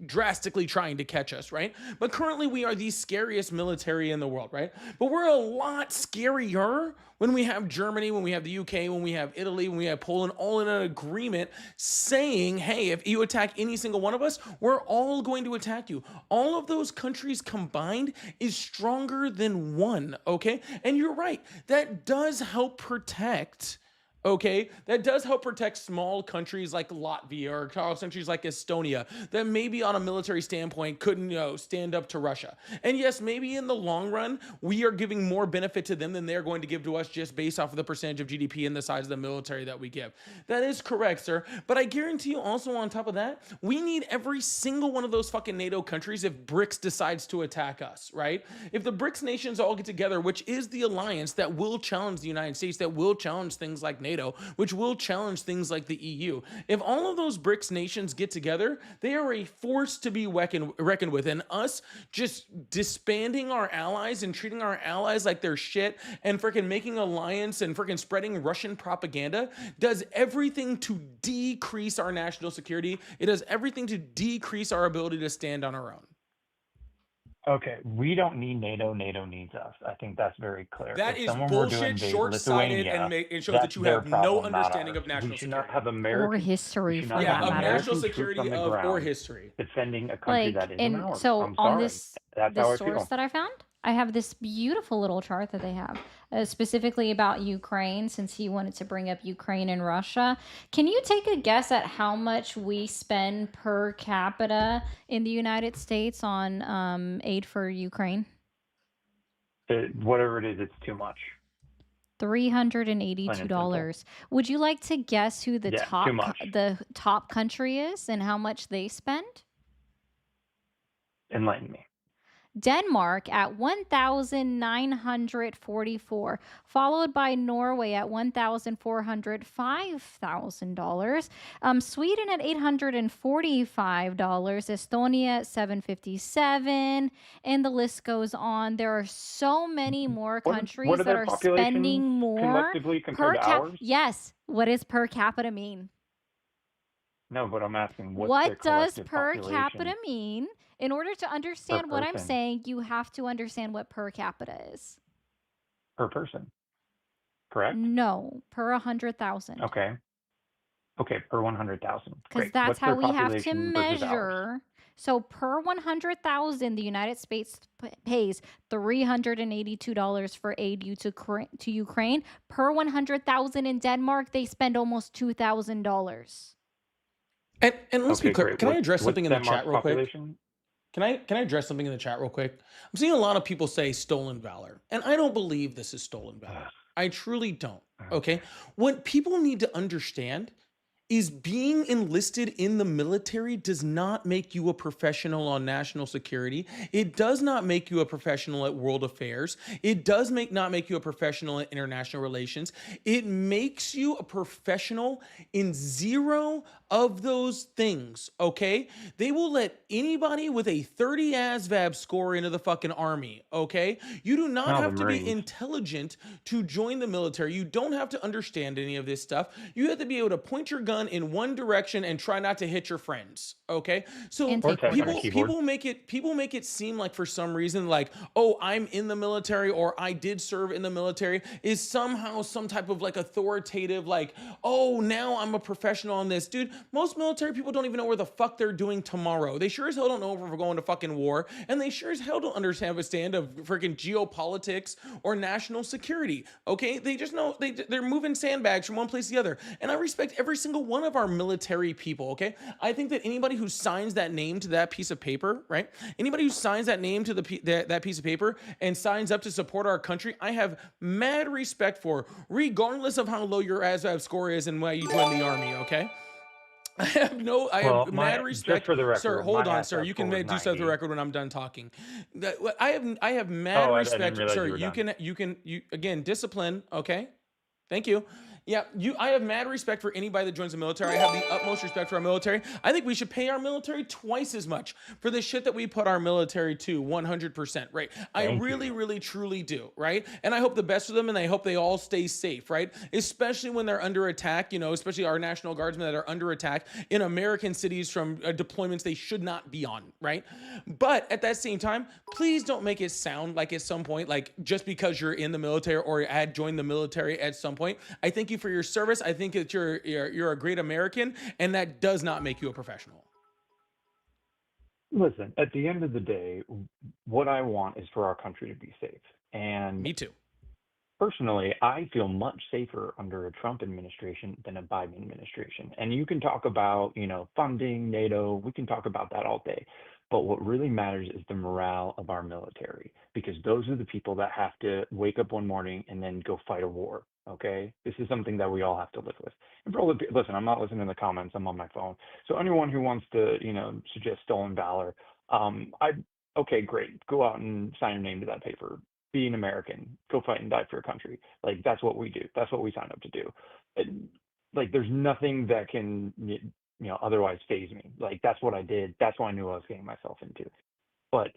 drastically trying to catch us, right? But currently we are the scariest military in the world, right? But we're a lot scarier when we have Germany, when we have the UK, when we have Italy, when we have Poland, all in an agreement saying, hey, if you attack any single one of us, we're all going to attack you. All of those countries combined is stronger than one, okay? And you're right, that does help protect, Okay, that does help protect small countries like Latvia or countries like Estonia that maybe on a military standpoint couldn't, stand up to Russia. And yes, maybe in the long run, we are giving more benefit to them than they're going to give to us just based off of the percentage of GDP and the size of the military that we give. That is correct, sir. But I guarantee you also on top of that, we need every single one of those fucking NATO countries if BRICS decides to attack us, right? If the BRICS nations all get together, which is the alliance that will challenge the United States, that will challenge things like NATO, which will challenge things like the EU. If all of those BRICS nations get together, they are a force to be reckoned with. And us just disbanding our allies and treating our allies like they're shit and freaking making alliance and freaking spreading Russian propaganda does everything to decrease our national security. It does everything to decrease our ability to stand on our own. Okay, we don't need NATO. NATO needs us. I think that's very clear. That If is someone were to bullshit, invade short-sighted, Lithuania, and shows that's that you their have no problem, not understanding ours. of national We should not security. have American, Or history we should for not Yeah, that have of matter. national American troops security on the or ground history. defending a country Like, that isn't and ours. so I'm on sorry. this That's how I source feel. that I found, I have this beautiful little chart that they have specifically about Ukraine, since he wanted to bring up Ukraine and Russia. Can you take a guess at how much we spend per capita in the United States on aid for Ukraine? Whatever it is, it's too much. Plain and simple. $382. Would you like to guess who the Yeah, top too much. the top country is and how much they spend? Enlighten me. Denmark at 1,944, followed by Norway at $1,405,000, Sweden at $845, Estonia at $757, and the list goes on. There are so many more countries What are that their are spending populations more collectively per compared to cap. ours? Yes, what does per capita mean? No, but I'm asking what's their What does collective per population capita mean? In order to understand what I'm person. saying, you have to understand what per capita is. per person, correct? No, per 100,000. Okay. Okay, per 100,000. Because Great. that's What's how their we have to population versus ours? measure. So per 100,000, the United States pays $382 for aid to Ukraine. Per 100,000 in Denmark, they spend almost $2,000. And let's Okay, be clear. great. Can I address What's something in the Denmark's chat real quick? population? Can I address something in the chat real quick? I'm seeing a lot of people say stolen valor, and I don't believe this is stolen valor. I truly don't. Okay? What people need to understand is being enlisted in the military does not make you a professional on national security. It does not make you a professional at world affairs. It does not make you a professional at international relations. It makes you a professional in zero of those things, okay? They will let anybody with a 30 ASVAB score into the fucking army, okay? You do not No, the have to be Marines. intelligent to join the military. You don't have to understand any of this stuff. You have to be able to point your gun in one direction and try not to hit your friends, okay? So And Or take type on a orders. keyboard. people make it seem like for some reason like, oh, I'm in the military or I did serve in the military is somehow some type of like authoritative like, oh, now I'm a professional on this. Dude, most military people don't even know where the fuck they're doing tomorrow. They sure as hell don't know if we're going to fucking war, and they sure as hell don't understand a stand of freaking geopolitics or national security, okay? They just know they're moving sandbags from one place to the other. And I respect every single one of our military people, okay? I think that anybody who signs that name to that piece of paper, right? Anybody who signs that name to that piece of paper and signs up to support our country, I have mad respect for, regardless of how low your ASVAB score is and why you joined the army, okay? I have mad respect. Just for the record, sir, hold my on, sir. ASVAB You can score was do stuff to the 90. record when I'm done talking. I have mad Oh, I didn't respect, realize sir. you were You can again discipline, okay? Thank you. Yeah, I have mad respect for anybody that joins the military. I have the utmost respect for our military. I think we should pay our military twice as much for the shit that we put our military to, 100%, right? I Thank really, you. really, truly do, right? And I hope the best for them, and I hope they all stay safe, right? Especially when they're under attack, especially our National Guardsmen that are under attack in American cities from deployments they should not be on, right? But at that same time, please don't make it sound like at some point, like just because you're in the military or had joined the military at some point, I thank you for your service. I think that you're a great American, and that does not make you a professional. Listen, at the end of the day, what I want is for our country to be safe. And Me too. personally, I feel much safer under a Trump administration than a Biden administration. And you can talk about, funding, NATO, we can talk about that all day. But what really matters is the morale of our military, because those are the people that have to wake up one morning and then go fight a war. Okay. This is something that we all have to live with. And for all the, listen, I'm not listening to the comments. I'm on my phone. So anyone who wants to, suggest stolen valor, okay, great. Go out and sign your name to that paper. Be an American. Go fight and die for your country. Like, that's what we do. That's what we signed up to do. And, like, there's nothing that can, otherwise phase me. Like, that's what I did. That's what I knew I was getting myself into. But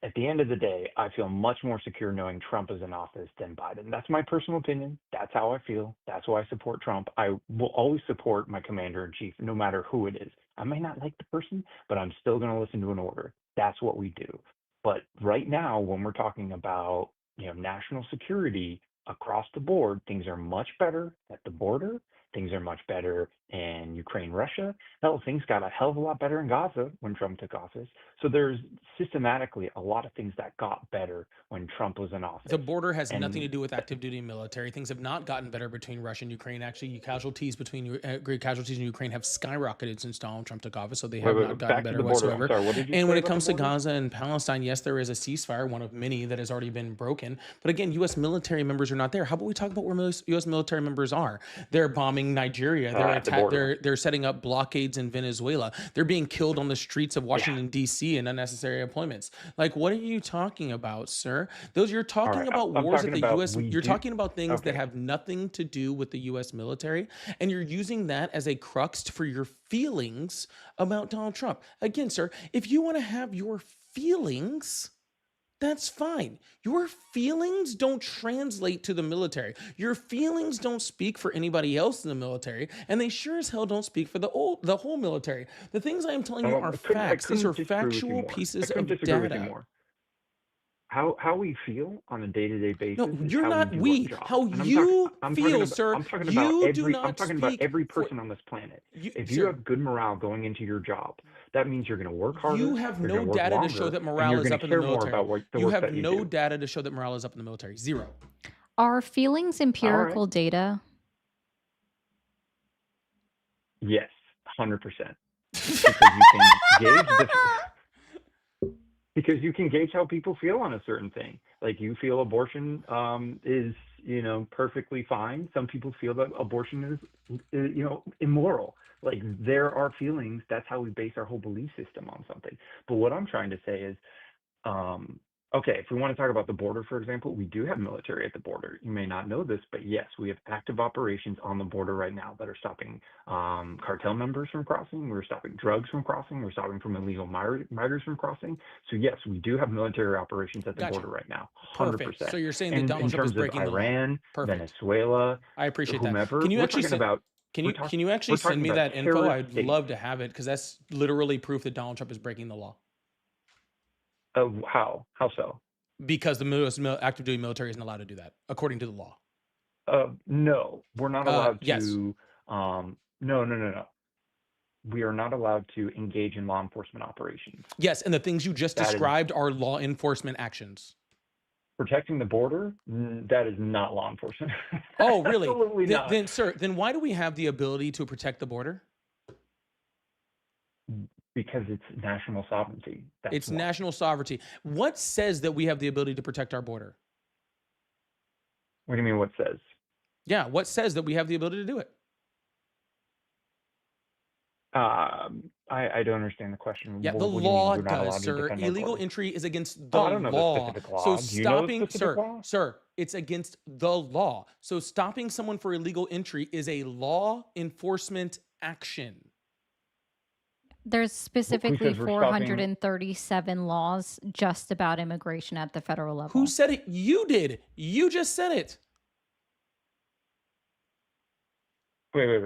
at the end of the day, I feel much more secure knowing Trump is in office than Biden. That's my personal opinion. That's how I feel. That's why I support Trump. I will always support my commander in chief, no matter who it is. I may not like the person, but I'm still going to listen to an order. That's what we do. But right now, when we're talking about, national security across the board, things are much better at the border. Things are much better in Ukraine, Russia. Hell, things got a hell of a lot better in Gaza when Trump took office. So there's systematically a lot of things that got better when Trump was in office. The border has nothing to And do with active duty military. Things have not gotten better between Russia and Ukraine. Actually, casualties in Ukraine have skyrocketed since Donald Trump took office, so they have not gotten back to better the border. I'm whatsoever. sorry, what did you And say when it about comes the to border? Gaza and Palestine, yes, there is a ceasefire, one of many that has already been broken. But again, U.S. military members are not there. How about we talk about where U.S. military members are? They're bombing Nigeria. At the border. They're setting up blockades in Venezuela. They're being killed on the streets of Yeah. Washington, D.C. in unnecessary appointments. Like, what are you talking about, sir? You're All talking right. about I'm wars talking that the about U.S. we You're do. talking about things that Okay. have nothing to do with the U.S. military, and you're using that as a crux for your feelings about Donald Trump. Again, sir, if you want to have your feelings, that's fine. Your feelings don't translate to the military. Your feelings don't speak for anybody else in the military, and they sure as hell don't speak for the whole military. The things I am telling you are I facts. These are couldn't disagree with you factual more. I pieces couldn't of disagree with you data. more. How we feel on a day-to-day No, basis is you're how we not do our we. job. How And you I'm feel, talking sir. I'm talking about You do I'm not talking about speak every for person on this planet. you, If you sir. have good morale going into your job, that means you're going to work harder, You have you're no going to work data to show longer, that and morale you're is going up to in the care more military. about the You work have that you no do. data to show that morale is up in the military. Zero. Are feelings All right. empirical data? Yes, 100%. Because you can gauge because you can gauge how people feel on a certain thing. Like, you feel abortion is, perfectly fine. Some people feel that abortion is, immoral. Like, there are feelings. That's how we base our whole belief system on something. But what I'm trying to say is, okay, if we want to talk about the border, for example, we do have military at the border. You may not know this, but yes, we have active operations on the border right now that are stopping cartel members from crossing. We're stopping drugs from crossing. We're stopping from illegal migrants from crossing. So yes, we do have military operations at the Gotcha. border right now, Perfect. 100%. So you're saying that And in Donald Trump is terms of breaking the law. Iran, Perfect. Venezuela, I appreciate that. whomever, Can you we're actually talking send about can we're you talking can you we're actually send talking me about that info? terrorist I'd states. love to have it because that's literally proof that Donald Trump is breaking the law. How so? Because the active duty military isn't allowed to do that according to the law. No, we're not allowed Yes. to. No. We are not allowed to engage in law enforcement operations. Yes, and the things you just That is described are law enforcement actions. protecting the border. That is not law enforcement. Oh, really? Absolutely not. Then, sir, then why do we have the ability to protect the border? Because it's national sovereignty. That's It's why. national sovereignty. What says that we have the ability to protect our border? What do you mean? What says? Yeah, what says that we have the ability to do it? I don't understand the question. Yeah, the What do you mean law we're not allowed does, to sir. defend our Illegal border? entry is against the Oh, I don't know the law. specific law. So Do you know the stopping, specific law? sir, it's against the law. So stopping someone for illegal entry is a law enforcement action. There's Who specifically says we're stopping? 437 laws just about immigration at the federal level. Who said it? You did. You just said it. Wait.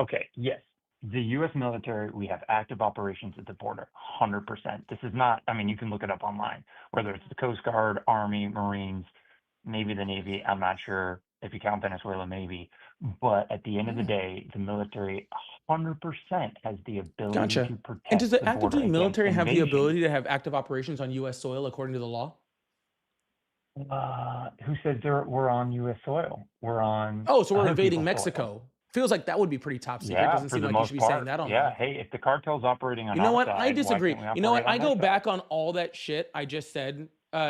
Okay, yes. The U.S. military, we have active operations at the border, 100%. This is not, I mean, you can look it up online, whether it's the Coast Guard, Army, Marines, maybe the Navy, I'm not sure. If you count Venezuela, maybe. But at the end of the day, the military 100% has the ability Gotcha. to protect And does the the active border duty against military have the invasion. ability to have active operations on U.S. soil according to the law? Who says we're on U.S. soil? We're on Oh, so we're other invading people's soil. Mexico. Feels like that would be pretty top secret. Yeah, Doesn't for seem the like you most should be saying part. that Yeah. online. Hey, if the cartel's operating on You know our what? I side, why disagree. can't we You know what? operate I on go their back side? on all that shit I just said,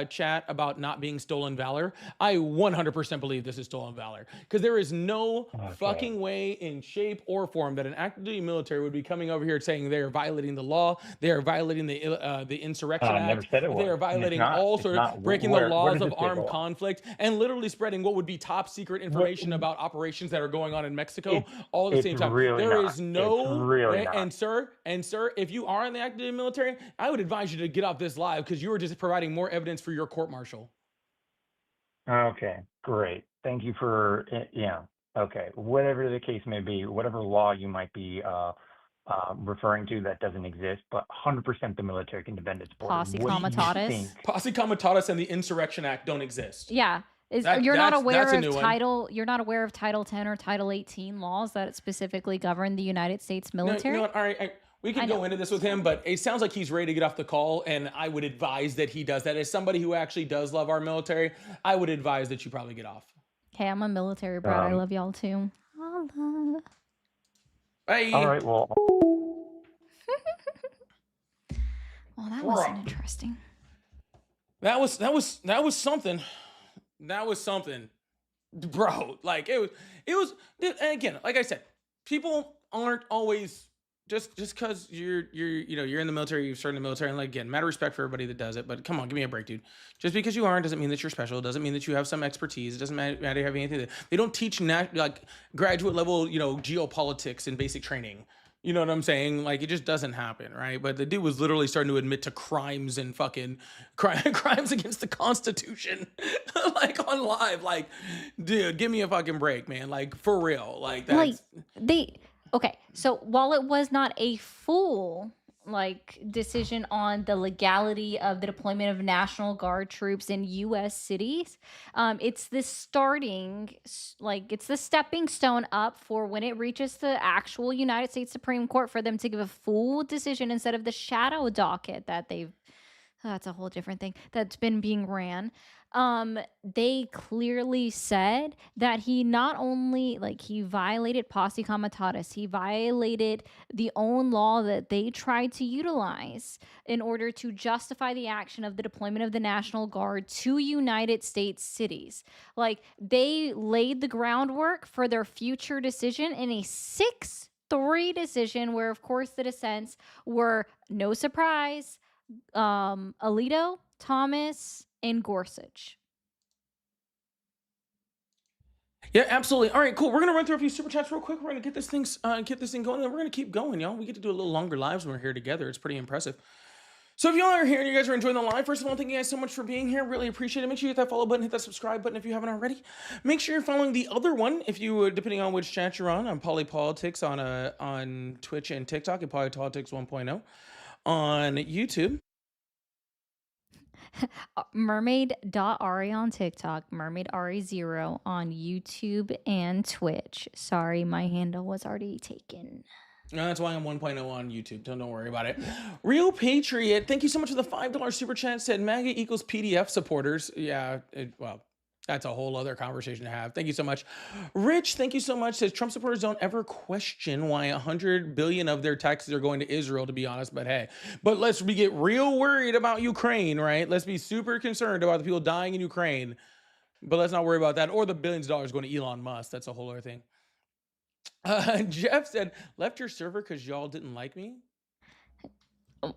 chat, about not being stolen valor. I 100% believe this is stolen valor because there is no Okay. fucking way in shape or form that an active duty military would be coming over here saying they are violating the law, they are violating the Insurrection I never Act, said it they was. are It's violating not. all It's sort not. of breaking the Where laws does of it say the armed law? conflict and literally spreading what would be top secret information about operations that are going on in Mexico It's all at the it's same time. really There not. is It's no really not. and sir, if you are in the active duty military, I would advise you to get off this live because you are just providing more evidence for your court martial. Okay, great. Thank you for, yeah. Okay, whatever the case may be, whatever law you might be referring to that doesn't exist, but 100% the military can defend its border. Posse What do you comitatus. think? Posse comitatus and the Insurrection Act don't exist. Yeah. That- You're not that's- aware that's a of new one. Title 10 or Title 18 laws that specifically govern the United States No, military? you know what? All right, we I can know. go into this with him, but it sounds like he's ready to get off the call, and I would advise that he does that. As somebody who actually does love our military, I would advise that you probably get off. Hey, I'm a military brat. I Um, love y'all too. Holla. Bye. All right, well, Well, that was Bruh. interesting. That was something. That was something, bro. Like it was. And again, like I said, people aren't always just because you're in the military, you've served in the military, and like again, matter of respect for everybody that does it. But come on, give me a break, dude. Just because you aren't doesn't mean that you're special. It doesn't mean that you have some expertise. It doesn't matter you have anything. They don't teach like graduate level, geopolitics in basic training. You know what I'm saying? Like it just doesn't happen, right? But the dude was literally starting to admit to crimes and fucking crimes against the Constitution, like on live. Like, dude, give me a fucking break, man. Like for real. Like that's Okay, so while it was not a full decision on the legality of the deployment of National Guard troops in U.S. cities, it's the it's the stepping stone up for when it reaches the actual United States Supreme Court for them to give a full decision instead of the shadow docket that that's a whole different thing that's been being ran. They clearly said that he not only he violated posse comitatus, he violated the own law that they tried to utilize in order to justify the action of the deployment of the National Guard to United States cities. Like they laid the groundwork for their future decision in a 6-3 decision where of course the dissents were, no surprise, Alito, Thomas, and Gorsuch. Yeah, absolutely. All right, cool. We're gonna run through a few super chats real quick. We're gonna get this thing going, and we're gonna keep going, y'all. We get to do a little longer lives when we're here together. It's pretty impressive. So if y'all are here and you guys are enjoying the live, first of all, thank you guys so much for being here. Really appreciate it. Make sure you hit that follow button, hit that subscribe button if you haven't already. Make sure you're following the other one if you, depending on which chat you're on Polypolitics on Twitch and TikTok, and Polypolitics 1.0 on YouTube. Mermaid.Ari on TikTok, MermaidAri0 on YouTube and Twitch. Sorry, my handle was already taken. No, that's why I'm 1.0 on YouTube. Don't worry about it. Real Patriot, thank you so much for the $5 super chat. Said MAGA equals PDF supporters. Yeah, well, that's a whole other conversation to have. Thank you so much. Rich, thank you so much. Says Trump supporters don't ever question why 100 billion of their taxes are going to Israel, to be honest. But hey, let's get real worried about Ukraine, right? Let's be super concerned about the people dying in Ukraine. But let's not worry about that. Or the billions of dollars going to Elon Musk. That's a whole other thing. Jeff said, left your server because y'all didn't like me.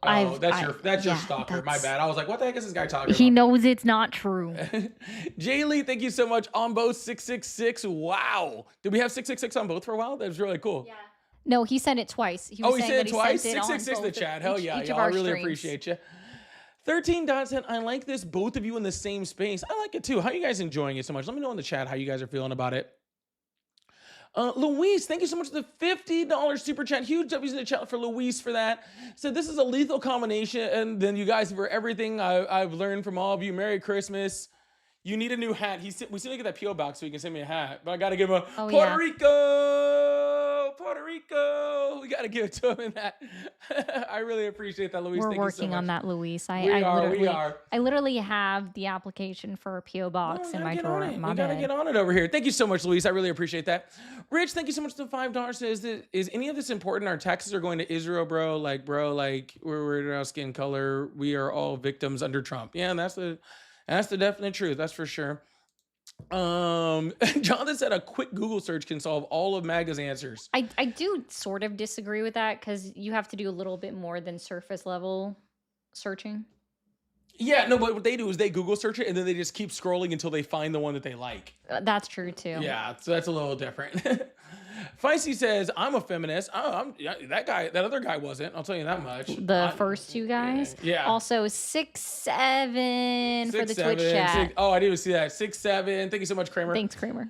That's your stalker. My bad. I was like, what the heck is this guy talking about? He knows it's not true. Jay Lee, thank you so much. On both 666. Wow. Did we have 666 on both for a while? That was really cool. Yeah. No, he sent it twice. He said that it twice? Sent it on 666 in the both chat. of Hell each- yeah. each of Y'all, I our really streams. appreciate you. 13 Dot said, I like this. Both of you in the same space. I like it too. How are you guys enjoying it so much? Let me know in the chat how you guys are feeling about it. Luis, thank you so much for the $50 super chat. Huge W's in the chat for Luis for that. So this is a lethal combination. And then you guys, for everything I've learned from all of you, Merry Christmas. You need a new hat. We still need to get that P.O. box so he can send me a hat. But I got to give him a Puerto Rico. Rico. We got to give it to him in that. I really appreciate that, Luis. We're Thank you so working on much. that, Luis. We are. I literally have the application for a PO box No, in we my gotta get drawer. on it. My We gotta bad. get on it over here. Thank you so much, Luis. I really appreciate that. Rich, thank you so much for the $5. Is any of this important? Our taxes are going to Israel, bro. Like we're our skin color. We are all victims under Trump. Yeah, that's the definite truth. That's for sure. Jonathan said a quick Google search can solve all of MAGA's answers. I do sort of disagree with that because you have to do a little bit more than surface level searching. Yeah, no, but what they do is they Google search it and then they just keep scrolling until they find the one that they like. That's true too. Yeah, so that's a little different. Feisty says, I'm a feminist. Oh, that other guy wasn't. I'll tell you that much. The first two guys. Yeah. Also 6'7" for the 6'7", Twitch chat. Oh, I didn't even see that. 6'7". Thank you so much, Kramer. Thanks, Kramer.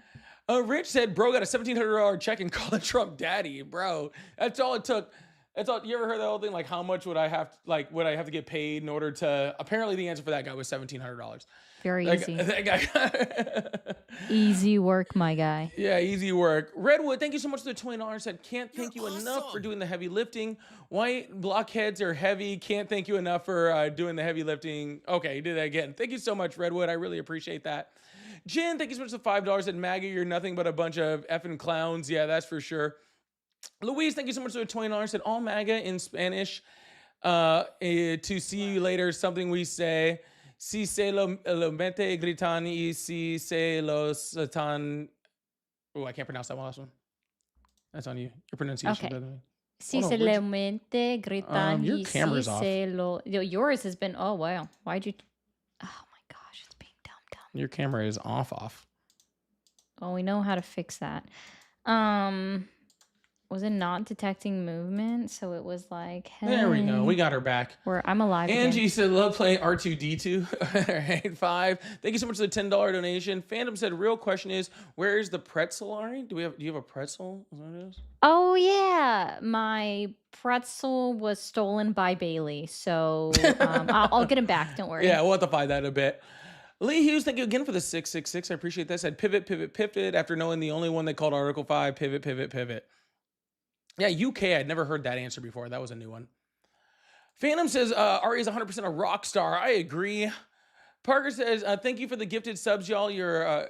Rich said, bro got a $1,700 check and called Trump daddy, bro. That's all it took. That's all. You ever heard that whole thing? Like, how much would I have to get paid in order to? Apparently, the answer for that guy was $1,700. Very That easy. That guy. Easy work, my guy. Yeah, easy work. Redwood, thank you so much for the $20. Said, can't thank you enough for awesome. doing the heavy lifting. White blockheads are heavy. Can't thank you enough for doing the heavy lifting. Okay, you did that again. Thank you so much, Redwood. I really appreciate that. Jen, thank you so much for the $5. Said, Maggie, you're nothing but a bunch of effing clowns. Yeah, that's for sure. Louise, thank you so much for the $20. Said, all MAGA in Spanish. To see you later, something we say. Si se lo mete gritan y si se los tan. Oh, I can't pronounce that last one. That's on you. Your pronunciation. Okay. Doesn't Si Hold se on, le where'd mente gritan your y camera's si off. se lo. Yours has been. Oh wow. Why'd you? Oh my gosh, it's being dumb. Your camera is off. Well, we know how to fix that. Was it not detecting movement? So it was like, hey, There we go. We got her back. I'm alive. again. Angie said, love playing R2D2. 85. Thank you so much for the $10 donation. Phantom said, real question is, where is the pretzel, Ari? Do you have a pretzel? Is that what it is? Oh yeah, my pretzel was stolen by Bailey. So I'll get him back. Don't worry. Yeah, we'll have to find that in a bit. Lee Hughes, thank you again for the 666. I appreciate that. Said pivot. After knowing the only one they called Article 5, pivot. Yeah, UK, I'd never heard that answer before. That was a new one. Phantom says, Ari is 100% a rock star. I agree. Parker says, thank you for the gifted subs, y'all. You're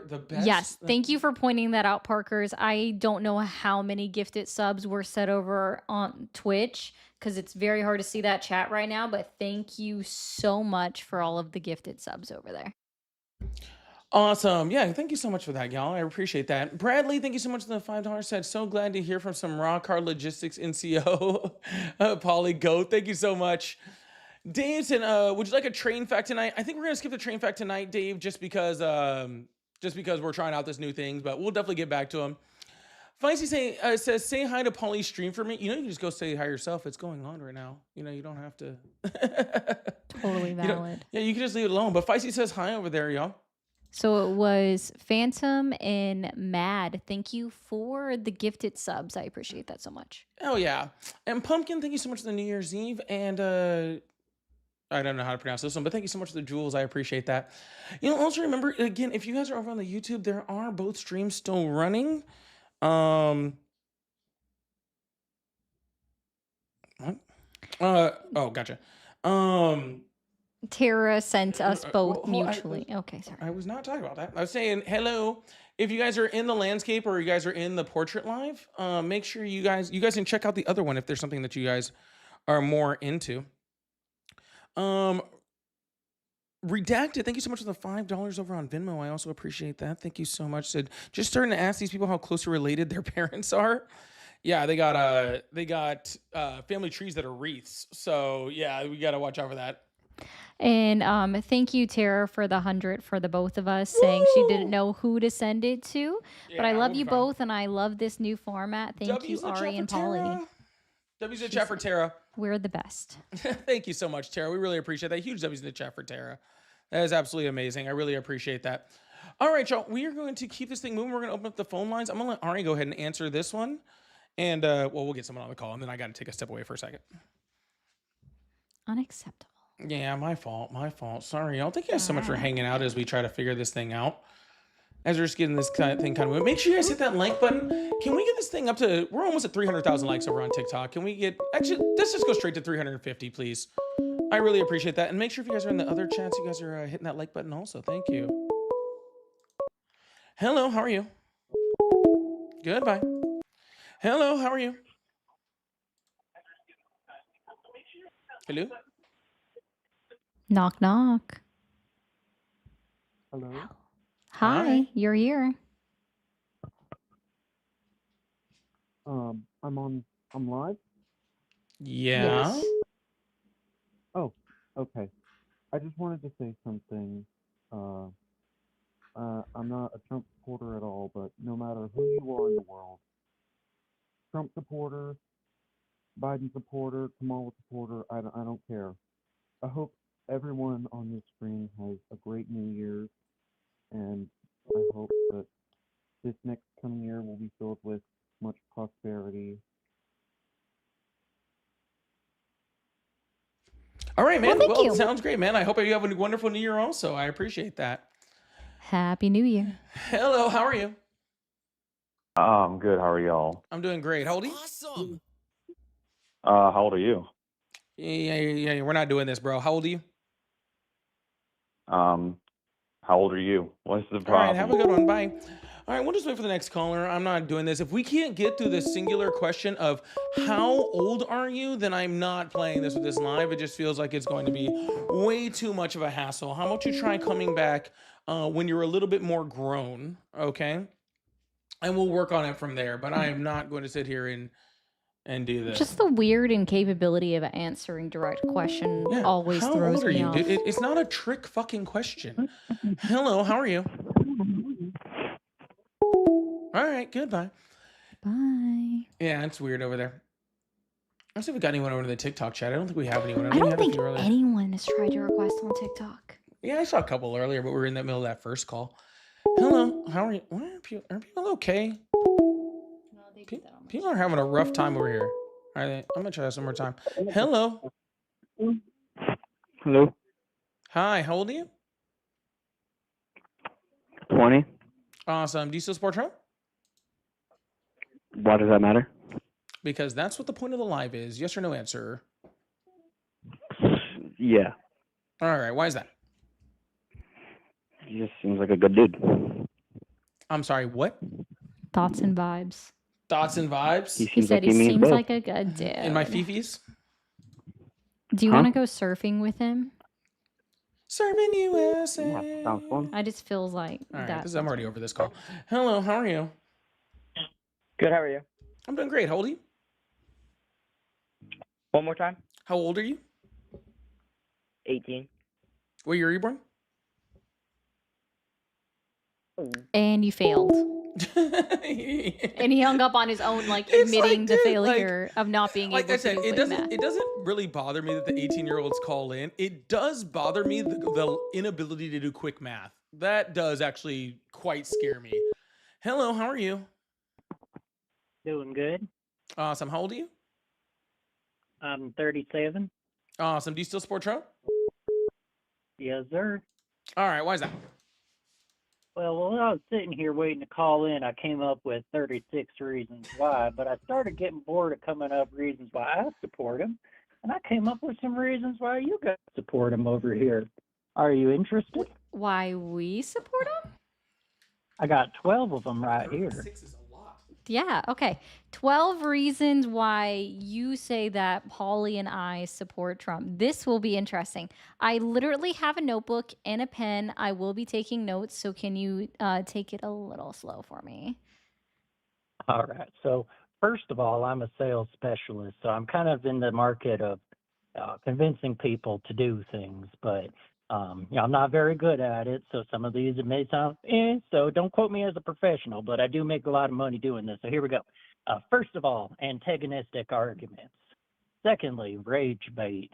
the best. Yes, thank you for pointing that out, Parkers. I don't know how many gifted subs were set over on Twitch because it's very hard to see that chat right now, but thank you so much for all of the gifted subs over there. Awesome. Yeah, thank you so much for that, y'all. I appreciate that. Bradley, thank you so much for the $5. Said, so glad to hear from some raw car logistics NCO. Polly Goat, thank you so much. Dave said, would you like a train fact tonight? I think we're gonna skip the train fact tonight, Dave, just because we're trying out this new things, but we'll definitely get back to him. Feisty says, say hi to Polly's stream for me. You can just go say hi yourself. It's going on right now. You don't have to. Totally valid. Yeah, you can just leave it alone. But Feisty says hi over there, y'all. So it was Phantom and Mad. Thank you for the gifted subs. I appreciate that so much. Oh yeah. And Pumpkin, thank you so much for the New Year's Eve. And I don't know how to pronounce this one, but thank you so much for the jewels. I appreciate that. Also remember, again, if you guys are over on the YouTube, there are both streams still running. What? Oh, gotcha. Tara sent us both well, mutually. Okay, sorry. I was not talking about that. I was saying hello. If you guys are in the landscape or you guys are in the portrait live, make sure you guys can check out the other one if there's something that you guys are more into. Redacted, thank you so much for the $5 over on Venmo. I also appreciate that. Thank you so much. Said, just starting to ask these people how closely related their parents are. Yeah, they got family trees that are wreaths. So yeah, we got to watch out for that. And thank you, Tara, for the 100 for the both of us, saying she didn't know who to send it to. But I Yeah, love we'll you find- both, and I love this new format. Thank W's you, in the chat Ari for and Tara. Polly. W's in the chat for Tara. We're the best. Thank you so much, Tara. We really appreciate that. Huge W's in the chat for Tara. That is absolutely amazing. I really appreciate that. All right, y'all. We are going to keep this thing moving. We're going to open up the phone lines. I'm going to let Ari go ahead and answer this one. And, we'll get someone on the call. And then I got to take a step away for a second. Unacceptable. Yeah, my fault. Sorry, y'all. Thank you guys so much for hanging out as we try to figure this thing out. as we're just getting this kind of thing kind of moving. Make sure you guys hit that like button. Can we get this thing up to, we're almost at 300,000 likes over on TikTok. Can we get, actually, let's just go straight to 350, please. I really appreciate that. And make sure if you guys are in the other chats, you guys are hitting that like button also. Thank you. Hello, how are you? Goodbye. Hello, how are you? Hello? Knock, knock. Hello. Hi, Hi. you're here. I'm live. Yeah. Yes. Oh, okay. I just wanted to say something. I'm not a Trump supporter at all, but no matter who you are in the world, Trump supporter, Biden supporter, Kamala supporter, I don't care. I hope everyone on this screen has a great New Year's, and I hope that this next coming year will be filled with much prosperity. All right, man. Well, thank you. Sounds great, man. I hope you have a wonderful New Year also. I appreciate that. Happy New Year. Hello, how are you? Good. How are y'all? I'm doing great. How old are you? Awesome. How old are you? Yeah, we're not doing this, bro. How old are you? How old are you? What's the All right, problem? have a good one. Bye. All right, we'll just wait for the next caller. I'm not doing this. If we can't get through the singular question of how old are you, then I'm not playing this with this live. It just feels like it's going to be way too much of a hassle. How about you try coming back when you're a little bit more grown, okay? And we'll work on it from there. But I am not going to sit here and do this. Just the weird incapability of answering direct question Yeah, always how throws old are me you? off. It's not a trick fucking question. Hello, how are you? All right, goodbye. Bye. Yeah, it's weird over there. Let's see if we got anyone over in the TikTok chat. I don't think we have anyone. I know we don't had a think few earlier. anyone has tried to request on TikTok. Yeah, I saw a couple earlier, but we were in the middle of that first call. Hello, how are you? Are people okay? No, they did that on my People are having a rough time over here. Are they? I'm gonna try this one more time. Hello. Hello. Hi, how old are you? 20. Awesome. Do you still support Trump? Why does that matter? Because that's what the point of the live is. Yes or no answer. Yeah. All right, why is that? He just seems like a good dude. I'm sorry, what? Thoughts and vibes. Thoughts and vibes? He He seems said like he he means seems both. like a good dude. In my fifis? Do you Huh? want to go surfing with him? Serving USA. Yeah, sounds fun. I just feels like All right, that. I'm already over this call. Hello, how are you? Good, how are you? I'm doing great. How old are you? One more time? How old are you? 18. Where year were you born? And you failed. And he hung up on his own, like It's admitting like, the dude, like- failure of not being Like able I to said, do it quick math. doesn't really bother me that the 18-year-olds call in. It does bother me the inability to do quick math. That does actually quite scare me. Hello, how are you? Doing good. Awesome. How old are you? I'm 37. Awesome. Do you still support Trump? Yes, sir. All right. Why is that? Well, while I was sitting here waiting to call in, I came up with 36 reasons why, but I started getting bored of coming up reasons why I support him, and I came up with some reasons why you guys support him over here. Are you interested? Why we support him? I got 12 of them right here. 6 is a lot. Yeah, okay. 12 reasons why you say that Paulie and I support Trump. This will be interesting. I literally have a notebook and a pen. I will be taking notes, so can you take it a little slow for me? All right. So first of all, I'm a sales specialist, so I'm kind of in the market of convincing people to do things, but I'm not very good at it. So some of these it may sound, so don't quote me as a professional, but I do make a lot of money doing this. So here we go. First of all, antagonistic arguments. Secondly, rage bait.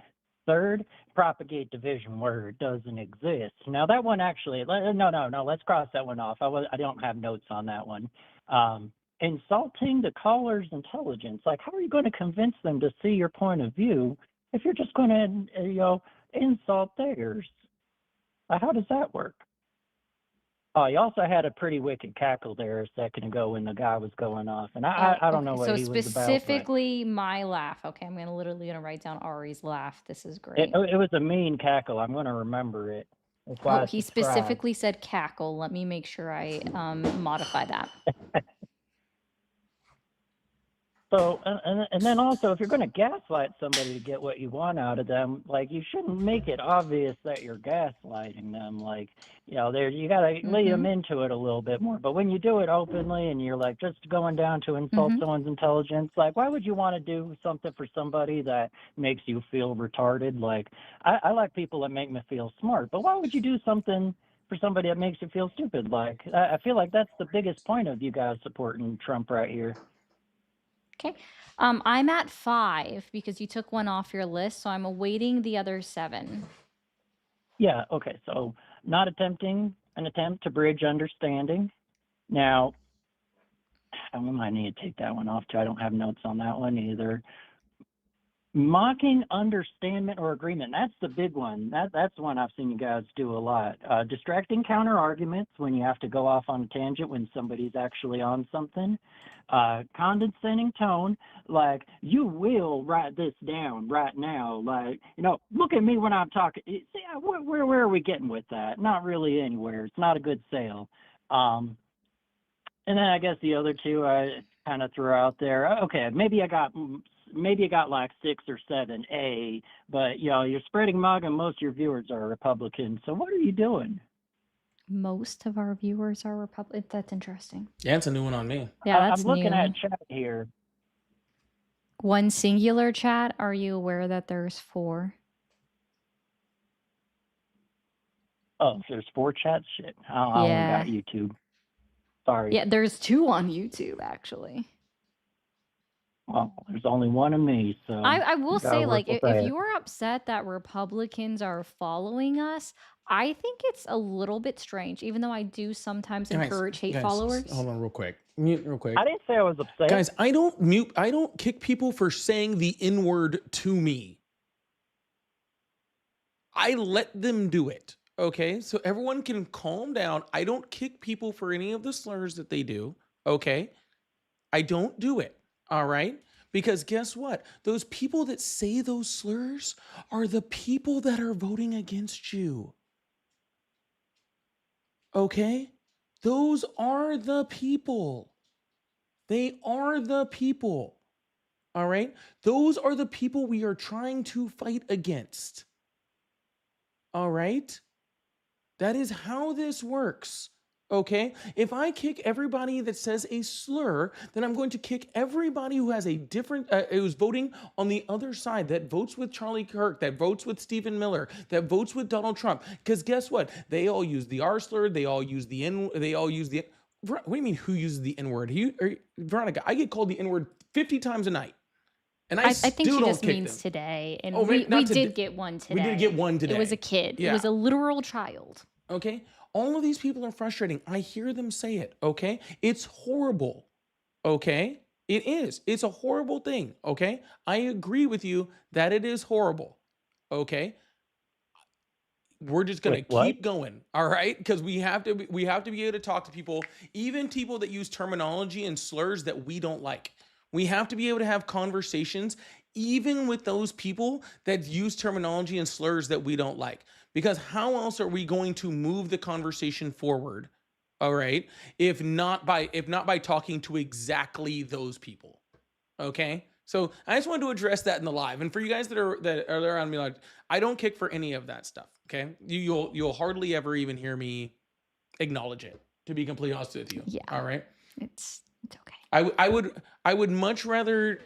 Third, propagate division where it doesn't exist. Now that one actually, no, let's cross that one off. I don't have notes on that one. Insulting the caller's intelligence. Like, how are you going to convince them to see your point of view if you're just going to, insult theirs? How does that work? Oh, you also had a pretty wicked cackle there a second ago when the guy was going off, and I don't know Okay, what so he was about, but specifically my laugh. Okay, I'm literally gonna write down Ari's laugh. This is it great. it was a mean cackle. I'm gonna remember it. That's why Oh, I he subscribed. specifically said cackle. Let me make sure I modify that. So, and then also, if you're going to gaslight somebody to get what you want out of them, like, you shouldn't make it obvious that you're gaslighting them. Like, there, you got to lead them into it a little bit more. But when you do it openly and you're like just going down to insult someone's intelligence, like, why would you want to do something for somebody that makes you feel retarded? Like, I like people that make me feel smart, but why would you do something for somebody that makes you feel stupid? Like, I feel like that's the biggest point of you guys supporting Trump right here. Okay. I'm at 5 because you took one off your list, so I'm awaiting the other 7. Yeah, okay. So not attempting an attempt to bridge understanding. Now, we might need to take that one off too. I don't have notes on that one either. Mocking understanding or agreement. That's the big one. That's one I've seen you guys do a lot. Distracting counter arguments when you have to go off on a tangent when somebody's actually on something. Condescending tone, like, you will write this down right now. Like, look at me when I'm talking. See, where are we getting with that? Not really anywhere. It's not a good sale. And then I guess the other two I kind of threw out there. Okay, maybe you got like 6 or 7 A, but you're spreading MAGA and most of your viewers are Republicans. So what are you doing? Most of our viewers are Republican. That's interesting. Yeah, it's a new one on me. Yeah, that's I'm looking new. at chat here. One singular chat. Are you aware that there's 4? Oh, there's 4 chats? Shit. I only Yeah. got YouTube. Sorry. Yeah, there's 2 on YouTube actually. Well, there's only one of me, so I will you gotta say, work like, with if that. you are upset that Republicans are following us, I think it's a little bit strange, even though I do sometimes encourage hate followers. Hold on real quick. Mute real quick. I didn't say I was upset. Guys, I don't kick people for saying the N-word to me. I let them do it. Okay? So everyone can calm down. I don't kick people for any of the slurs that they do. Okay? I don't do it. All right? Because guess what? Those people that say those slurs are the people that are voting against you. Okay? Those are the people. They are the people. All right? Those are the people we are trying to fight against. All right? That is how this works. Okay? If I kick everybody that says a slur, then I'm going to kick everybody who has a different, who's voting on the other side, that votes with Charlie Kirk, that votes with Stephen Miller, that votes with Donald Trump. Because guess what? They all use the R slur. They all use the N. They all use the. What do you mean? Who uses the N word? Veronica, I get called the N word 50 times a night, and I think still she don't just kick means them. today, and Oh, we not today. did get one today. We did get one today. It was a kid. Yeah. It was a literal child. Okay? All of these people are frustrating. I hear them say it, okay? It's horrible, okay? It is. It's a horrible thing, okay? I agree with you that it is horrible, okay? We're just going to keep going, all right? Because we have to be able to talk to people, even people that use terminology and slurs that we don't like. We have to be able to have conversations even with those people that use terminology and slurs that we don't like. Because how else are we going to move the conversation forward? All right? If not by talking to exactly those people. Okay? So I just wanted to address that in the live. And for you guys that are around me, like, I don't kick for any of that stuff. Okay? You'll hardly ever even hear me acknowledge it, to be completely honest with you. Yeah. All right. It's okay. I would much rather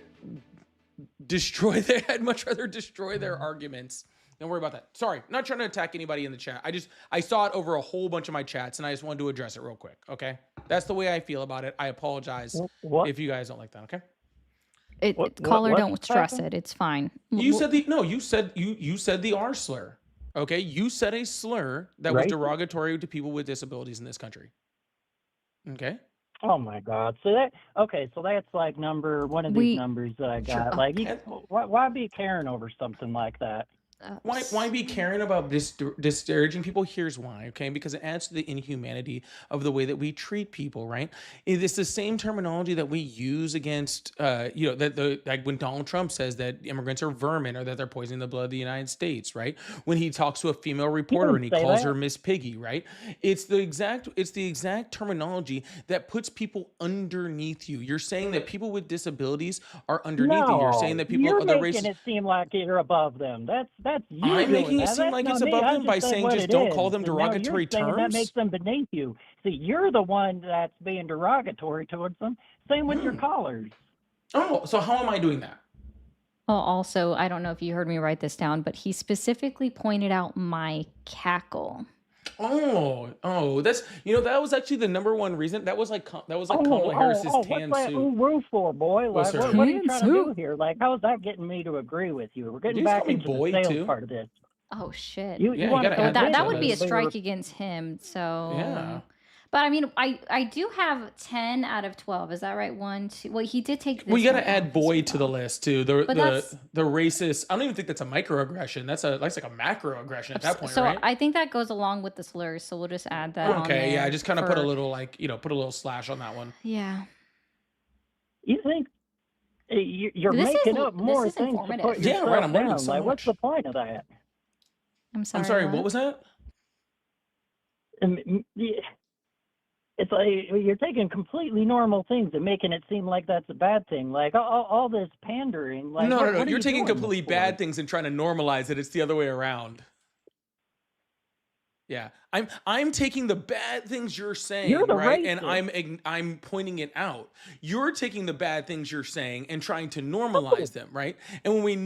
destroy their arguments. Don't worry about that. Sorry, not trying to attack anybody in the chat. I saw it over a whole bunch of my chats, and I just wanted to address it real quick. Okay, that's the way I feel about it. I apologize if you guys don't like that. Okay. Caller, don't stress it. It's fine. You said you said the R slur. Okay, you said a slur that was derogatory to people with disabilities in this country. Okay. Oh my God! So that's like one of these numbers that I got. Like, why be caring over something like that? Why be caring about disparaging people? Here's why, okay? Because it adds to the inhumanity of the way that we treat people, right? It's the same terminology that we use against, that like when Donald Trump says that immigrants are vermin or that they're poisoning the blood of the United States, right? When he talks to a female He reporter and didn't he say calls that. her Miss Piggy, right? It's the exact terminology that puts people underneath you. You're saying that people with disabilities are underneath you. You're saying No, that people you're of other making races. it seem like you're above them. That's you I'm doing making it that. seem That's like it's not me. above I'm them by just saying saying what just it don't call is. them And now you're derogatory saying that terms. makes them beneath you. See, you're the one that's being derogatory towards them. Same with your Hmm. callers. Oh, so how am I doing that? Oh, also, I don't know if you heard me write this down, but he specifically pointed out my cackle. That's that was actually the number one reason. That was like Kamala Harris's What's tan that suit. ooh for, boy? What's Like, her? what are you trying to do Tansu. here? Like, how is that getting me to agree with you? We're Did getting you just call back me into the boy sales too? part of this. Oh shit. You Yeah, you want to gotta Oh, add that that convince to the would me, be a list. but you're strike against him. Yeah. So, but I mean, I do have 10 out of 12. Is that right? One, two. Well, he did take Well, you this gotta one add off as boy to the well. list too. But that's The racist. I don't even think that's a microaggression. That's like a macroaggression at that point, so. right? I think that goes along with the slurs. So we'll just add that on Okay, yeah. I there just kind of put a for little put a little slash on that one. yeah. you think you're This making is up this more is things to put informative. Yeah, right. yourself I'm learning down. so Like, what's the much. point of that? I'm I'm sorry. sorry. What What? was that? It's like you're taking completely normal things and making it seem like that's a bad thing. Like all this pandering. Like, No, no, no. what are You're you taking doing this completely for? bad things and trying to normalize it. It's the other way around. Yeah. I'm taking the bad things you're You're saying, the right? And racist. I'm pointing it out. You're taking the bad things you're saying and trying to No, normalize them, right? And when we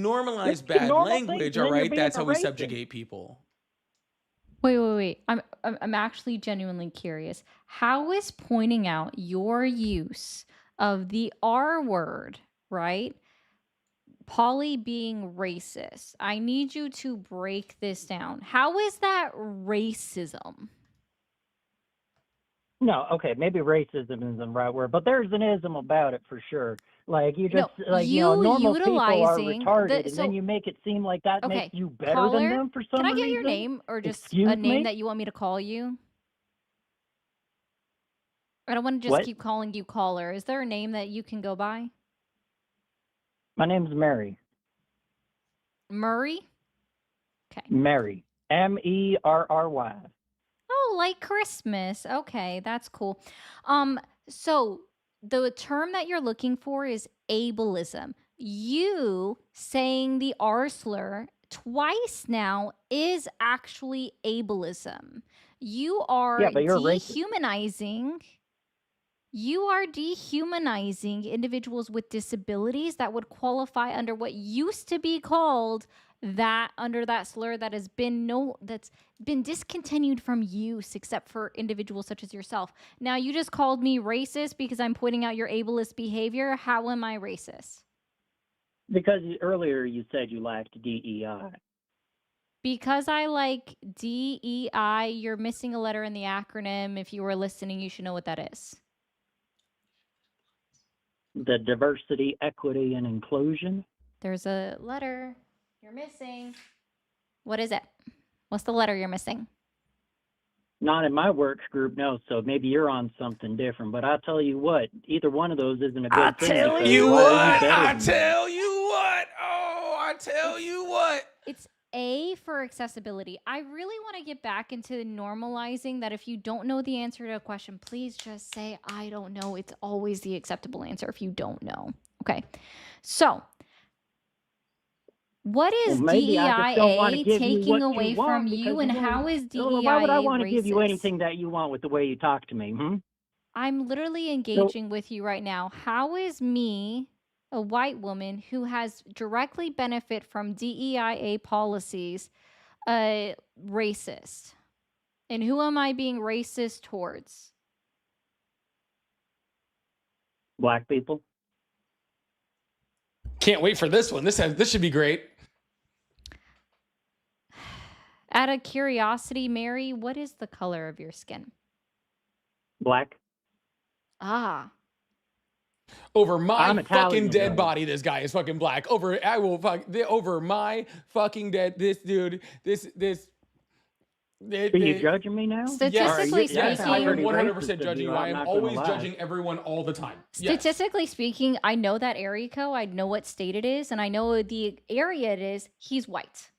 you're normalize saying bad normal things language, and all then you're right, being that's a how we racist. subjugate people. Wait. I'm actually genuinely curious. How is pointing out your use of the R word, right? Polly being racist. I need you to break this down. How is that racism? No, okay, maybe racism isn't the right word, but there's an ism about it for sure. Like you just No, like you normal people are utilizing retarded, the and then so you make it seem like that makes okay, you better than caller, them for can some I get your reason. name or just a Excuse name me? that you want me to call you? I don't want to just What? keep calling you caller. Is there a name that you can go by? My name's Mary. Murray? Okay. Mary. Merry. Oh, like Christmas. Okay, that's cool. So the term that you're looking for is ableism. You saying the R slur twice now is actually ableism. You Yeah, are but you're racist. dehumanizing. You are dehumanizing individuals with disabilities that would qualify under what used to be called that under that slur that has been that's been discontinued from use except for individuals such as yourself. Now you just called me racist because I'm pointing out your ableist behavior. How am I racist? Because earlier you said you lacked DEI. Because I like DEI, you're missing a letter in the acronym. If you were listening, you should know what that is. The diversity, equity, and inclusion. There's a letter you're missing. What is it? What's the letter you're missing? Not in my work group, no. So maybe you're on something different. But I tell you what, either one of those isn't a I good thing tell because you why are you what. better I than them? tell you what. Oh, I tell It's you what. it's A for accessibility. I really want to get back into normalizing that if you don't know the answer to a question, please just say, I don't know. It's always the acceptable answer if you don't know. Okay. So, what Well, is maybe I just don't want to DEIA give you taking what you away from want you, because and you want. how is Why would I DEIA want to give you racist? anything that you want with the way you talk to me? Hmm? I'm literally So engaging with you right now. How is me, a white woman who has directly benefit from DEIA policies, racist? And who am I being racist towards? black people. Can't wait for this one. This should be great. Out of curiosity, Mary, what is the color of your skin? Black. Ah, Over my I'm fucking Italian, dead though. body, this guy is fucking black. Over my fucking dead, this dude, this. Are you judging me now? Statistically Yes, I am speaking, 100% judging you. I am always judging everyone all the time. Yes. statistically speaking, I know that area code. I know what state it is, and I know the area it is. He's white.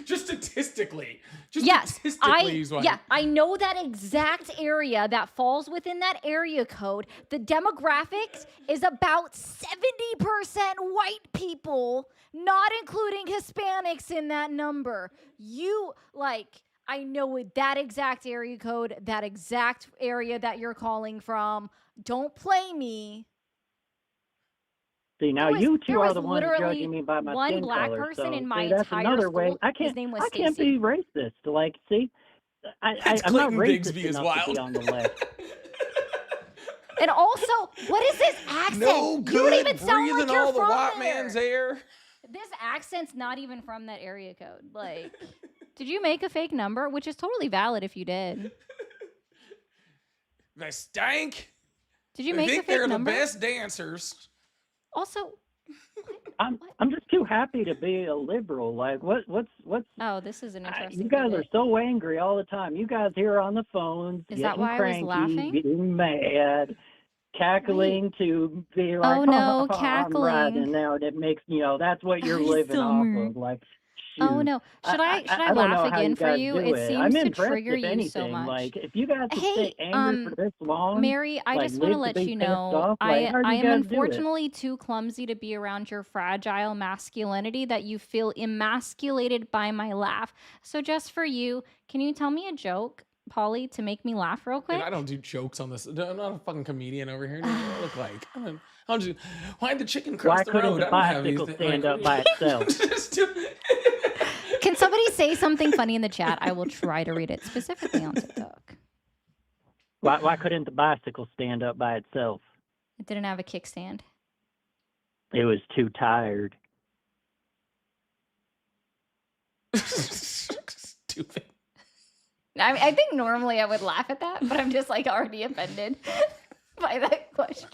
Just statistically. Yes, he's white. I know that exact area that falls within that area code. The demographics is about 70% white people, not including Hispanics in that number. I know that exact area code, that exact area that you're calling from. Don't play me. See, now There was- you two there are was the ones literally judging me by my one skin black color. person so, in my see, that's entire another way. school. I His can't. name was I can't Stacy. be racist. Like, see, I'm not Clayton racist Bigsby is enough to wild. be on the left. And also, what is this accent? No You good don't even sound breathing like you're all the from white there. man's air. This accent's not even from that area code. Like, did you make a fake number? Which is totally valid if you did. They stank. Did you They make a think fake they're number? the best dancers. Also, I'm just too happy to be a liberal. Like, what's oh, this is an interesting. you guys are debate. so angry all the time. You guys here on the phones, Is that getting why I was cranky, laughing? getting mad, cackling to be like, Oh, no, I'm right, cackling. and now it makes that's what you're Hi, living off Summer. of. Like, Oh shoot. no! Should I don't know laugh how again you for guys you? do It it. seems I'm to impressed, trigger if you anything. so much. Like, if you guys could Hey, stay angry for this long, Mary, I like, just want to live let to be you pissed know off, like, how'd you I am guys do it? unfortunately too clumsy to be around your fragile masculinity that you feel emasculated by my laugh. So just for you, can you tell me a joke, Polly, to make me laugh real quick? And I don't do jokes on this. I'm not a fucking comedian over here. What do I look like? I'm just, why'd the chicken cross Why the couldn't road? the I don't have bicycle these stand up by itself? Can somebody say something funny in the chat? I will try to read it specifically on TikTok. Why couldn't the bicycle stand up by itself? It didn't have a kickstand. It was too tired. Stupid. I think normally I would laugh at that, but I'm just like already offended by that question.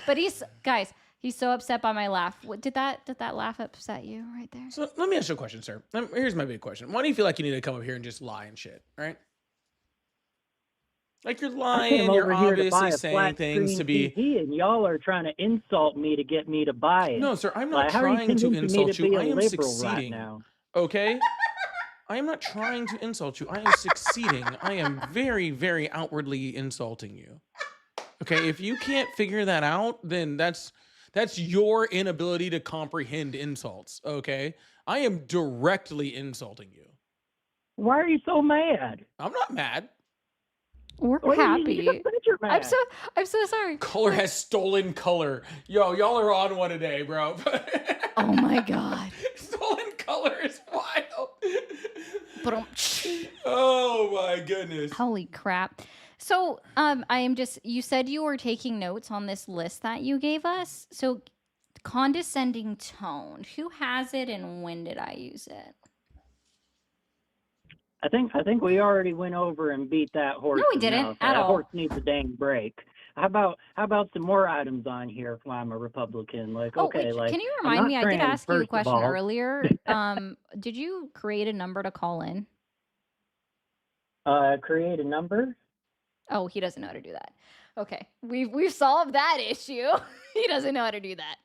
But he's so upset by my laugh. What did that laugh upset you right there? So let me ask you a question, sir. Here's my big question. Why do you feel like you need to come up here and just lie and shit, right? Like you're I came lying, you're over here to buy obviously a saying flat things to screen be. TV, and y'all are trying to insult me to get me to buy it. No, sir, I'm not Like, how are you trying to convincing me insult to you. be a I am liberal right succeeding. now? Okay? I am not trying to insult you. I am succeeding. I am very, very outwardly insulting you. Okay, if you can't figure that out, then that's your inability to comprehend insults, okay? I am directly insulting you. Why are you so mad? I'm not mad. We're What do you- happy. you just said you're mad. I'm so sorry. Color has stolen color. Yo, y'all are on one today, bro. Oh my god. Stolen color is wild. But Oh my goodness. holy crap. So, you said you were taking notes on this list that you gave us. So, condescending tone. Who has it and when did I use it? I think we already went over and beat that horse. No, we didn't enough. at That all. horse needs a dang break. How about some more items on here if I'm a Republican? Like, okay, wait, like, can you I'm remind not me? I did trans, ask you a first of question all. earlier. Did you create a number to call in? Create a number? Oh, he doesn't know how to do that. Okay, we've solved that issue. He doesn't know how to do that.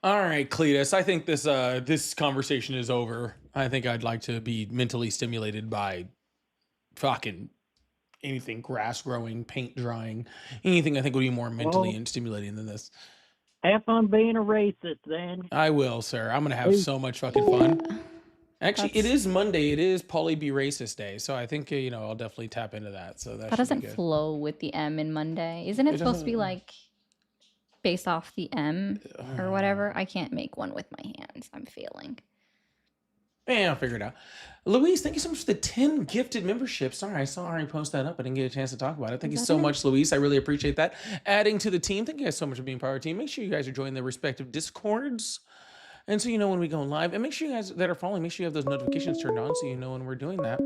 All right, Cletus. I think this conversation is over. I think I'd like to be mentally stimulated by fucking anything grass growing, paint drying, anything I think would be more mentally Well, stimulating than this. Have fun being a racist, then. I will, sir. I'm gonna have Please. so much fucking fun. Actually, it That's- is Monday. It is Polly Be Racist Day, so I think I'll definitely tap into that. So that That should doesn't be good. flow with the M in Monday. Isn't it It supposed to be doesn't- like based off the M or whatever? I can't make one with my hands. I'm failing. Yeah, I'll figure it out. Louise, thank you so much for the 10 gifted memberships. Sorry, I saw Ari post that up. I didn't get a chance to talk about it. Thank you Is that so it? much, Louise. I really appreciate that. Adding to the team. Thank you guys so much for being part of our team. Make sure you guys are joining the respective Discords. And so you know when we go live. And make sure you guys that are following, make sure you have those notifications turned on so you know when we're doing that.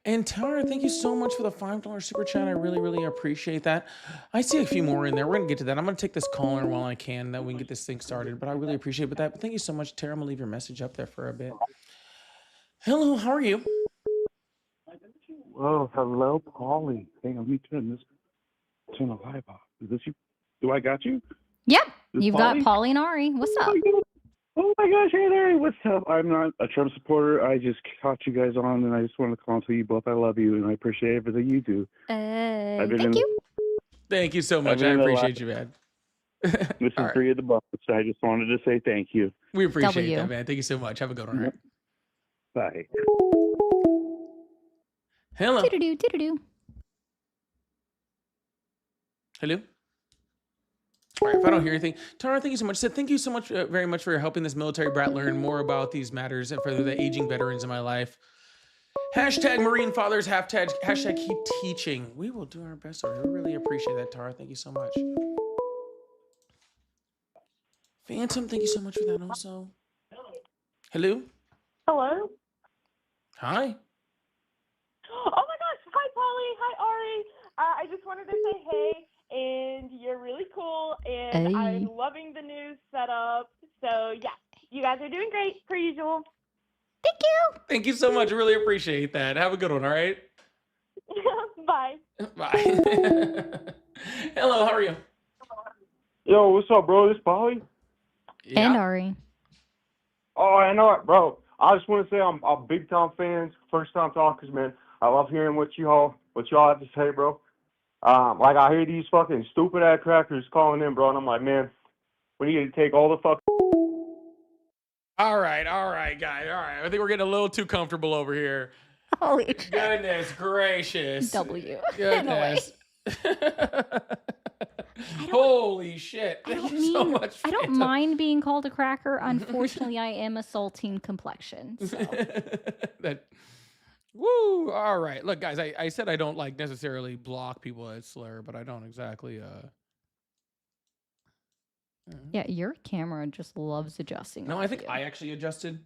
And Tara, thank you so much for the $5 super chat. I really, really appreciate that. I see a few more in there. We're gonna get to that. I'm gonna take this caller while I can, that we can get this thing started. But I really appreciate that. But thank you so much, Tara. I'm gonna leave your message up there for a bit. Hello, how are you? Oh, hello, Polly. Hang on, let me turn the live off. Is this you? Do I got you? Yep. This You've Polly? got Polly and Ari. What's up? Oh my gosh, hey there, what's up? I'm not a Trump supporter. I just caught you guys on, and I just wanted to call and tell you both I love you, and I appreciate everything you do. I've been Thank in- you. Thank you so I've much. been I in the appreciate you, man. This is All right. 3 of the bucks. I just wanted to say thank you. We appreciate W. that, man. Thank you so much. Have a good one. All right. Bye. Hello. Doo-doo-doo, doo-doo-doo. Hello. All right, if I don't hear anything, Tara, thank you so much. Said thank you so much, very much for helping this military brat learn more about these matters and for the aging veterans in my life. Hashtag Marine Fathers, hashtag keep teaching. We will do our best. I really appreciate that, Tara. Thank you so much. Phantom, thank you so much for that also. Hello. Hello? Hi. Oh my gosh. Hi, Polly. Hi, Ari. I just wanted to say hey, and you're really cool, and Hey. I'm loving the new setup. So, yeah, you guys are doing great, per usual. Thank you. Thank you so much. Really appreciate that. Have a good one, all right? Bye. Bye. Hello, how are you? Yo, what's up, bro? This Polly? And Ari. Oh, I know it, bro. I just want to say I'm a big time fan, first time talkers, man. I love hearing what y'all have to say, bro. Like I hear these fucking stupid ass crackers calling in, bro, and I'm like, man, we need to take all the fuck. All right, guys. All right. I think we're getting a little too comfortable over here. Holy shit. Goodness gracious. W. Goodness. Holy shit. I Thank don't you so mean, much. I don't Phantom. mind being called a cracker. Unfortunately, I am a saltine complexion. So. That. Woo. All right. Look, guys, I said I don't like necessarily block people at slur, but I don't exactly Yeah, your camera just loves adjusting. No, off I think you. I actually adjusted.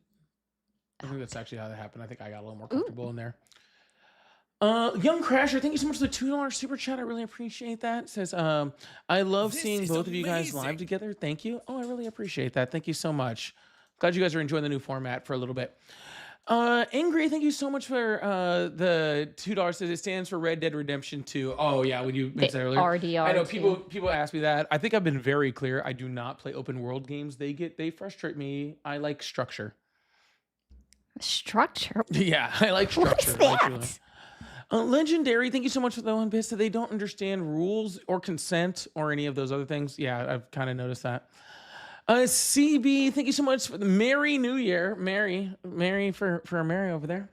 I think that's actually how that happened. I think I got a little more comfortable in there. Young Crasher, thank you so much for the $2 super chat. I really appreciate that. It says, I love This seeing is both of you guys amazing. live together. Thank you. Oh, I really appreciate that. Thank you so much. Glad you guys are enjoying the new format for a little bit. Angry, thank you so much for the $2. Says it stands for Red Dead Redemption 2. Oh yeah, when you mentioned that earlier. RDR. I know people ask me that. I think I've been very clear. I do not play open world games. They frustrate me. I like structure. Structure. Yeah, I like structure. What is I like that? Legendary, thank you so much for the one bit. So they don't understand rules or consent or any of those other things. Yeah, I've kind of noticed that. CB, thank you so much for the Merry New Year. Mary for Mary over there.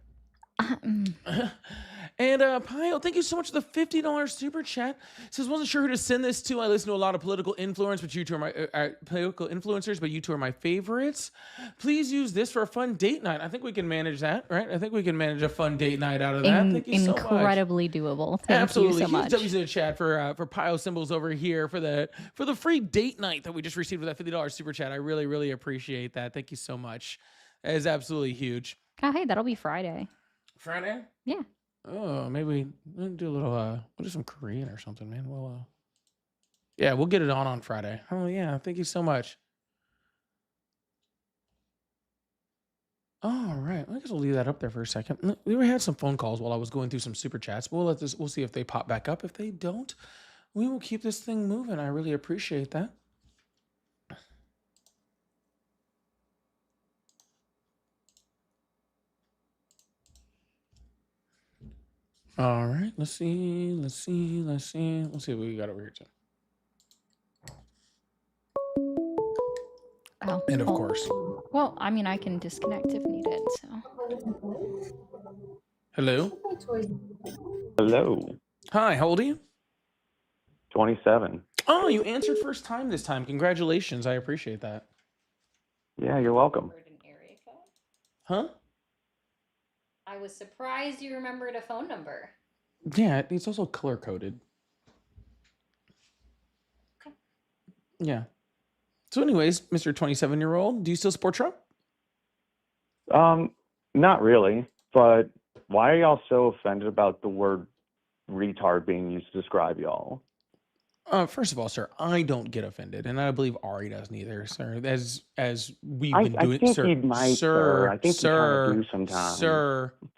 And Pio, thank you so much for the $50 super chat. Says wasn't sure who to send this to. I listen to a lot of political influence, but you two are my political influencers, but you two are my favorites. Please use this for a fun date night. I think we can manage that, right? I think we can manage a fun date night out of that. Thank you so much. Incredibly doable. Thank Absolutely. you so much. Huge W's in the chat for Pio Symbols over here for the free date night that we just received with that $50 super chat. I really, really appreciate that. Thank you so much. That is absolutely huge. Oh, hey, that'll be Friday. Friday? Yeah. Oh, maybe we'll do a little we'll do some Korean or something, man. We'll yeah, we'll get it on Friday. Oh yeah, thank you so much. All right, I guess we'll leave that up there for a second. We had some phone calls while I was going through some super chats. We'll see if they pop back up. If they don't, we will keep this thing moving. I really appreciate that. All right, let's see what we got over here too. Oh. And of course. Well, I mean, I can disconnect if needed. So. Hello. Hello. Hi. How old are you? 27. Oh, you answered first time this time. Congratulations. I appreciate that. Yeah, you're welcome. Huh? I was surprised you remembered a phone number. Yeah, it's also color coded. Yeah. So, anyways, Mr. 27-year-old, do you still support Trump? Not really, but Why are y'all so offended about the word retard being used to describe y'all? First of all, sir, I don't get offended, and I believe Ari doesn't either, sir. As we've I been doing, think sir, he might, sir. I think he kind of do sometimes. sir. I'm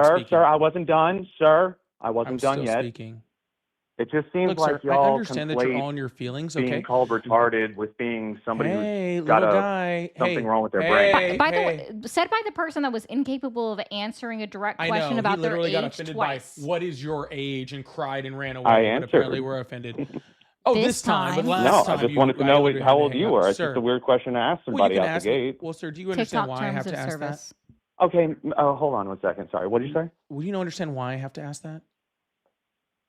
Sir, speaking. I wasn't done. Sir, I I'm wasn't done still yet. speaking. It just seems Look, like sir, I y'all understand that you're conflate all in your feelings, being okay? called retarded with being somebody Hey, who's got little guy. something Hey, wrong with their brain. hey, By the hey. way, said by the person that was incapable of answering a direct I question know, he about their literally got age offended twice. by what is your age and cried and ran I away, but apparently answered. we're offended. Oh, This this time, but time. last No, I time just wanted to I know literally how had to old hang you up. were. It's just Sir, a weird question to ask well, you somebody can out the ask me. gate. Well, sir, do you understand TikTok why I have terms to of ask that? service. Okay, hold on one second. Sorry, what did you say? Well, you don't understand why I have to ask that?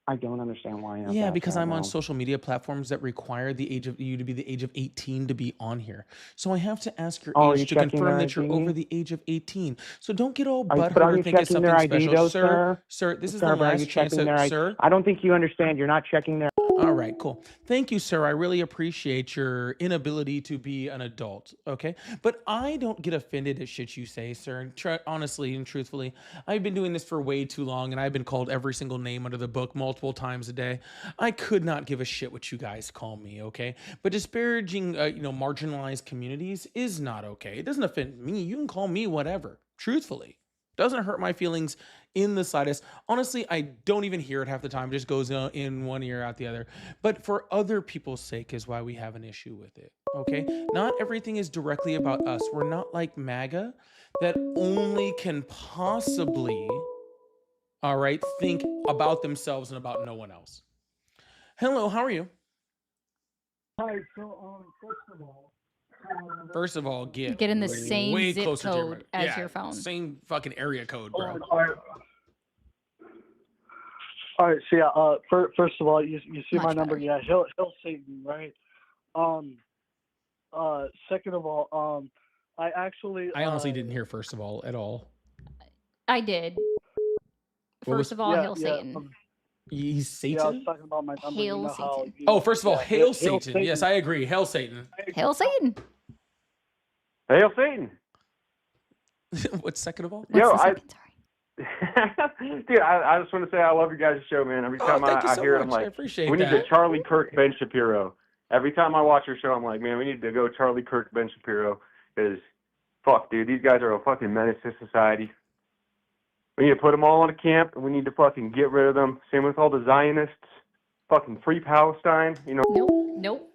I don't understand why you have to Yeah, ask because that I'm on now. social media platforms that require the age of you to be the age of 18 to be on here. So I have to ask your Oh, are you age to checking confirm their that you're over ID? the age of 18. So don't get all But butthurt are or you think it's checking their something ID special. though, Sir, sir? this is the Sir, but are you last chance checking that, their ID? sir. I don't think you understand. You're not checking their. All right, cool. Thank you, sir. I really appreciate your inability to be an adult, okay? But I don't get offended at shit you say, sir. And honestly and truthfully, I've been doing this for way too long, and I've been called every single name under the book multiple times a day. I could not give a shit what you guys call me, okay? But disparaging, marginalized communities is not okay. It doesn't offend me. You can call me whatever, truthfully. Doesn't hurt my feelings in the slightest. Honestly, I don't even hear it half the time. It just goes in one ear, out the other. But for other people's sake is why we have an issue with it, okay? Not everything is directly about us. We're not like MAGA that only can possibly, all right, think about themselves and about no one else. Hello, how are you? Hi, so First of all, get Get in the same way zip closer to your code as yeah, your phone. same fucking area code, bro. all right, so yeah, first of all, you see Much my number, better. yeah, Hill Satan, right? Second of all, I actually I honestly didn't hear first of all at all. I did. What was- First of all, Hail yeah, Satan. He's yeah, I was Satan? talking about my number. You Hail know how Satan. you, Oh, first of all, yeah, hail Satan. Yes, I agree. Hail Satan. Hail Satan. Hail Satan! What's second of all? What's Yo, the second? Sorry. Dude, I just want to say I love your guys' show, man. Every time thank you I so hear it, I'm much. I like, appreciate we need that. to Charlie Kirk, Ben Shapiro. Every time I watch your show, I'm like, man, we need to go Charlie Kirk, Ben Shapiro. Because, fuck, dude, these guys are a fucking menace to society. We need to put them all in a camp, and we need to fucking get rid of them. Same with all the Zionists. Fucking free Palestine, you know. Nope.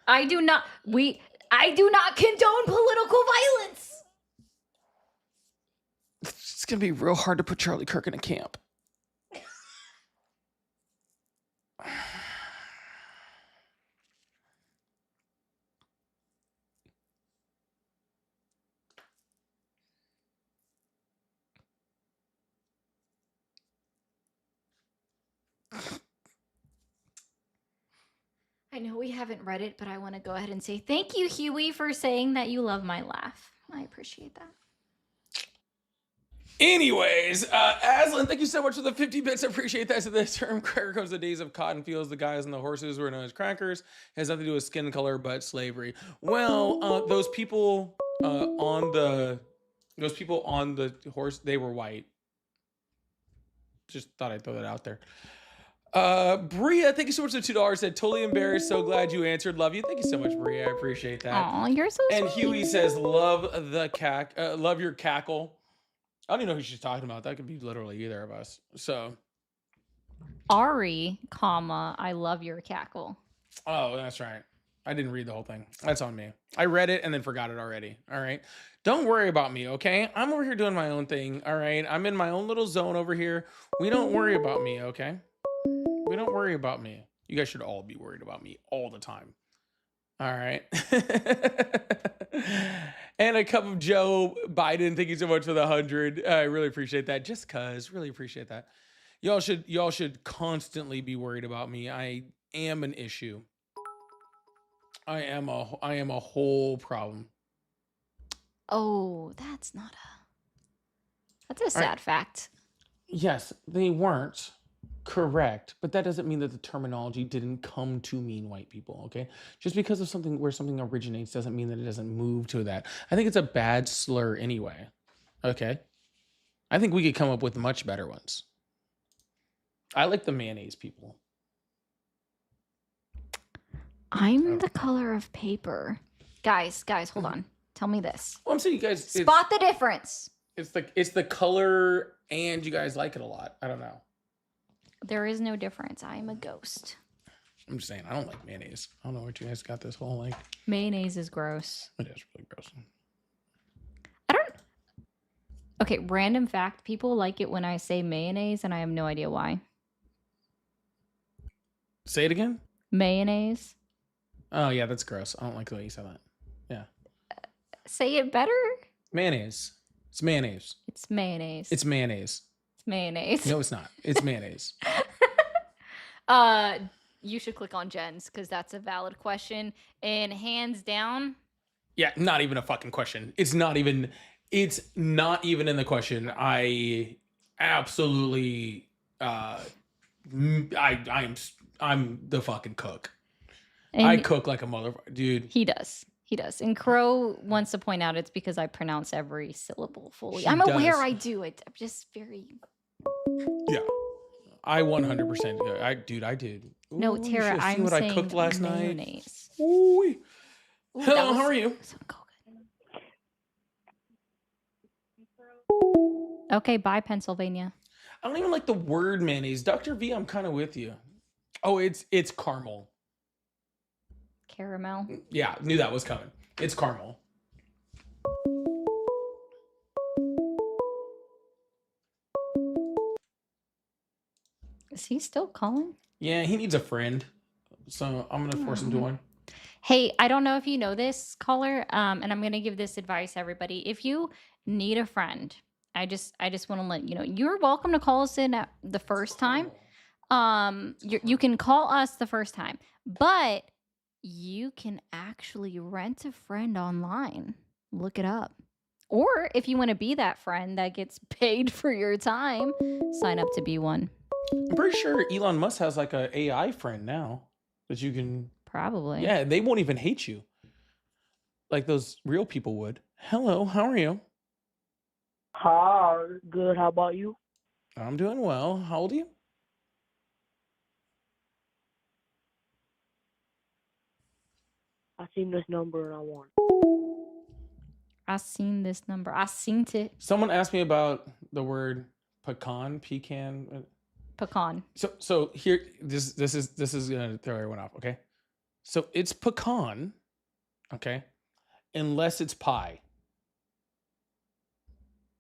I do not condone political violence. It's gonna be real hard to put Charlie Kirk in a camp. I know we haven't read it, but I want to go ahead and say thank you, Huey, for saying that you love my laugh. I appreciate that. Anyways, Aslan, thank you so much for the 50 bits. I appreciate that. So the term cracker comes the days of cotton fields. The guys and the horses were known as crackers. It has nothing to do with skin color, but slavery. Well, those people on the horse, they were white. Just thought I'd throw that out there. Bria, thank you so much for the $2. Said totally embarrassed. So glad you answered. Love you. Thank you so much, Bria. I appreciate that. Aw, you're so sweet. And Huey says, love love your cackle. I don't even know who she's talking about. That could be literally either of us. So, Ari, comma, I love your cackle. oh, that's right. I didn't read the whole thing. That's on me. I read it and then forgot it already. All right. Don't worry about me, okay? I'm over here doing my own thing. All right. I'm in my own little zone over here. We don't worry about me, okay? We don't worry about me. You guys should all be worried about me all the time. All right. And a cup of Joe Biden. Thank you so much for the 100. I really appreciate that. Just cause, really appreciate that. Y'all should constantly be worried about me. I am an issue. I am a whole problem. Oh, that's a sad fact. Yes, they weren't correct, but that doesn't mean that the terminology didn't come to mean white people, okay? Just because of where something originates doesn't mean that it doesn't move to that. I think it's a bad slur anyway, okay? I think we could come up with much better ones. I like the mayonnaise people. I'm the color of paper. Guys, hold on. Tell me this. Well, I'm saying you guys Spot the difference. It's the color, and you guys like it a lot. I don't know. There is no difference. I am a ghost. I'm just saying I don't like mayonnaise. I don't know what you guys got this whole like. Mayonnaise is gross. It is really gross. Okay, random fact. People like it when I say mayonnaise, and I have no idea why. Say it again. Mayonnaise. Oh yeah, that's gross. I don't like the way you said that. Yeah. Say it better. Mayonnaise. It's mayonnaise. It's mayonnaise. It's mayonnaise. It's mayonnaise. No, it's not. It's mayonnaise. You should click on Jen's because that's a valid question. And hands down, Yeah, not even a fucking question. It's not even in the question. I absolutely I'm the fucking cook. and I cook like a motherfucker, dude. he does. He does. And Crow wants to point out it's because I pronounce every syllable fully. She I'm aware does. I do it. I'm just very. Yeah. I 100% go. I did. No, Ooh, you Tara, should've seen I'm what saying I cooked last night. mayonnaise. Ooh. Ooh, Hello, that was how are you? so good. Okay, bye, Pennsylvania. I don't even like the word mayonnaise. Dr. V, I'm kind of with you. Oh, it's caramel. Caramel. Yeah, knew that was coming. It's caramel. Is he still calling? Yeah, he needs a friend. So I'm gonna force him to one. Hey, I don't know if you know this, caller, and I'm gonna give this advice, everybody. If you need a friend, I just want to let you know you're welcome to call us in at the first time. You can call us the first time, but you can actually rent a friend online. Look it up. Or if you want to be that friend that gets paid for your time, sign up to be one. I'm pretty sure Elon Musk has like a AI friend now that you can. Probably. Yeah, they won't even hate you like those real people would. Hello, how are you? Hi, good. How about you? I'm doing well. How old are you? I seen this number and I want. I seen this number. I seen it. Someone asked me about the word pecan. Pecan. So here this is gonna throw everyone off, okay? So it's pecan, okay, unless it's pie.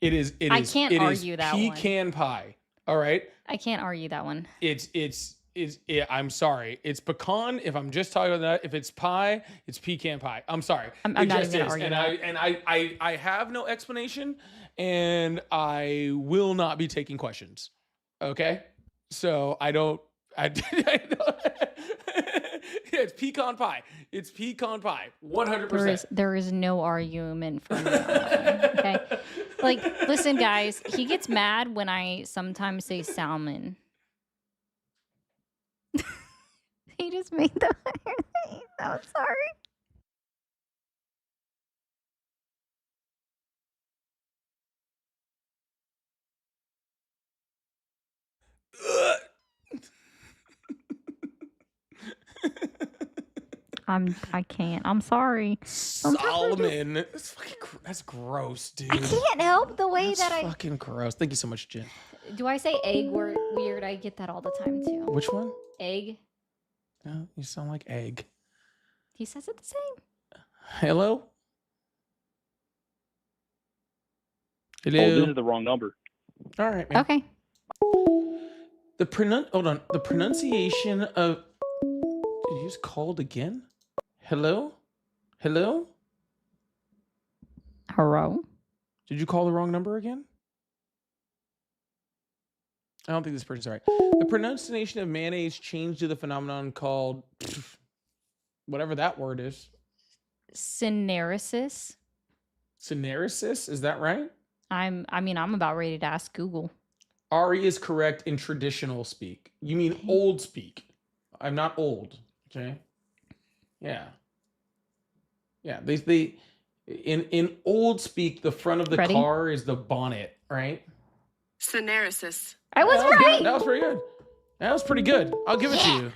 It is. I can't argue that one. Pecan pie. All right. I can't argue that one. I'm sorry. It's pecan. If I'm just talking about that, if it's pie, it's pecan pie. I'm sorry. I'm It not just even is. arguing And that. I have no explanation, and I will not be taking questions. Okay. So I don't. Yeah, it's pecan pie. It's pecan pie. 100%. There is no argument for me on that one, okay? Like, listen, guys, he gets mad when I sometimes say salmon. He just made the I'm sorry. I can't. I'm sorry. Solomon. That's gross, dude. I can't help the way That's that I fucking gross. Thank you so much, Jen. do. I say egg weird? I get that all the time too. Which one? Egg. Yeah, you sound like egg. He says it the same. Hello? Oh, Hello? this is the wrong number. All right, man. Okay. Hold on. The pronunciation of. Did you just called again? Hello? Hello? Hello? Did you call the wrong number again? I don't think this person's right. The pronunciation of mayonnaise changed to the phenomenon called whatever that word is. Cinerasis. Cinerasis? Is that right? I'm about ready to ask Google. Ari is correct in traditional speak. You mean old speak. I'm not old. Okay. Yeah. Yeah. They in old speak, the front of the Ready? car is the bonnet, right? Scenarisis. I was That was right. good. That was pretty good. That was pretty good. I'll give it to you.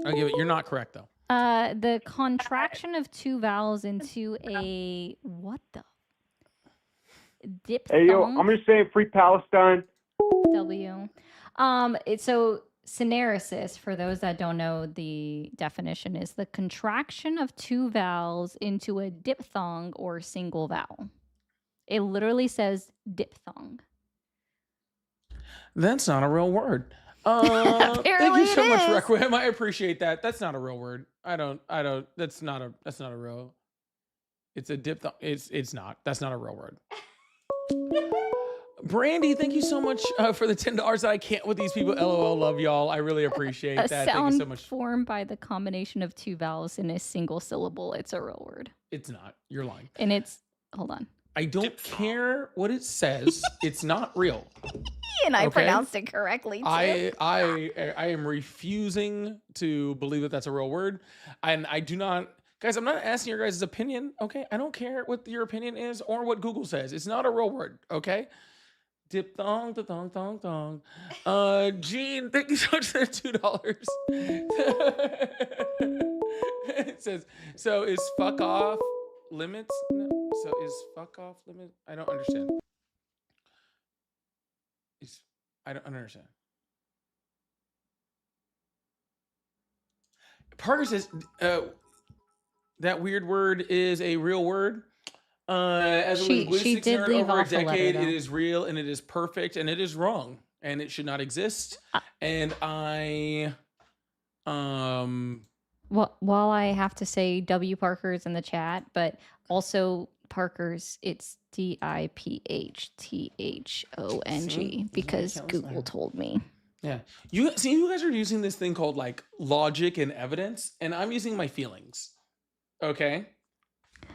I'll give it. You're not correct though. The contraction of two vowels into a what the Hey, yo, diphthong. I'm just saying free Palestine. W. So scenarisis, for those that don't know, the definition is the contraction of two vowels into a diphthong or single vowel. It literally says diphthong. That's not a real word. Thank Apparently you so it much, is. Requiem. I appreciate that. That's not a real word. I don't. That's not a real. It's a diphthong. It's not. That's not a real word. Brandy, thank you so much for the $10 that I can't with these people. LOL, love y'all. I really appreciate A that. Thank sound you so much. formed by the combination of two vowels in a single syllable. It's a real word. It's not. You're lying. And it's, hold on. I don't care what it says. It's not real. And I Okay. pronounced it correctly too. I am refusing to believe that that's a real word, and I do not, guys. I'm not asking your guys' opinion. Okay, I don't care what your opinion is or what Google says. It's not a real word. Okay. Diphthong, thong, thong, thong. Gene, thank you so much for the $2. It says, so is fuck off limits? No. So is fuck off limit? I don't understand. I don't understand. Parker says that weird word is a real word. As a She linguistics did nerd leave over a off a letter, decade, though. it is real and it is perfect and it is wrong and it should not exist. And I, Well, while I have to say W Parker's in the chat, but also Parker's, it's DIPHTHONG because Google told me. yeah, you guys are using this thing called like logic and evidence, and I'm using my feelings. Okay.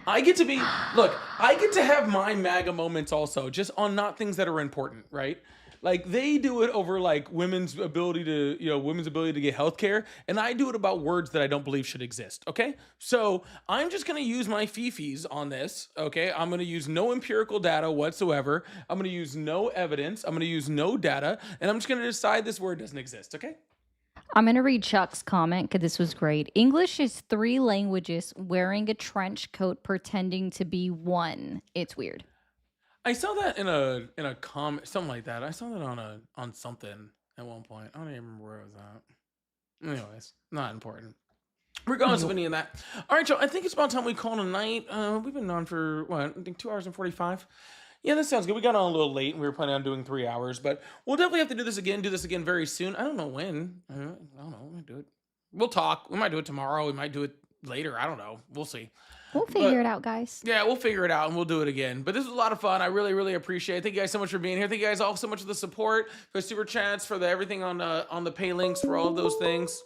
I get to be, look, I get to have my MAGA moments also, just on not things that are important, right? Like they do it over like women's ability to get healthcare, and I do it about words that I don't believe should exist. Okay, so I'm just gonna use my fifis on this. Okay, I'm gonna use no empirical data whatsoever. I'm gonna use no evidence. I'm gonna use no data, and I'm just gonna decide this word doesn't exist. Okay. I'm going to read Chuck's comment because this was great. English is 3 languages wearing a trench coat pretending to be one. It's weird. I saw that in a comment, something like that. I saw that on something at one point. I don't even remember where it was at. Anyways, not important. Regardless of any of that. All right, y'all. I think it's about time we call it a night. We've been on for what? I think 2 hours and 45. Yeah, that sounds good. We got on a little late, and we were planning on doing 3 hours, but we'll definitely have to do this again very soon. I don't know when. I don't know. We might do it. We'll talk. We might do it tomorrow. We might do it later. I don't know. We'll see. We'll figure it out, guys. Yeah, we'll figure it out and we'll do it again. But this was a lot of fun. I really, really appreciate it. Thank you guys so much for being here. Thank you guys all so much for the support, for super chats, for everything on the pay links, for all of those things.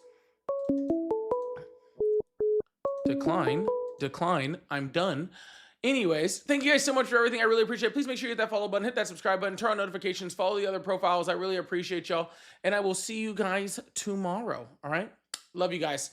Decline. I'm done. Anyways, thank you guys so much for everything. I really appreciate it. Please make sure you hit that follow button, hit that subscribe button, turn on notifications, follow the other profiles. I really appreciate y'all. And I will see you guys tomorrow. All right? Love you guys.